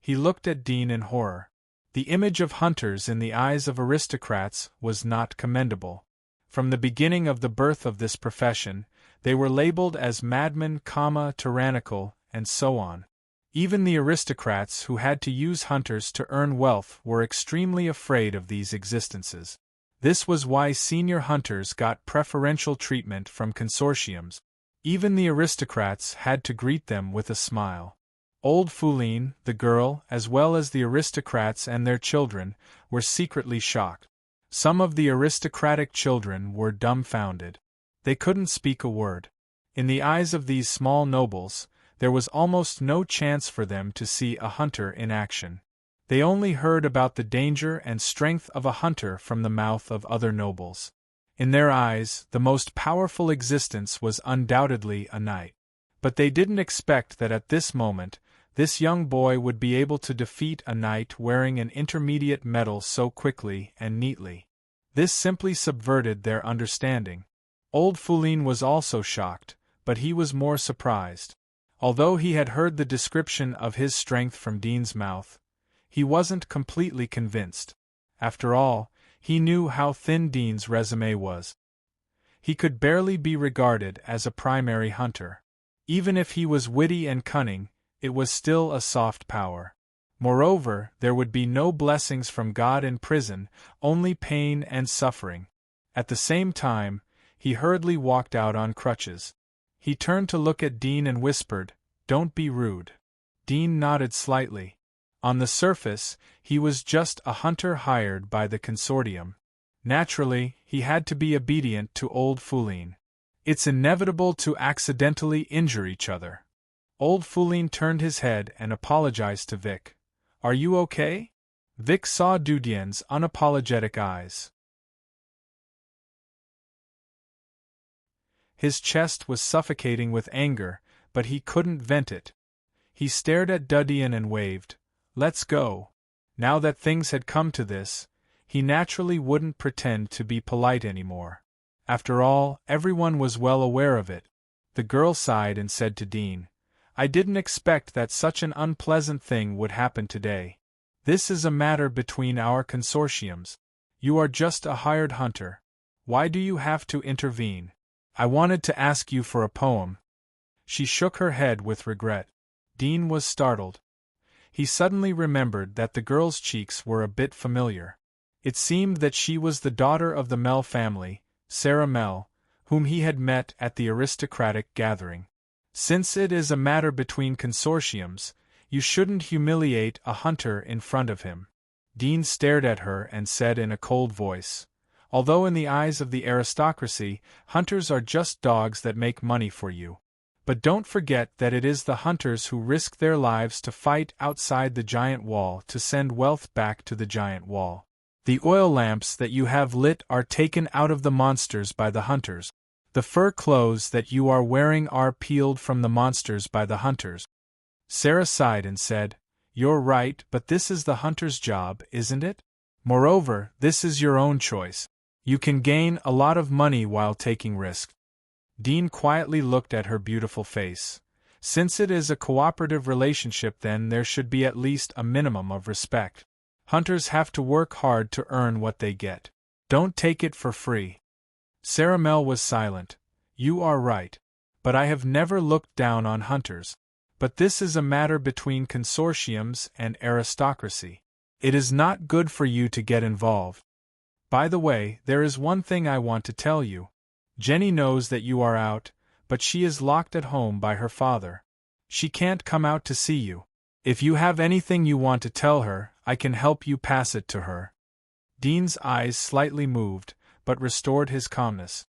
He looked at Dean in horror. The image of hunters in the eyes of aristocrats was not commendable. From the beginning of the birth of this profession, they were labeled as madmen, tyrannical, and so on. Even the aristocrats who had to use hunters to earn wealth were extremely afraid of these existences. This was why senior hunters got preferential treatment from consortiums. Even the aristocrats had to greet them with a smile. Old Fourline, the girl, as well as the aristocrats and their children, were secretly shocked. Some of the aristocratic children were dumbfounded. They couldn't speak a word. In the eyes of these small nobles, there was almost no chance for them to see a hunter in action. They only heard about the danger and strength of a hunter from the mouth of other nobles. In their eyes, the most powerful existence was undoubtedly a knight. But they didn't expect that at this moment, this young boy would be able to defeat a knight wearing an intermediate medal so quickly and neatly. This simply subverted their understanding. Old Fourline was also shocked, but he was more surprised. Although he had heard the description of his strength from Dean's mouth, he wasn't completely convinced. After all, he knew how thin Dean's resume was. He could barely be regarded as a primary hunter. Even if he was witty and cunning, it was still a soft power. Moreover, there would be no blessings from God in prison, only pain and suffering. At the same time, he hurriedly walked out on crutches. He turned to look at Dean and whispered, "Don't be rude." Dean nodded slightly. On the surface, he was just a hunter hired by the consortium. Naturally, he had to be obedient to old Fourline. It's inevitable to accidentally injure each other. Old Fourline turned his head and apologized to Vic. "Are you okay?" Vic saw Dudien's unapologetic eyes. His chest was suffocating with anger, but he couldn't vent it. He stared at Dudien and waved, "Let's go." Now that things had come to this, he naturally wouldn't pretend to be polite anymore. After all, everyone was well aware of it. The girl sighed and said to Dean, "I didn't expect that such an unpleasant thing would happen today. This is a matter between our consortiums. You are just a hired hunter. Why do you have to intervene? I wanted to ask you for a poem." She shook her head with regret. Dean was startled. He suddenly remembered that the girl's cheeks were a bit familiar. It seemed that she was the daughter of the Mel family, Sarah Mel, whom he had met at the aristocratic gathering. Since it is a matter between consortiums, you shouldn't humiliate a hunter in front of him. Dean stared at her and said in a cold voice, although in the eyes of the aristocracy, hunters are just dogs that make money for you. But don't forget that it is the hunters who risk their lives to fight outside the giant wall to send wealth back to the giant wall. The oil lamps that you have lit are taken out of the monsters by the hunters. The fur clothes that you are wearing are peeled from the monsters by the hunters. Sarah sighed and said, "You're right, but this is the hunter's job, isn't it? Moreover, this is your own choice. You can gain a lot of money while taking risks." Dean quietly looked at her beautiful face. Since it is a cooperative relationship, then there should be at least a minimum of respect. Hunters have to work hard to earn what they get. Don't take it for free. Sarah Mel was silent. You are right. But I have never looked down on hunters. But this is a matter between consortiums and aristocracy. It is not good for you to get involved. By the way, there is one thing I want to tell you. Jenny knows that you are out, but she is locked at home by her father. She can't come out to see you. If you have anything you want to tell her, I can help you pass it to her. Dean's eyes slightly moved, but restored his calmness.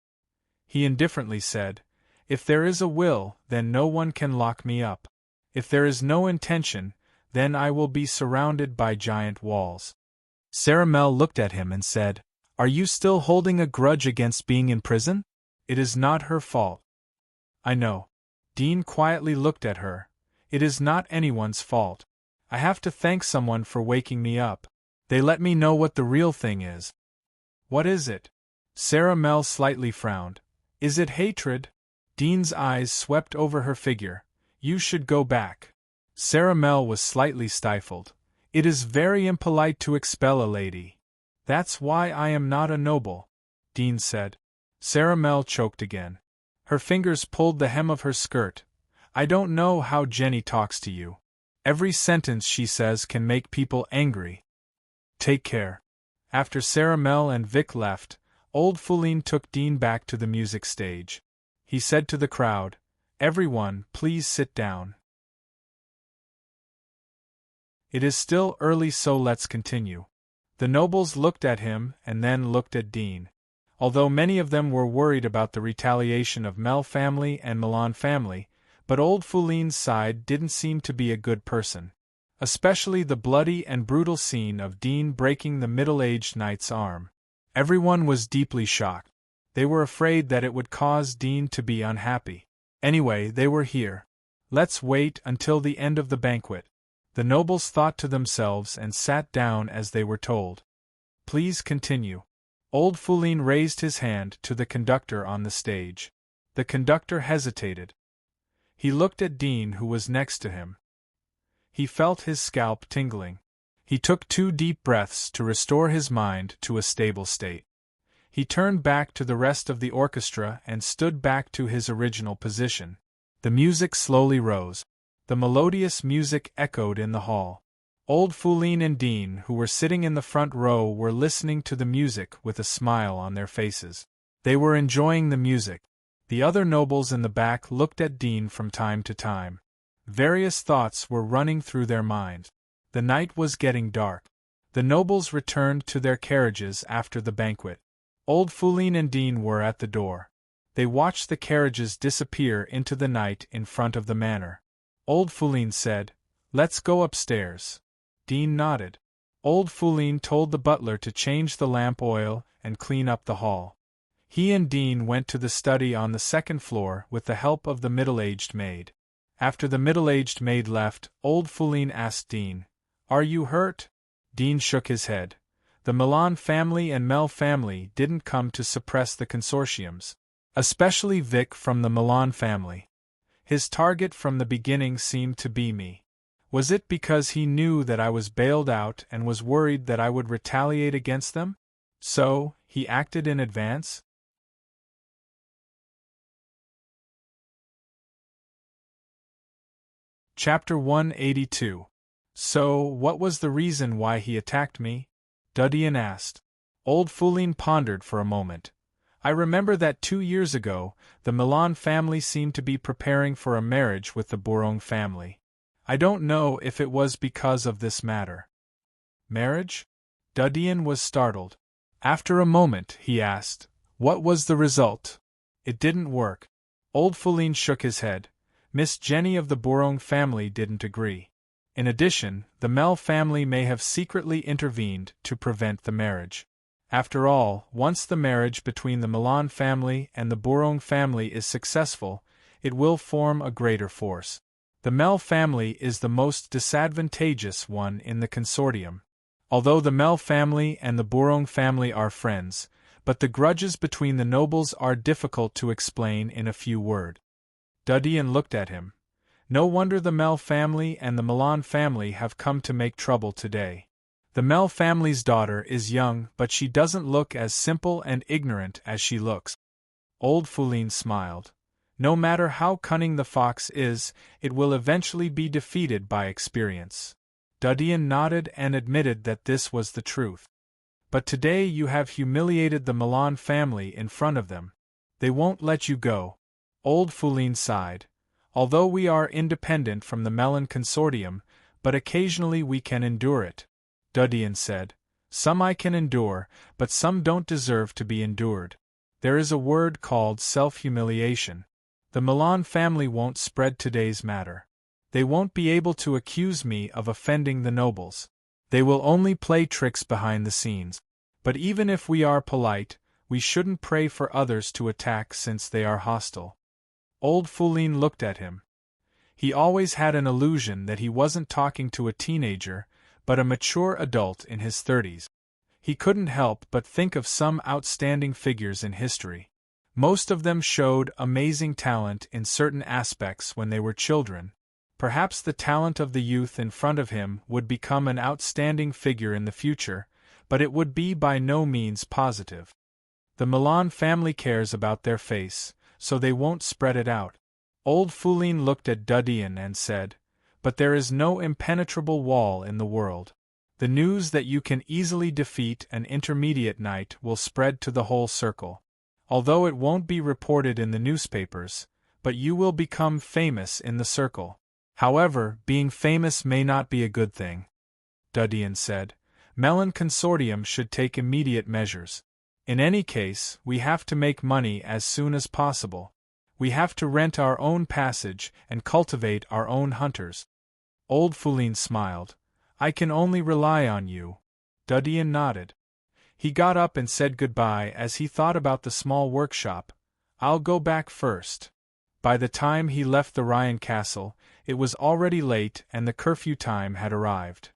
He indifferently said, "If there is a will, then no one can lock me up. If there is no intention, then I will be surrounded by giant walls." Sarah Mel looked at him and said, "Are you still holding a grudge against being in prison? It is not her fault." "I know." Dean quietly looked at her. "It is not anyone's fault. I have to thank someone for waking me up. They let me know what the real thing is." "What is it?" Sarah Mel slightly frowned. "Is it hatred?" Dean's eyes swept over her figure. "You should go back." Sarah Mel was slightly stifled. "It is very impolite to expel a lady." "That's why I am not a noble," Dean said. Sarah Mel choked again. Her fingers pulled the hem of her skirt. "I don't know how Jenny talks to you. Every sentence she says can make people angry. Take care." After Sarah Mel and Vic left, old Foulin took Dean back to the music stage. He said to the crowd, "Everyone, please sit down. It is still early, so let's continue." The nobles looked at him and then looked at Dean. Although many of them were worried about the retaliation of Mel family and Milan family, but old Foulin's side didn't seem to be a good person. Especially the bloody and brutal scene of Dean breaking the middle-aged knight's arm. Everyone was deeply shocked. They were afraid that it would cause Dean to be unhappy. Anyway, they were here. Let's wait until the end of the banquet. The nobles thought to themselves and sat down as they were told. "Please continue." Old Foulin raised his hand to the conductor on the stage. The conductor hesitated. He looked at Dean, who was next to him. He felt his scalp tingling. He took 2 deep breaths to restore his mind to a stable state. He turned back to the rest of the orchestra and stood back to his original position. The music slowly rose. The melodious music echoed in the hall. Old Foulin and Dean, who were sitting in the front row, were listening to the music with a smile on their faces. They were enjoying the music. The other nobles in the back looked at Dean from time to time. Various thoughts were running through their minds. The night was getting dark. The nobles returned to their carriages after the banquet. Old Foulin and Dean were at the door. They watched the carriages disappear into the night in front of the manor. Old Foulin said, "Let's go upstairs." Dean nodded. Old Foulin told the butler to change the lamp oil and clean up the hall. He and Dean went to the study on the 2nd floor with the help of the middle-aged maid. After the middle-aged maid left, old Foulin asked Dean, "Are you hurt?" Dean shook his head. The Milan family and Mel family didn't come to suppress the consortiums. Especially Vic from the Milan family. His target from the beginning seemed to be me. Was it because he knew that I was bailed out and was worried that I would retaliate against them? So, he acted in advance? Chapter 182. So, what was the reason why he attacked me? Dudian asked. Old Foulin pondered for a moment. I remember that 2 years ago, the Milan family seemed to be preparing for a marriage with the Bourong family. I don't know if it was because of this matter. Marriage? Dudian was startled. After a moment, he asked, what was the result? It didn't work. Old Foulin shook his head. Miss Jenny of the Bourong family didn't agree. In addition, the Mel family may have secretly intervened to prevent the marriage. After all, once the marriage between the Milan family and the Bourong family is successful, it will form a greater force. The Mel family is the most disadvantageous one in the consortium. Although the Mel family and the Bourong family are friends, but the grudges between the nobles are difficult to explain in a few words. Dudian looked at him. No wonder the Mel family and the Milan family have come to make trouble today. The Mel family's daughter is young, but she doesn't look as simple and ignorant as she looks. Old Foulin smiled. No matter how cunning the fox is, it will eventually be defeated by experience. Dudian nodded and admitted that this was the truth. But today you have humiliated the Milan family in front of them. They won't let you go. Old Foulin sighed. Although we are independent from the Melon consortium, but occasionally we can endure it. Dudian said. Some I can endure, but some don't deserve to be endured. There is a word called self-humiliation. The Milan family won't spread today's matter. They won't be able to accuse me of offending the nobles. They will only play tricks behind the scenes. But even if we are polite, we shouldn't pray for others to attack since they are hostile. Old Foulin looked at him. He always had an illusion that he wasn't talking to a teenager, but a mature adult in his 30s. He couldn't help but think of some outstanding figures in history. Most of them showed amazing talent in certain aspects when they were children. Perhaps the talent of the youth in front of him would become an outstanding figure in the future, but it would be by no means positive. The Milan family cares about their face, so they won't spread it out. Old Foulin looked at Dudian and said, but there is no impenetrable wall in the world. The news that you can easily defeat an intermediate knight will spread to the whole circle. Although it won't be reported in the newspapers, but you will become famous in the circle. However, being famous may not be a good thing. Dudian said. Melon Consortium should take immediate measures. In any case, we have to make money as soon as possible. We have to rent our own passage and cultivate our own hunters. Old Foulin smiled. I can only rely on you. Dudian nodded. He got up and said goodbye as he thought about the small workshop. I'll go back first. By the time he left the Ryan castle, it was already late and the curfew time had arrived.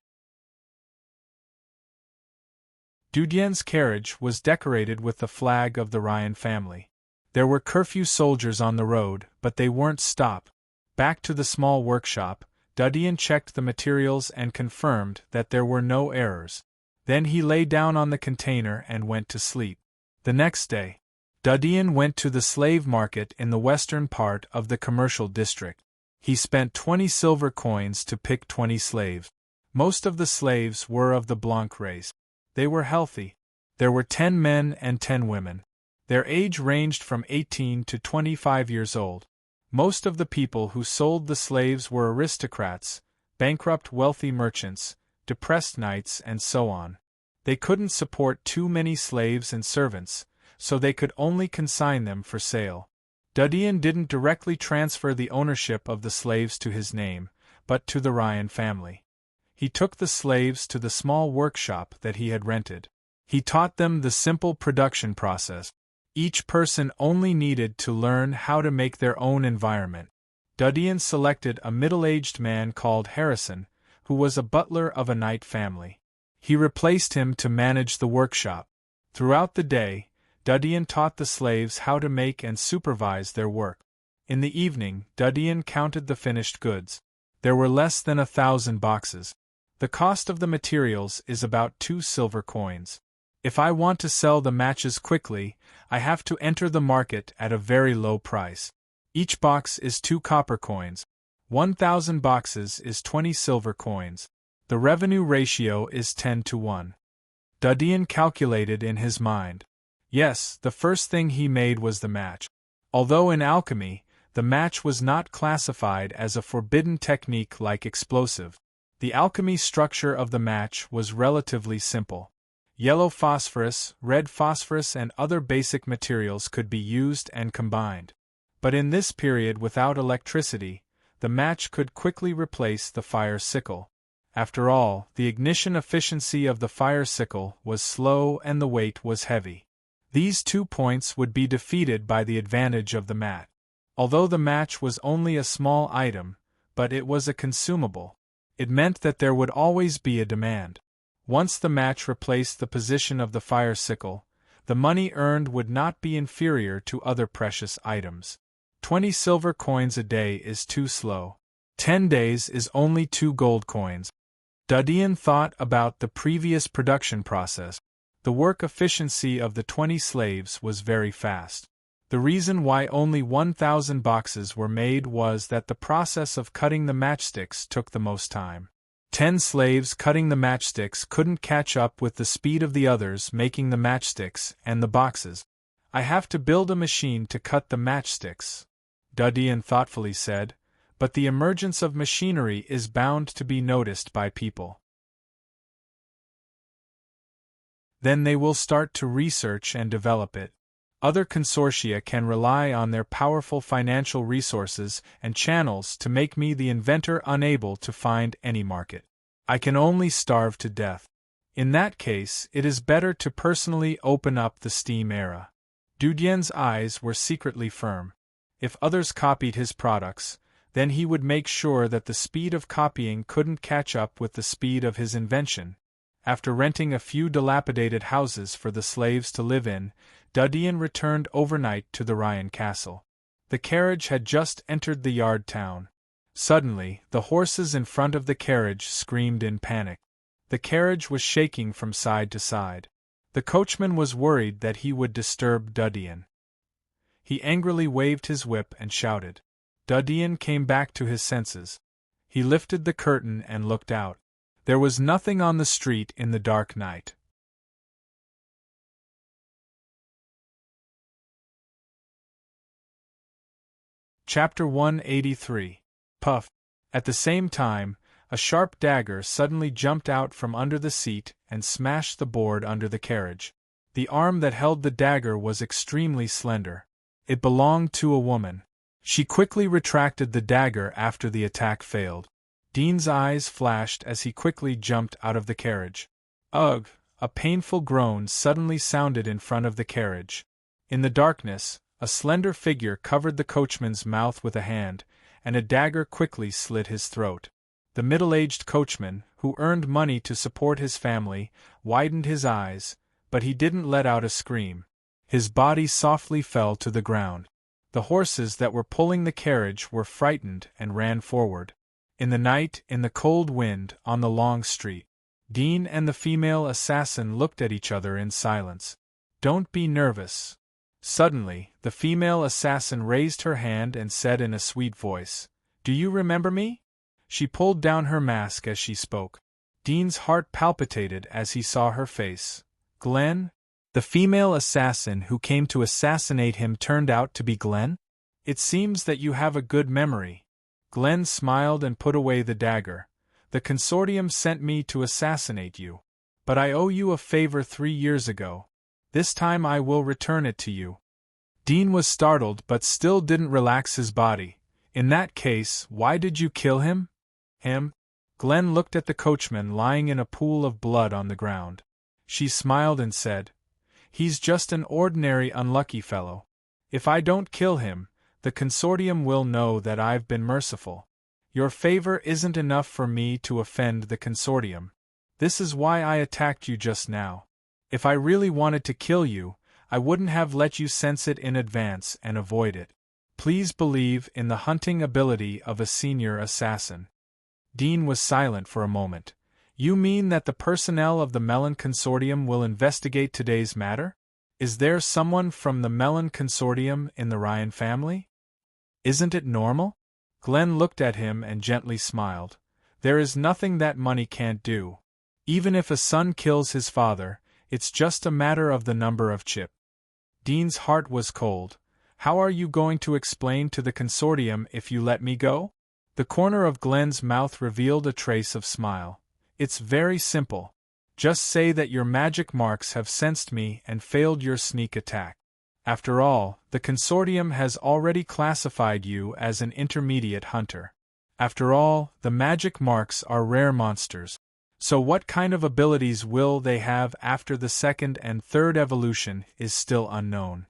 Dudian's carriage was decorated with the flag of the Ryan family. There were curfew soldiers on the road, but they weren't stopped. Back to the small workshop, Dudian checked the materials and confirmed that there were no errors. Then he lay down on the container and went to sleep. The next day, Dudian went to the slave market in the western part of the commercial district. He spent 20 silver coins to pick 20 slaves. Most of the slaves were of the Blanc race. They were healthy. There were 10 men and 10 women. Their age ranged from 18 to 25 years old. Most of the people who sold the slaves were aristocrats, bankrupt wealthy merchants, depressed knights, and so on. They couldn't support too many slaves and servants, so they could only consign them for sale. Dudian didn't directly transfer the ownership of the slaves to his name, but to the Ryan family. He took the slaves to the small workshop that he had rented. He taught them the simple production process. Each person only needed to learn how to make their own environment. Dudian selected a middle-aged man called Harrison, who was a butler of a knight family. He replaced him to manage the workshop. Throughout the day, Dudian taught the slaves how to make and supervise their work. In the evening, Dudian counted the finished goods. There were less than 1,000 boxes. The cost of the materials is about 2 silver coins. If I want to sell the matches quickly, I have to enter the market at a very low price. Each box is 2 copper coins. 1,000 boxes is 20 silver coins. The revenue ratio is 10 to 1. Dudeen calculated in his mind. Yes, the first thing he made was the match. Although in alchemy, the match was not classified as a forbidden technique like explosive, the alchemy structure of the match was relatively simple. Yellow phosphorus, red phosphorus, and other basic materials could be used and combined. But in this period without electricity, the match could quickly replace the fire sickle. After all, the ignition efficiency of the fire sickle was slow and the weight was heavy. These 2 points would be defeated by the advantage of the mat. Although the match was only a small item, but it was a consumable. It meant that there would always be a demand. Once the match replaced the position of the fire sickle, the money earned would not be inferior to other precious items. 20 silver coins a day is too slow. 10 days is only 2 gold coins. Dudeen thought about the previous production process. The work efficiency of the 20 slaves was very fast. The reason why only 1,000 boxes were made was that the process of cutting the matchsticks took the most time. 10 slaves cutting the matchsticks couldn't catch up with the speed of the others making the matchsticks and the boxes. I have to build a machine to cut the matchsticks, Dudeen thoughtfully said, but the emergence of machinery is bound to be noticed by people. Then they will start to research and develop it. Other consortia can rely on their powerful financial resources and channels to make me the inventor unable to find any market. I can only starve to death. In that case, it is better to personally open up the Steam era. Dudien's eyes were secretly firm. If others copied his products, then he would make sure that the speed of copying couldn't catch up with the speed of his invention. After renting a few dilapidated houses for the slaves to live in, Dudeen returned overnight to the Ryan castle. The carriage had just entered the yard town. Suddenly, the horses in front of the carriage screamed in panic. The carriage was shaking from side to side. The coachman was worried that he would disturb Dudeen. He angrily waved his whip and shouted. Dudeen came back to his senses. He lifted the curtain and looked out. There was nothing on the street in the dark night. Chapter 183. Puff. At the same time, a sharp dagger suddenly jumped out from under the seat and smashed the board under the carriage. The arm that held the dagger was extremely slender. It belonged to a woman. She quickly retracted the dagger after the attack failed. Dean's eyes flashed as he quickly jumped out of the carriage. Ugh! A painful groan suddenly sounded in front of the carriage. In the darkness, a slender figure covered the coachman's mouth with a hand, and a dagger quickly slit his throat. The middle-aged coachman, who earned money to support his family, widened his eyes, but he didn't let out a scream. His body softly fell to the ground. The horses that were pulling the carriage were frightened and ran forward. In the night, in the cold wind, on the long street, Dean and the female assassin looked at each other in silence. "Don't be nervous." Suddenly, the female assassin raised her hand and said in a sweet voice, "Do you remember me?" She pulled down her mask as she spoke. Dean's heart palpitated as he saw her face. "Glenn?" The female assassin who came to assassinate him turned out to be Glenn? "It seems that you have a good memory." Glenn smiled and put away the dagger. "The consortium sent me to assassinate you. But I owe you a favor 3 years ago. This time I will return it to you." Dean was startled but still didn't relax his body. "In that case, why did you kill him?" "Him?" Glenn looked at the coachman lying in a pool of blood on the ground. She smiled and said, "He's just an ordinary unlucky fellow. If I don't kill him, the consortium will know that I've been merciful. Your favor isn't enough for me to offend the consortium. This is why I attacked you just now. If I really wanted to kill you, I wouldn't have let you sense it in advance and avoid it. Please believe in the hunting ability of a senior assassin." Dean was silent for a moment. "You mean that the personnel of the Melon Consortium will investigate today's matter? Is there someone from the Melon Consortium in the Ryan family? Isn't it normal?" Glenn looked at him and gently smiled. "There is nothing that money can't do. Even if a son kills his father, It's just a matter of the number of chip. Dean's heart was cold. How are you going to explain to the consortium if you let me go? The corner of Glenn's mouth revealed a trace of smile. It's very simple. Just say that your magic marks have sensed me and failed your sneak attack. After all, the consortium has already classified you as an intermediate hunter. After all, the magic marks are rare monsters. So what kind of abilities will they have after the second and third evolution is still unknown.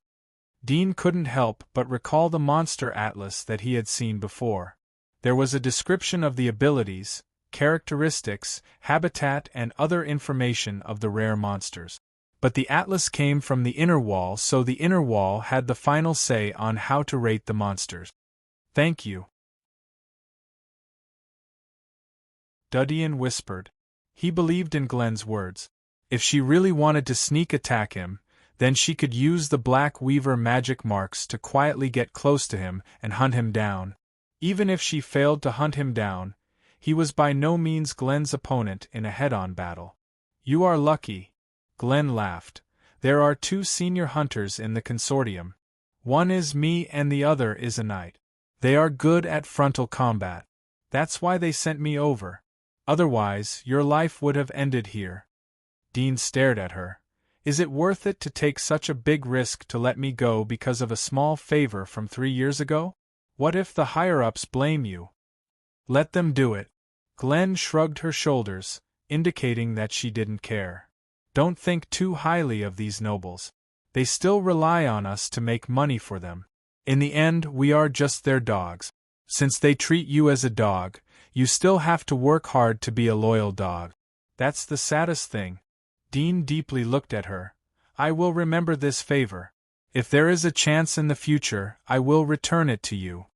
Dean couldn't help but recall the monster atlas that he had seen before. There was a description of the abilities, characteristics, habitat and other information of the rare monsters. But the atlas came from the inner wall, so the inner wall had the final say on how to rate the monsters. Thank you, Dudian whispered. He believed in Glenn's words. If she really wanted to sneak attack him, then she could use the Black Weaver magic marks to quietly get close to him and hunt him down. Even if she failed to hunt him down, he was by no means Glenn's opponent in a head-on battle. You are lucky, Glenn laughed. There are 2 senior hunters in the consortium. One is me and the other is a knight. They are good at frontal combat. That's why they sent me over. Otherwise, your life would have ended here. Dean stared at her. Is it worth it to take such a big risk to let me go because of a small favor from 3 years ago? What if the higher-ups blame you? Let them do it. Glenn shrugged her shoulders, indicating that she didn't care. Don't think too highly of these nobles. They still rely on us to make money for them. In the end, we are just their dogs. Since they treat you as a dog, you still have to work hard to be a loyal dog. That's the saddest thing. Dean deeply looked at her. I will remember this favor. If there is a chance in the future, I will return it to you.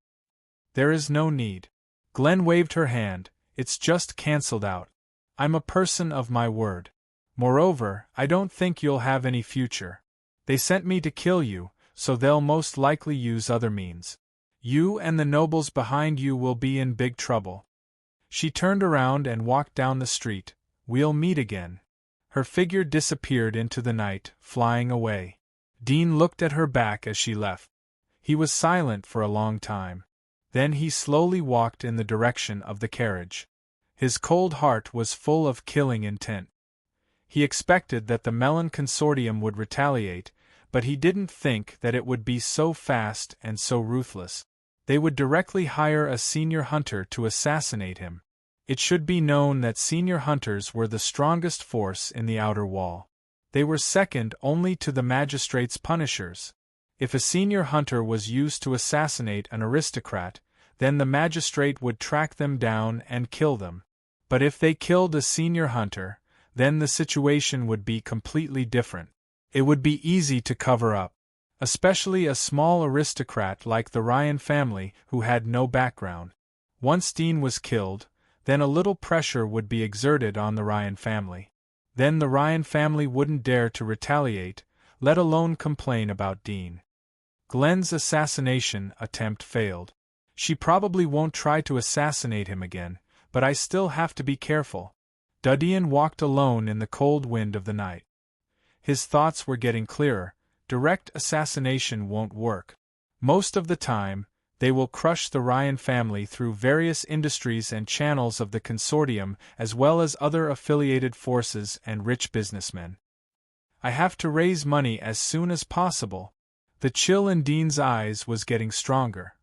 There is no need. Glenn waved her hand. It's just cancelled out. I'm a person of my word. Moreover, I don't think you'll have any future. They sent me to kill you, so they'll most likely use other means. You and the nobles behind you will be in big trouble. She turned around and walked down the street. We'll meet again. Her figure disappeared into the night, flying away. Dean looked at her back as she left. He was silent for a long time. Then he slowly walked in the direction of the carriage. His cold heart was full of killing intent. He expected that the Melon Consortium would retaliate, but he didn't think that it would be so fast and so ruthless. They would directly hire a senior hunter to assassinate him. It should be known that senior hunters were the strongest force in the outer wall. They were second only to the magistrate's punishers. If a senior hunter was used to assassinate an aristocrat, then the magistrate would track them down and kill them. But if they killed a senior hunter, then the situation would be completely different. It would be easy to cover up. Especially a small aristocrat like the Ryan family who had no background. Once Dean was killed, then a little pressure would be exerted on the Ryan family. Then the Ryan family wouldn't dare to retaliate, let alone complain about Dean. Glenn's assassination attempt failed. She probably won't try to assassinate him again, but I still have to be careful. Dudian walked alone in the cold wind of the night. His thoughts were getting clearer. Direct assassination won't work. Most of the time, they will crush the Ryan family through various industries and channels of the consortium as well as other affiliated forces and rich businessmen. I have to raise money as soon as possible. The chill in Dean's eyes was getting stronger.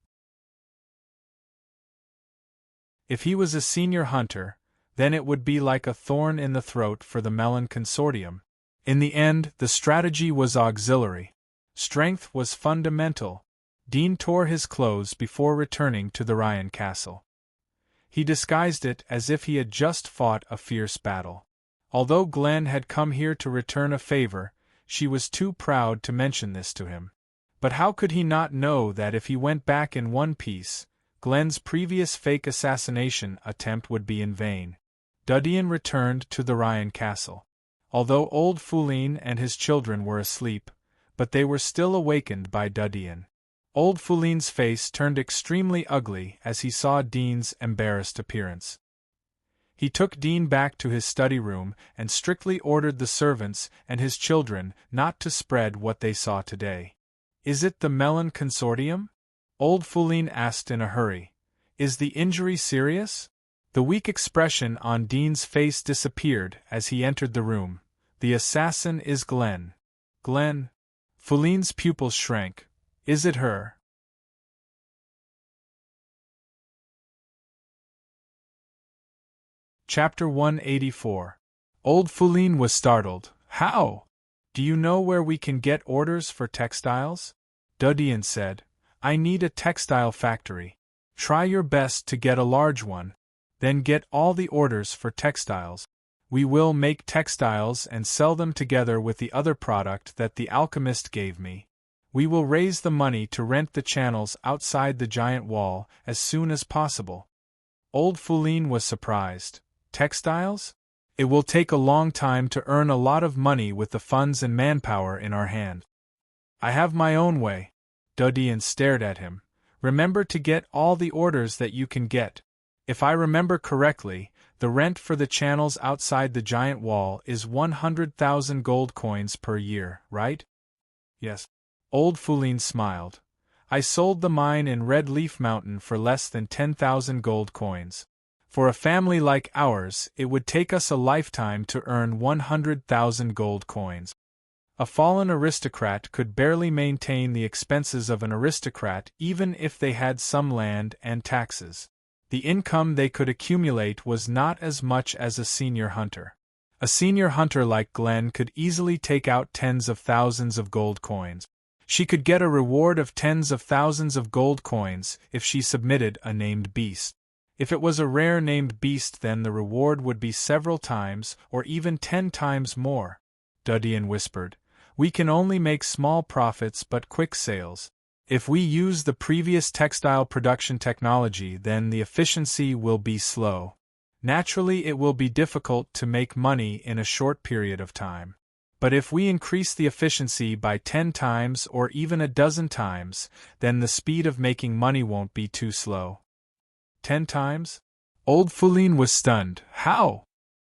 If he was a senior hunter, then it would be like a thorn in the throat for the Melon Consortium. In the end, the strategy was auxiliary. Strength was fundamental. Dean tore his clothes before returning to the Ryan castle. He disguised it as if he had just fought a fierce battle. Although Glenn had come here to return a favor, she was too proud to mention this to him. But how could he not know that if he went back in one piece, Glenn's previous fake assassination attempt would be in vain? Dudian returned to the Ryan castle. Although old Foulin and his children were asleep, but they were still awakened by Dudian. Old Foulin's face turned extremely ugly as he saw Dean's embarrassed appearance. He took Dean back to his study room and strictly ordered the servants and his children not to spread what they saw today. "Is it the melon consortium?" Old Foulin asked in a hurry. "Is the injury serious?" The weak expression on Dean's face disappeared as he entered the room. "The assassin is Glenn." "Glenn?" Foulin's pupils shrank. "Is it her?" Chapter 184. Old Foulin was startled. "How? Do you know where we can get orders for textiles?" Dudien said. "I need a textile factory. Try your best to get a large one. Then get all the orders for textiles. We will make textiles and sell them together with the other product that the alchemist gave me. We will raise the money to rent the channels outside the giant wall as soon as possible." Old Foulin was surprised. "Textiles? It will take a long time to earn a lot of money with the funds and manpower in our hand." "I have my own way." Dudien stared at him. "Remember to get all the orders that you can get. If I remember correctly, the rent for the channels outside the giant wall is 100,000 gold coins per year, right?" "Yes." Old Foulin smiled. "I sold the mine in Red Leaf Mountain for less than 10,000 gold coins. For a family like ours, it would take us a lifetime to earn 100,000 gold coins. A fallen aristocrat could barely maintain the expenses of an aristocrat even if they had some land and taxes. The income they could accumulate was not as much as a senior hunter. A senior hunter like Glenn could easily take out tens of thousands of gold coins. She could get a reward of tens of thousands of gold coins if she submitted a named beast. If it was a rare named beast, then the reward would be several times or even 10 times more. Dudien whispered. "We can only make small profits but quick sales. If we use the previous textile production technology, then the efficiency will be slow. Naturally, it will be difficult to make money in a short period of time. But if we increase the efficiency by 10 times or even a dozen times, then the speed of making money won't be too slow." 10 times? Old Foulin was stunned. "How?"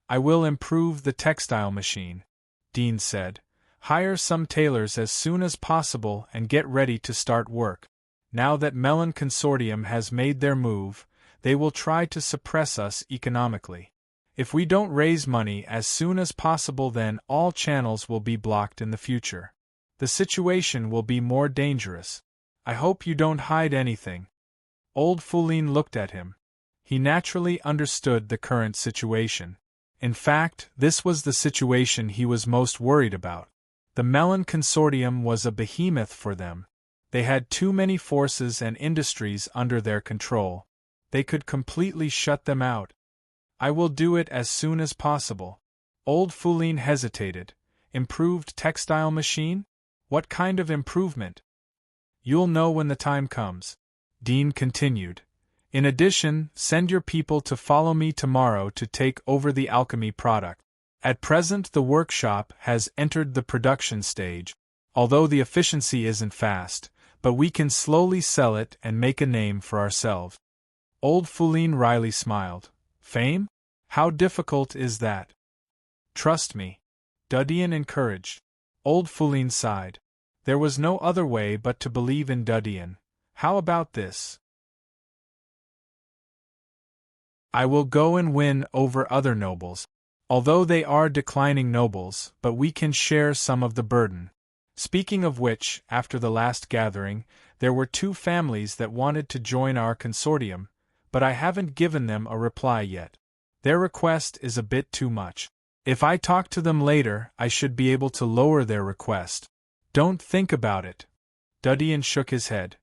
"I will improve the textile machine," Dean said. "Hire some tailors as soon as possible and get ready to start work. Now that Melon Consortium has made their move, they will try to suppress us economically. If we don't raise money as soon as possible, then all channels will be blocked in the future. The situation will be more dangerous. I hope you don't hide anything." Old Foulin looked at him. He naturally understood the current situation. In fact, this was the situation he was most worried about. The Melon Consortium was a behemoth for them. They had too many forces and industries under their control. They could completely shut them out. "I will do it as soon as possible." Old Foulin hesitated. "Improved textile machine? What kind of improvement?" "You'll know when the time comes," Dean continued. "In addition, send your people to follow me tomorrow to take over the alchemy product. At present, the workshop has entered the production stage, although the efficiency isn't fast, but we can slowly sell it and make a name for ourselves." Old Foulin wryly smiled. "Fame? How difficult is that?" "Trust me," Dudien encouraged. Old Foulin sighed. There was no other way but to believe in Dudien. "How about this? I will go and win over other nobles. Although they are declining nobles, but we can share some of the burden. Speaking of which, after the last gathering, there were 2 families that wanted to join our consortium, but I haven't given them a reply yet. Their request is a bit too much. If I talk to them later, I should be able to lower their request." "Don't think about it." Dudien shook his head.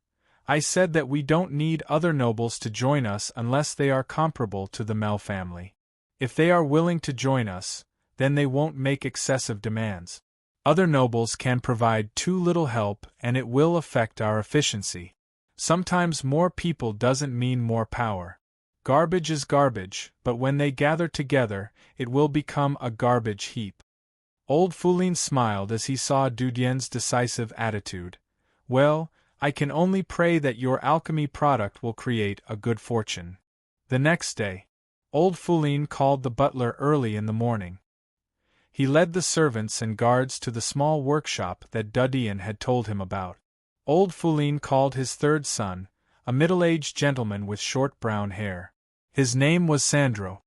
"I said that we don't need other nobles to join us unless they are comparable to the Mel family. If they are willing to join us, then they won't make excessive demands. Other nobles can provide too little help and it will affect our efficiency. Sometimes more people doesn't mean more power. Garbage is garbage, but when they gather together, it will become a garbage heap." Old Foulin smiled as he saw Dudien's decisive attitude. "Well, I can only pray that your alchemy product will create a good fortune." The next day, Old Foulin called the butler early in the morning. He led the servants and guards to the small workshop that Dudien had told him about. Old Foulin called his third son, a middle-aged gentleman with short brown hair. His name was Sandro.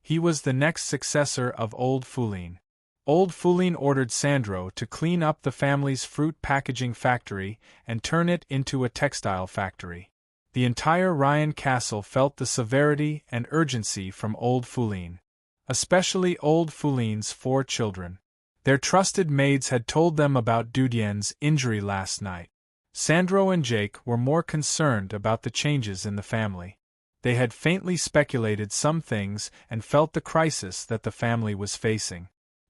He was the next successor of Old Foulin. Old Foulin ordered Sandro to clean up the family's fruit packaging factory and turn it into a textile factory. The entire Ryan castle felt the severity and urgency from Old Foulin. Especially Old Foulin's 4 children. Their trusted maids had told them about Dudien's injury last night. Sandro and Jake were more concerned about the changes in the family. They had faintly speculated some things and felt the crisis that the family was facing.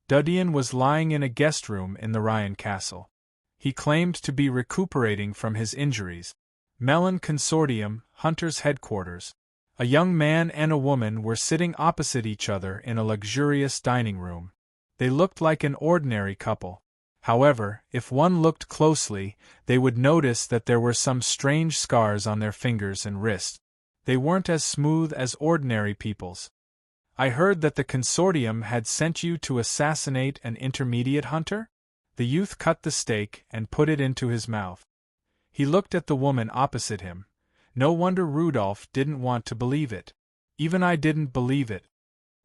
Dudien was lying in a guest room in the Ryan castle. He claimed to be recuperating from his injuries. Melon Consortium, Hunter's headquarters. A young man and a woman were sitting opposite each other in a luxurious dining room. They looked like an ordinary couple. However, if one looked closely, they would notice that there were some strange scars on their fingers and wrists. They weren't as smooth as ordinary people's. I heard that the consortium had sent you to assassinate an intermediate hunter? The youth cut the steak and put it into his mouth. He looked at the woman opposite him. No wonder Rudolph didn't want to believe it. Even I didn't believe it.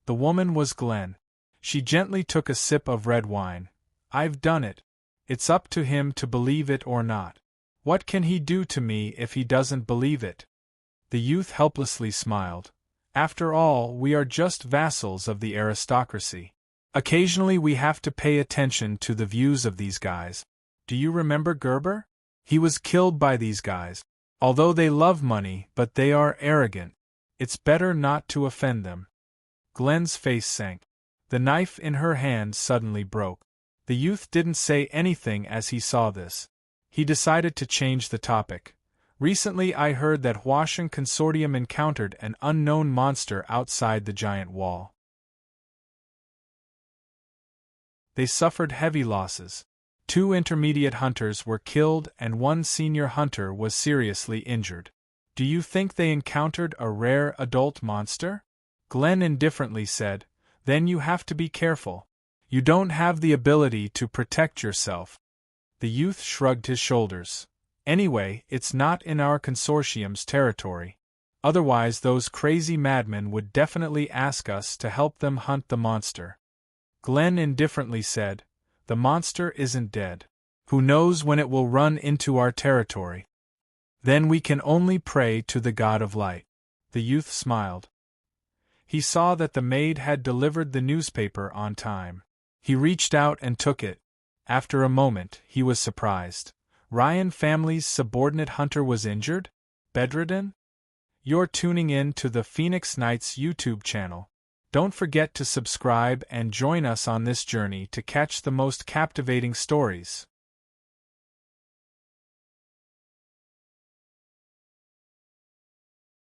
The woman was Glenn. She gently took a sip of red wine. I've done it. It's up to him to believe it or not. What can he do to me if he doesn't believe it? The youth helplessly smiled. After all, we are just vassals of the aristocracy. Occasionally we have to pay attention to the views of these guys. Do you remember Gerber? He was killed by these guys. Although they love money, but they are arrogant. It's better not to offend them. Glenn's face sank. The knife in her hand suddenly broke. The youth didn't say anything as he saw this. He decided to change the topic. Recently I heard that Huashan Consortium encountered an unknown monster outside the giant wall. They suffered heavy losses. 2 intermediate hunters were killed and 1 senior hunter was seriously injured. Do you think they encountered a rare adult monster? Glenn indifferently said, then you have to be careful. You don't have the ability to protect yourself. The youth shrugged his shoulders. Anyway, it's not in our consortium's territory. Otherwise those crazy madmen would definitely ask us to help them hunt the monster. Glenn indifferently said, the monster isn't dead. Who knows when it will run into our territory? Then we can only pray to the God of light. The youth smiled. He saw that the maid had delivered the newspaper on time. He reached out and took it. After a moment, he was surprised. Ryan family's subordinate hunter was injured? Bedridden? You're tuning in to the Phoenix Knights YouTube channel. Don't forget to subscribe and join us on this journey to catch the most captivating stories.